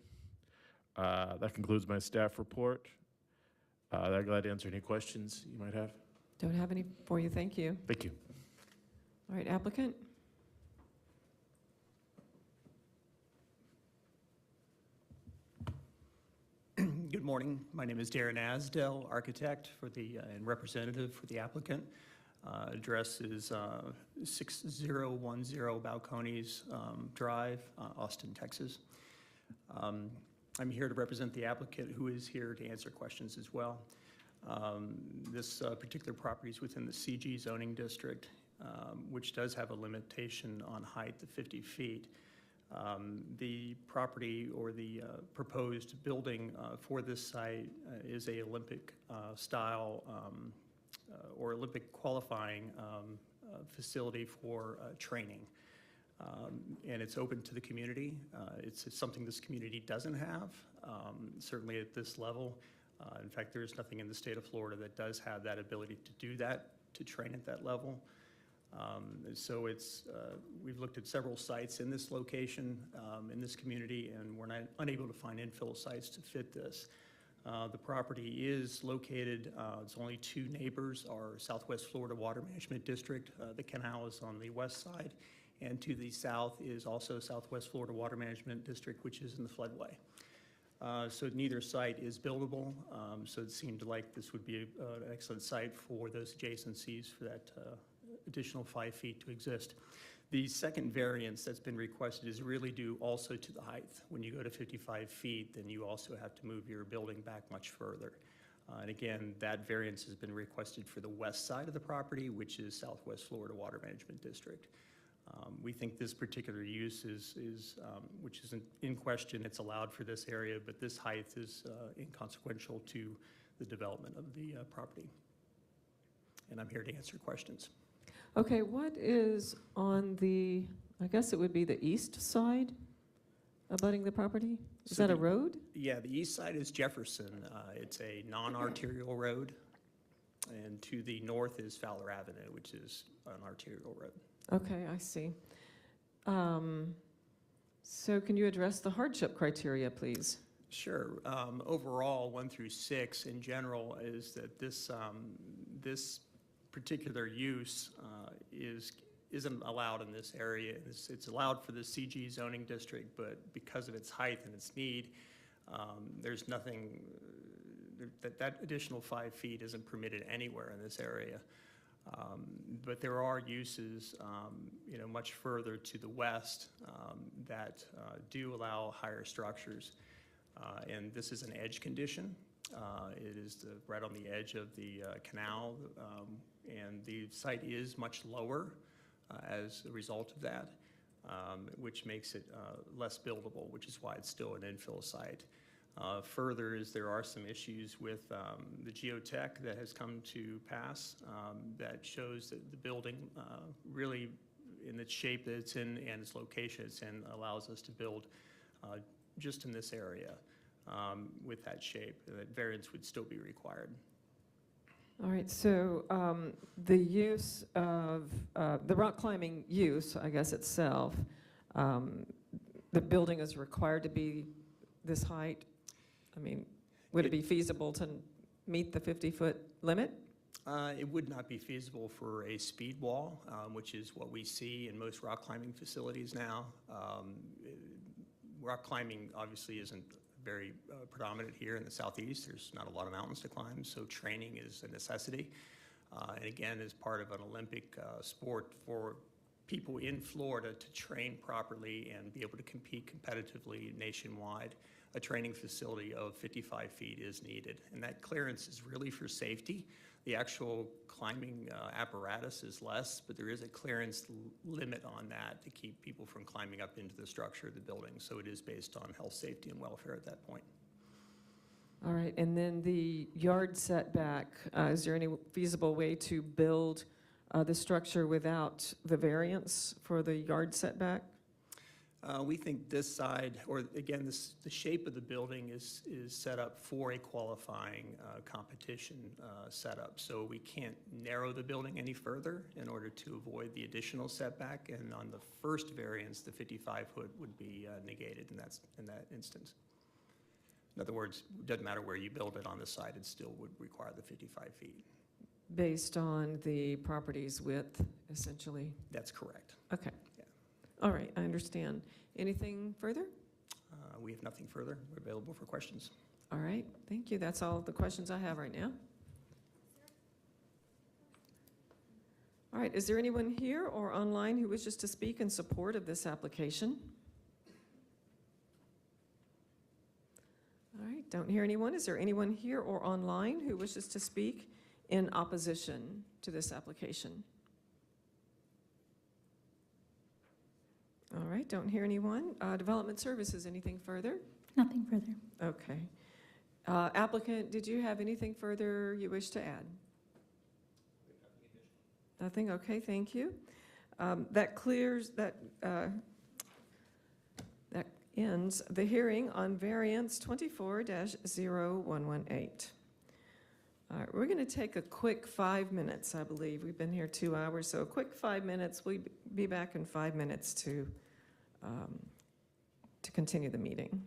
That concludes my staff report. I'm glad to answer any questions you might have. Don't have any for you, thank you. Thank you. All right, applicant? Good morning. My name is Darren Asdell, architect for the and representative for the applicant. Address is 6010 Balcones Drive, Austin, Texas. I'm here to represent the applicant, who is here to answer questions as well. This particular property is within the CG zoning district, which does have a limitation on height of 50 feet. The property or the proposed building for this site is a Olympic style or Olympic qualifying facility for training. And it's open to the community. It's something this community doesn't have, certainly at this level. In fact, there is nothing in the state of Florida that does have that ability to do that, to train at that level. So we've looked at several sites in this location, in this community, and we're unable to find infill sites to fit this. The property is located, it's only two neighbors, our Southwest Florida Water Management District. The canal is on the west side, and to the south is also Southwest Florida Water Management District, which is in the floodway. So neither site is buildable, so it seemed like this would be an excellent site for those adjacencies for that additional 5 feet to exist. The second variance that's been requested is really due also to the height. When you go to 55 feet, then you also have to move your building back much further. And again, that variance has been requested for the west side of the property, which is Southwest Florida Water Management District. We think this particular use which isn't in question, it's allowed for this area, but this height is inconsequential to the development of the property. And I'm here to answer questions. Okay, what is on the, I guess it would be the east side abutting the property? Is that a road? Yeah, the east side is Jefferson. It's a non-arterial road. And to the north is Fowler Avenue, which is an arterial road. Okay, I see. So can you address the hardship criteria, please? Sure. Overall, 1 through 6 in general is that this particular use isn't allowed in this area. It's allowed for the CG zoning district, but because of its height and its need, there's nothing, that additional 5 feet isn't permitted anywhere in this area. But there are uses, much further to the west that do allow higher structures. And this is an edge condition. It is right on the edge of the canal, and the site is much lower as a result of that, which makes it less buildable, which is why it's still an infill site. Further, there are some issues with the geotech that has come to pass that shows that the building really, in its shape that it's in and its location it's in, allows us to build just in this area with that shape. That variance would still be required. All right, so the use of, the rock climbing use, I guess itself, the building is required to be this height? I mean, would it be feasible to meet the 50-foot limit? It would not be feasible for a speed wall, which is what we see in most rock climbing facilities now. Rock climbing obviously isn't very predominant here in the southeast. There's not a lot of mountains to climb, so training is a necessity. And again, as part of an Olympic sport for people in Florida to train properly and be able to compete competitively nationwide, a training facility of 55 feet is needed. And that clearance is really for safety. The actual climbing apparatus is less, but there is a clearance limit on that to keep people from climbing up into the structure of the building. So it is based on health, safety, and welfare at that point. All right, and then the yard setback, is there any feasible way to build the structure without the variance for the yard setback? We think this side, or again, the shape of the building is set up for a qualifying competition setup. So we can't narrow the building any further in order to avoid the additional setback. And on the first variance, the 55-foot would be negated in that instance. In other words, it doesn't matter where you build it on the site, it still would require the 55 feet. Based on the property's width, essentially? That's correct. Okay. All right, I understand. Anything further? We have nothing further. We're available for questions. All right, thank you. That's all the questions I have right now. All right, is there anyone here or online who wishes to speak in support of this application? All right, don't hear anyone. Is there anyone here or online who wishes to speak in opposition to this application? All right, don't hear anyone. Development Services, anything further? Nothing further. Okay. Applicant, did you have anything further you wish to add? Nothing? Okay, thank you. That ends the hearing on variance 24-0118. All right, we're going to take a quick 5 minutes, I believe. We've been here 2 hours, so a quick 5 minutes. We'll be back in 5 minutes to continue the meeting.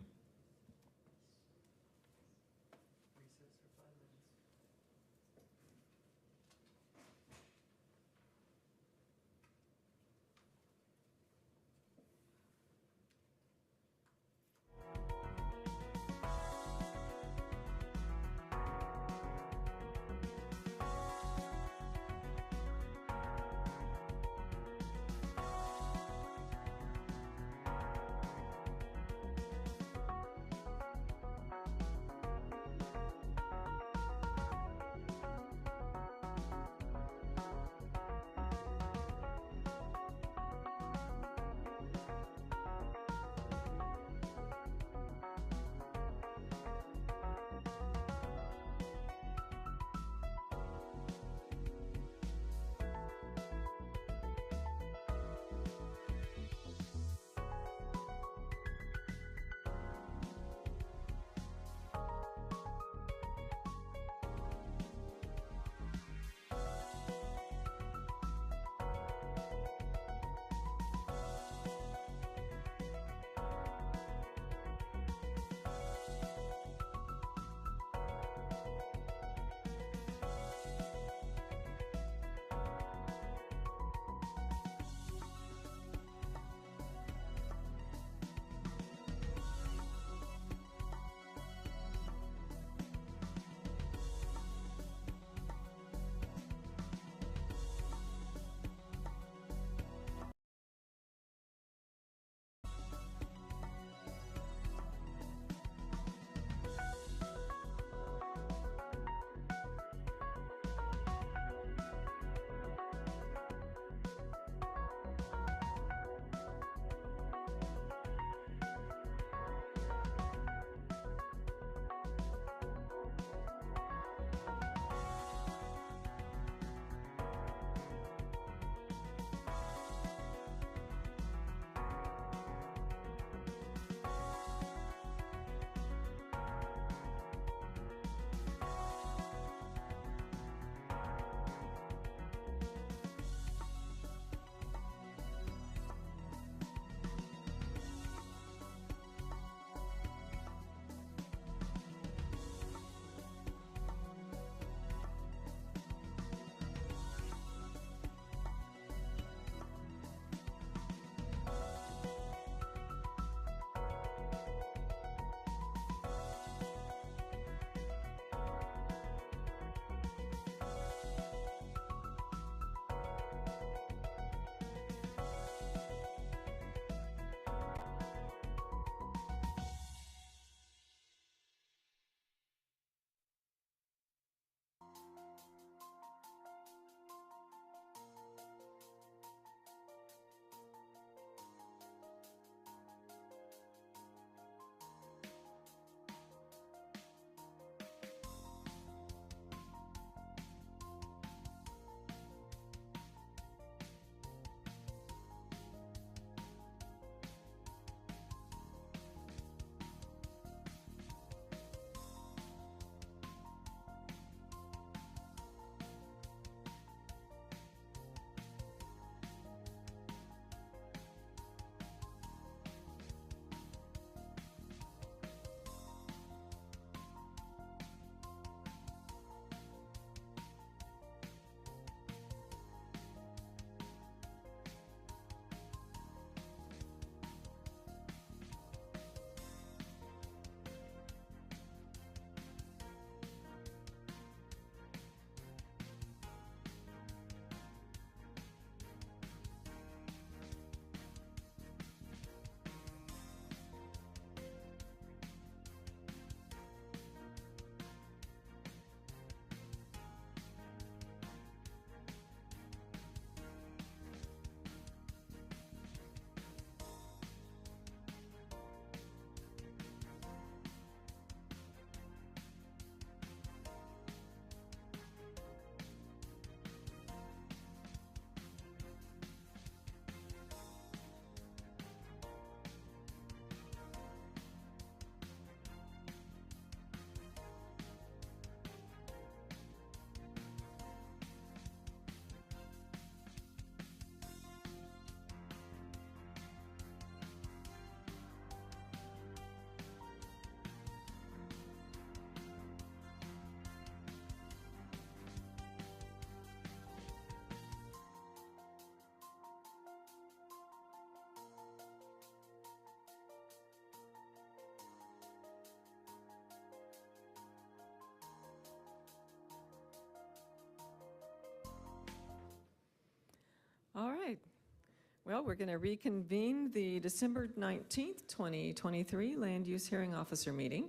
Well, we're going to reconvene the December 19th, 2023 Land Use Hearing Officer meeting.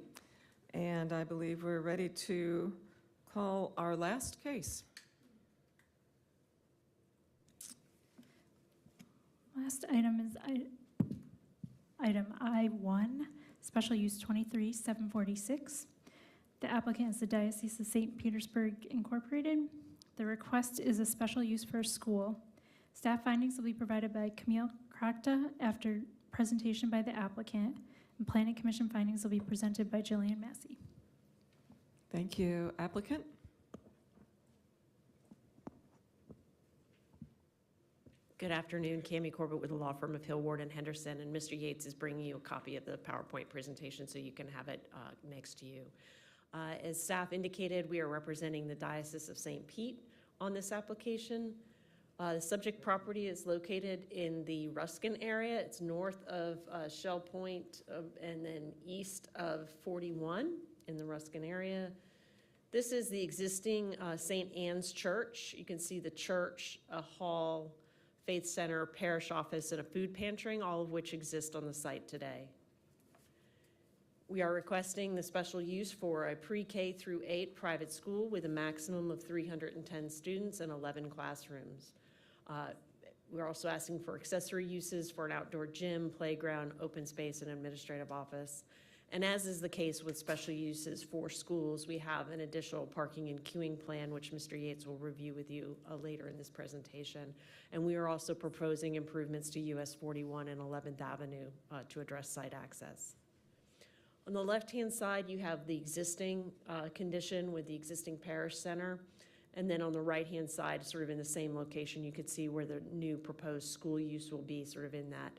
And I believe we're ready to call our last case. Last item is item I-1, Special Use 23-746. The applicant is the Diocese of St. Petersburg Incorporated. The request is a special use for a school. Staff findings will be provided by Camille Krakta after presentation by the applicant, and Planning Commission findings will be presented by Jillian Massey. Thank you. Applicant? Good afternoon, Cammie Corbett with the law firm of Hill, Ward, and Henderson, and Mr. Yates is bringing you a copy of the PowerPoint presentation so you can have it next to you. As staff indicated, we are representing the Diocese of St. Pete on this application. The subject property is located in the Ruskin area. It's north of Shell Point and then east of 41 in the Ruskin area. This is the existing St. Anne's Church. You can see the church, a hall, faith center, parish office, and a food pantry, all of which exist on the site today. We are requesting the special use for a pre-K through 8 private school with a maximum of 310 students and 11 classrooms. We're also asking for accessory uses for an outdoor gym, playground, open space, and administrative office. And as is the case with special uses for schools, we have an additional parking and queuing plan, which Mr. Yates will review with you later in this presentation. And we are also proposing improvements to US 41 and 11th Avenue to address site access. On the left-hand side, you have the existing condition with the existing parish center. And then on the right-hand side, sort of in the same location, you could see where the new proposed school use will be, sort of in that,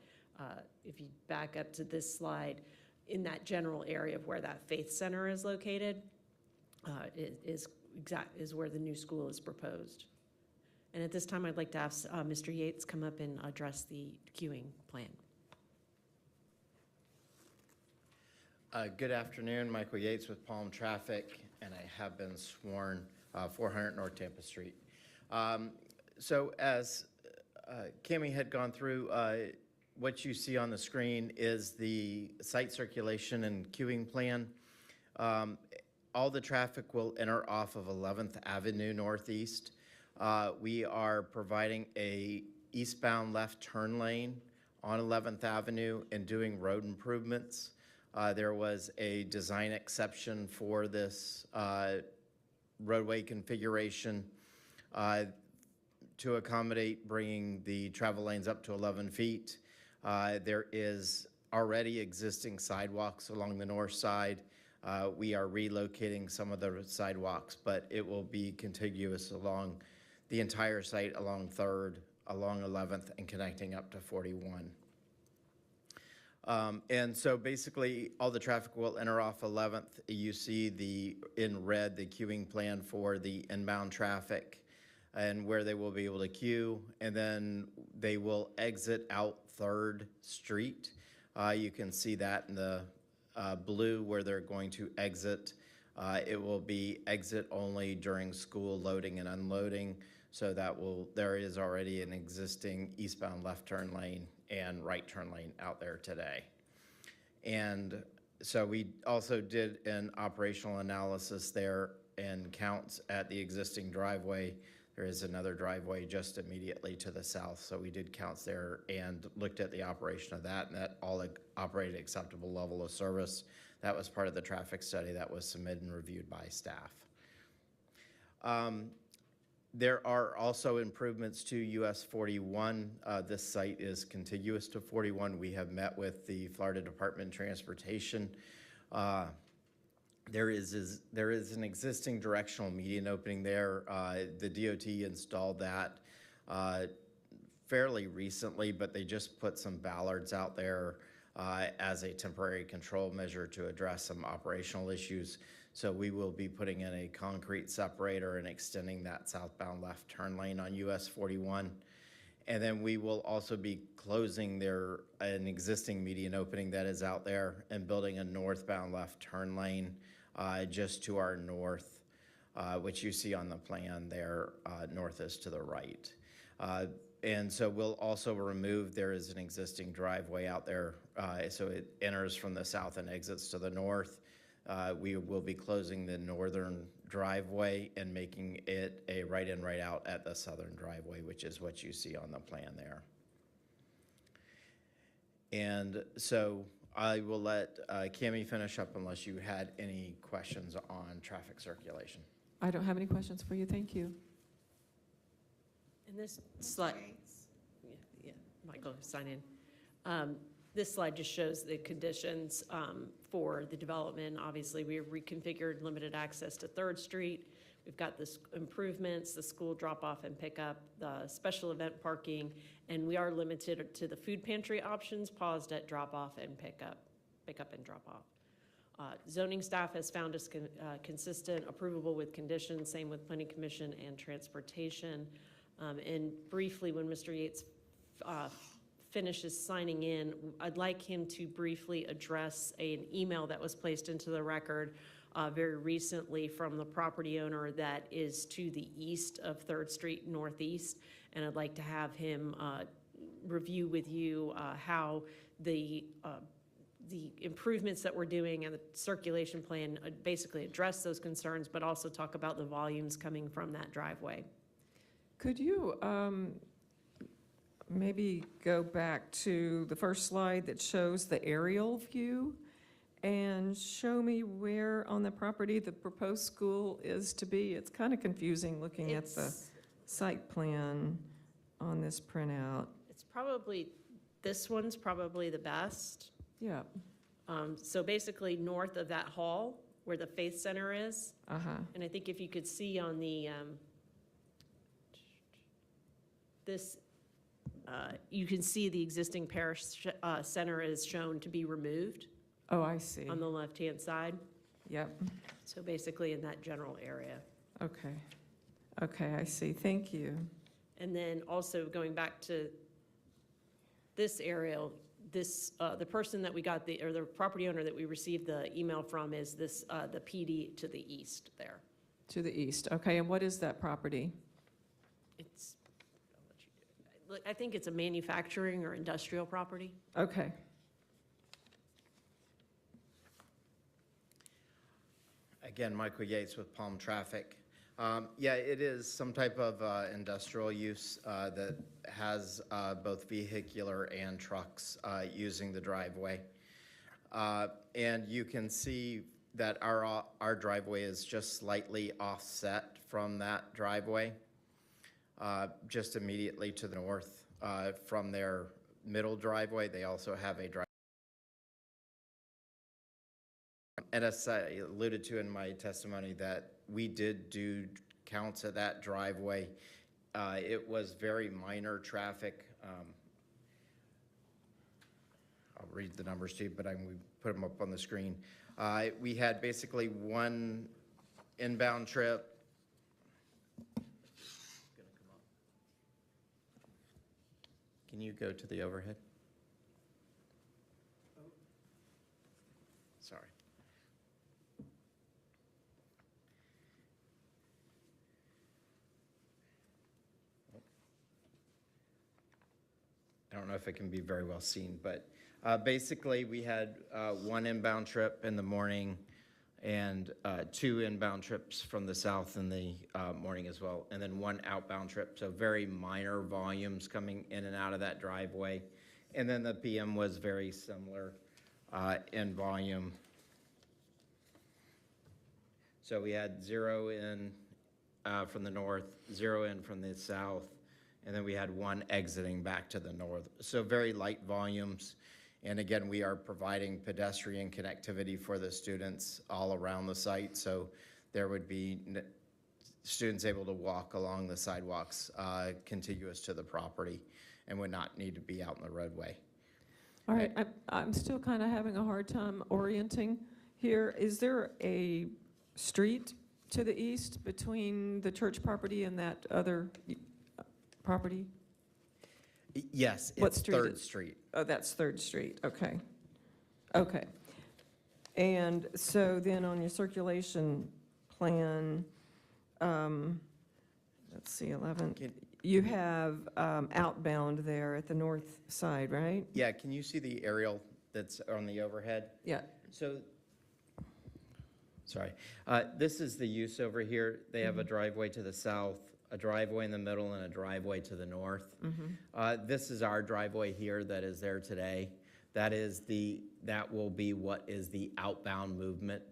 if you back up to this slide, in that general area of where that faith center is located, is where the new school is proposed. And at this time, I'd like to ask Mr. Yates come up and address the queuing plan. Good afternoon, Michael Yates with Palm Traffic, and I have been sworn 400 North Tampa Street. So as Cammie had gone through, what you see on the screen is the site circulation and queuing plan. All the traffic will enter off of 11th Avenue Northeast. We are providing a eastbound left turn lane on 11th Avenue and doing road improvements. There was a design exception for this roadway configuration to accommodate bringing the travel lanes up to 11 feet. There is already existing sidewalks along the north side. We are relocating some of the sidewalks, but it will be contiguous along the entire site, along 3rd, along 11th, and connecting up to 41. And so basically, all the traffic will enter off 11th. You see in red, the queuing plan for the inbound traffic and where they will be able to queue. And then they will exit out 3rd Street. You can see that in the blue where they're going to exit. It will be exit only during school loading and unloading. So there is already an existing eastbound left turn lane and right turn lane out there today. And so we also did an operational analysis there and counts at the existing driveway. There is another driveway just immediately to the south, so we did counts there and looked at the operation of that, and that all operated acceptable level of service. That was part of the traffic study that was submitted and reviewed by staff. There are also improvements to US 41. This site is contiguous to 41. We have met with the Florida Department of Transportation. There is an existing directional median opening there. The DOT installed that fairly recently, but they just put some ballards out there as a temporary control measure to address some operational issues. So we will be putting in a concrete separator and extending that southbound left turn lane on US 41. And then we will also be closing an existing median opening that is out there and building a northbound left turn lane just to our north, which you see on the plan there, north is to the right. And so we'll also remove, there is an existing driveway out there, so it enters from the south and exits to the north. We will be closing the northern driveway and making it a right-in, right-out at the southern driveway, which is what you see on the plan there. And so I will let Cammie finish up unless you had any questions on traffic circulation. I don't have any questions for you, thank you. And this slide, yeah, Michael, sign in. This slide just shows the conditions for the development. Obviously, we have reconfigured limited access to 3rd Street. We've got the improvements, the school drop-off and pickup, the special event parking, and we are limited to the food pantry options, paused at drop-off and pickup and drop-off. Zoning staff has found us consistent, approvable with conditions, same with Planning Commission and Transportation. And briefly, when Mr. Yates finishes signing in, I'd like him to briefly address an email that was placed into the record very recently from the property owner that is to the east of 3rd Street Northeast. And I'd like to have him review with you how the improvements that we're doing and the circulation plan basically address those concerns, but also talk about the volumes coming from that driveway. Could you maybe go back to the first slide that shows the aerial view and show me where on the property the proposed school is to be? It's kind of confusing looking at the site plan on this printout. It's probably, this one's probably the best. Yeah. So basically north of that hall where the Faith Center is. And I think if you could see on the, you can see the existing parish center is shown to be removed. Oh, I see. On the left-hand side. Yep. So basically in that general area. Okay. Okay, I see. Thank you. And then also going back to this aerial, the person that we got the property owner that we received the email from is this, the PD to the east there. To the east. Okay, and what is that property? It's, I think it's a manufacturing or industrial property. Okay. Again, Michael Yates with Palm Traffic. Yeah, it is some type of industrial use that has both vehicular and trucks using the driveway. And you can see that our driveway is just slightly offset from that driveway, just immediately to the north from their middle driveway. They also have a driveway. And as I alluded to in my testimony, that we did do counts of that driveway. It was very minor traffic. I'll read the numbers to you, but we put them up on the screen. We had basically one inbound trip. Can you go to the overhead? Sorry. I don't know if it can be very well seen, but basically we had one inbound trip in the morning and 2 inbound trips from the south in the morning as well, and then 1 outbound trip, so very minor volumes coming in and out of that driveway. And then the PM was very similar in volume. So we had 0 in from the north, 0 in from the south, and then we had 1 exiting back to the north. So very light volumes. And again, we are providing pedestrian connectivity for the students all around the site. So there would be students able to walk along the sidewalks contiguous to the property and would not need to be out in the roadway. All right, I'm still kind of having a hard time orienting here. Is there a street to the east between the church property and that other property? Yes, What it's street 3rd is- Street. Oh, that's 3rd Street, okay. Okay. And so then on your circulation plan, let's see, 11. you have outbound there at the north side, right? Yeah, can you see the aerial that's on the overhead? Yeah. So, sorry, this is the use over here. They have a driveway to the south, a driveway in the middle, and a driveway to the north. This is our driveway here that is there today. That will be what is the outbound movement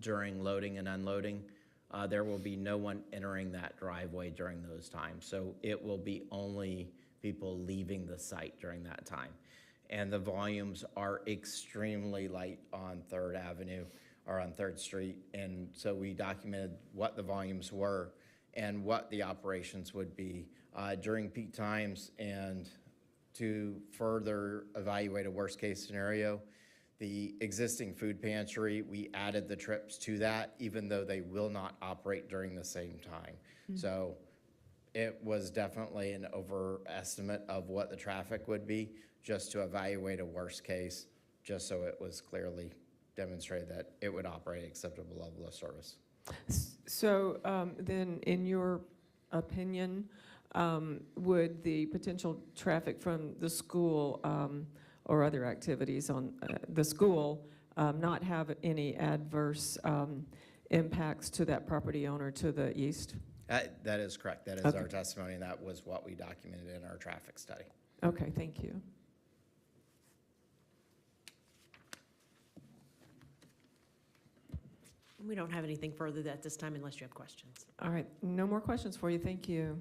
during loading and unloading. There will be no one entering that driveway during those times. So it will be only people leaving the site during that time. And the volumes are extremely light on 3rd Avenue or on 3rd Street. And so we documented what the volumes were and what the operations would be during peak times. And to further evaluate a worst case scenario, the existing food pantry, we added the trips to that, even though they will not operate during the same time. So it was definitely an overestimate of what the traffic would be, just to evaluate a worst case, just so it was clearly demonstrated that it would operate at acceptable level of service. So then, in your opinion, would the potential traffic from the school or other activities on the school not have any adverse impacts to that property owner to the east? That is correct. That is Okay. our testimony, and that was what we documented in our traffic study. Okay, thank you. We don't have anything further at this time unless you have questions. All right, no more questions for you. Thank you.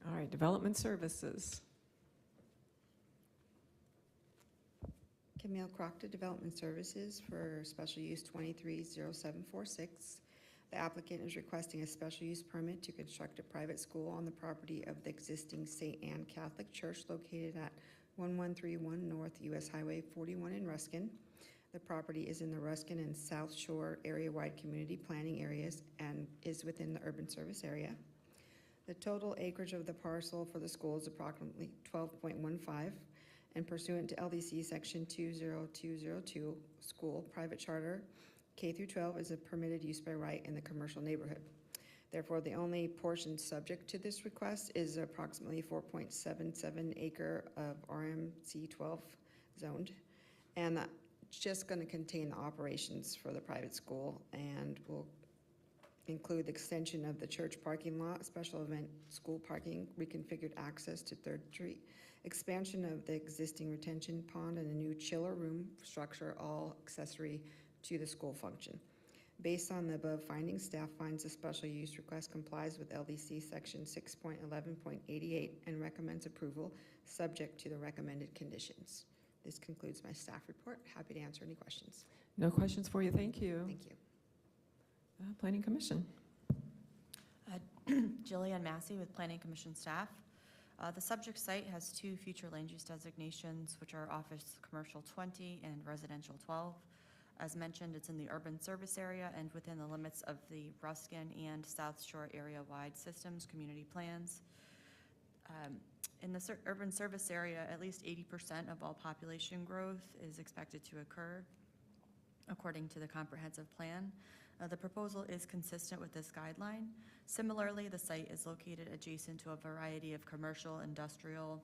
All right, Development Services. Camille Crockett, Development Services for Special Use 230746. The applicant is requesting a special use permit to construct a private school on the property of the existing St. Anne Catholic Church located at 1131 North US Highway 41 in Ruskin. The property is in the Ruskin and South Shore area-wide community planning areas and is within the urban service area. The total acreage of the parcel for the school is approximately 12.15, and pursuant to LDC Section 20202, school, private charter, K through 12 is a permitted use by right in the commercial neighborhood. Therefore, the only portion subject to this request is approximately 4.77 acre of RMC 12 zoned, and that's just going to contain the operations for the private school and will include the extension of the church parking lot, special event school parking, reconfigured access to 3rd Street, expansion of the existing retention pond, and a new chiller room structure, all accessory to the school function. Based on the above findings, staff finds the special use request complies with LDC Section 6.11.88 and recommends approval, subject to the recommended conditions. This concludes my staff report. Happy to answer any questions. No questions for you. Thank you. Thank you. Planning Commission. Jillian Massey with Planning Commission staff. The subject site has 2 future land use designations, which are Office Commercial 20 and Residential 12. As mentioned, it's in the urban service area and within the limits of the Ruskin and South Shore area-wide systems community plans. In the urban service area, at least 80% of all population growth is expected to occur, according to the comprehensive plan. The proposal is consistent with this guideline. Similarly, the site is located adjacent to a variety of commercial, industrial,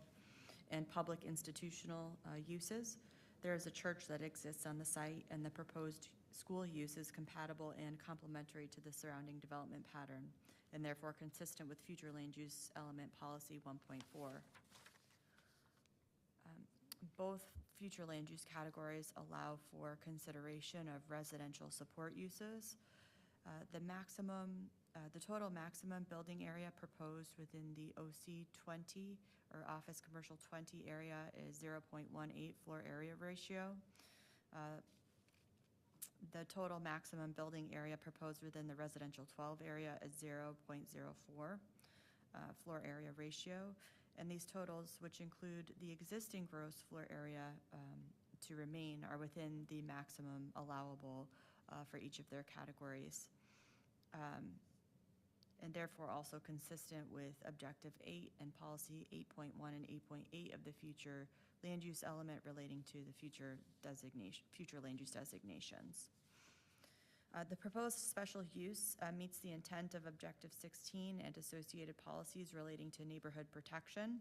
and public institutional uses. There is a church that exists on the site, and the proposed school use is compatible and complementary to the surrounding development pattern, and therefore consistent with future land use element policy 1.4. Both future land use categories allow for consideration of residential support uses. The total maximum building area proposed within the OC 20 or Office Commercial 20 area is 0.18 floor area ratio. The total maximum building area proposed within the residential 12 area is 0.04 floor area ratio. And these totals, which include the existing gross floor area to remain, are within the maximum allowable for each of their categories. And therefore also consistent with Objective 8 and Policy 8.1 and 8.8 of the future land use element relating to the future land use designations. The proposed special use meets the intent of Objective 16 and associated policies relating to neighborhood protection.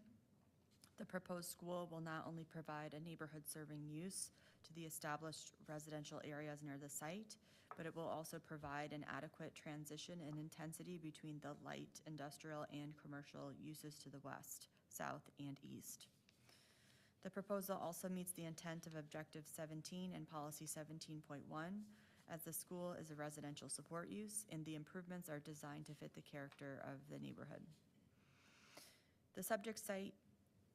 The proposed school will not only provide a neighborhood-serving use to the established residential areas near the site, but it will also provide an adequate transition in intensity between the light industrial and commercial uses to the west, south, and east. The proposal also meets the intent of Objective 17 and Policy 17.1, as the school is a residential support use, and the improvements are designed to fit the character of the neighborhood. The subject site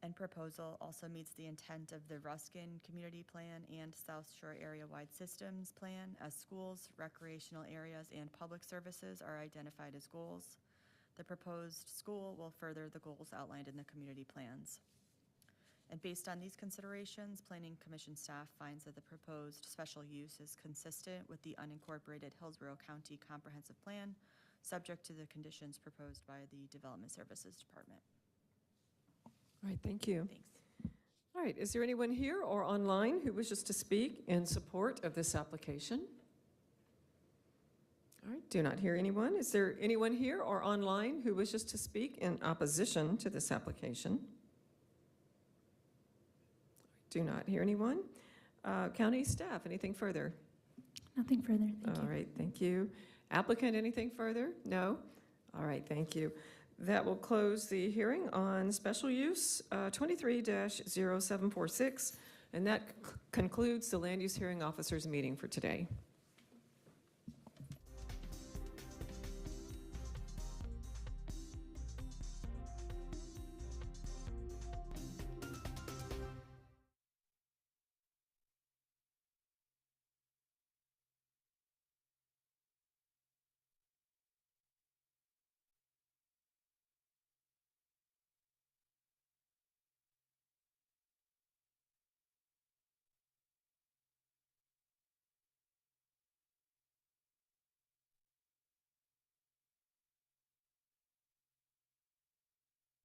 and proposal also meets the intent of the Ruskin Community Plan and South Shore Area-Wide Systems Plan, as schools, recreational areas, and public services are identified as goals. The proposed school will further the goals outlined in the community plans. And based on these considerations, Planning Commission staff finds that the proposed special use is consistent with the unincorporated Hillsborough County Comprehensive Plan, subject to the conditions proposed by the Development Services Department. All right, thank you. Thanks. All right, is there anyone here or online who wishes to speak in support of this application? All right, do not hear anyone. Is there anyone here or online who wishes to speak in opposition to this application? Do not hear anyone. County staff, anything further? Nothing further, thank you. All right, thank you. Applicant, anything further? No? All right, thank you. That will close the hearing on special use 23-0746, and that concludes the Land Use Hearing Officers meeting for today.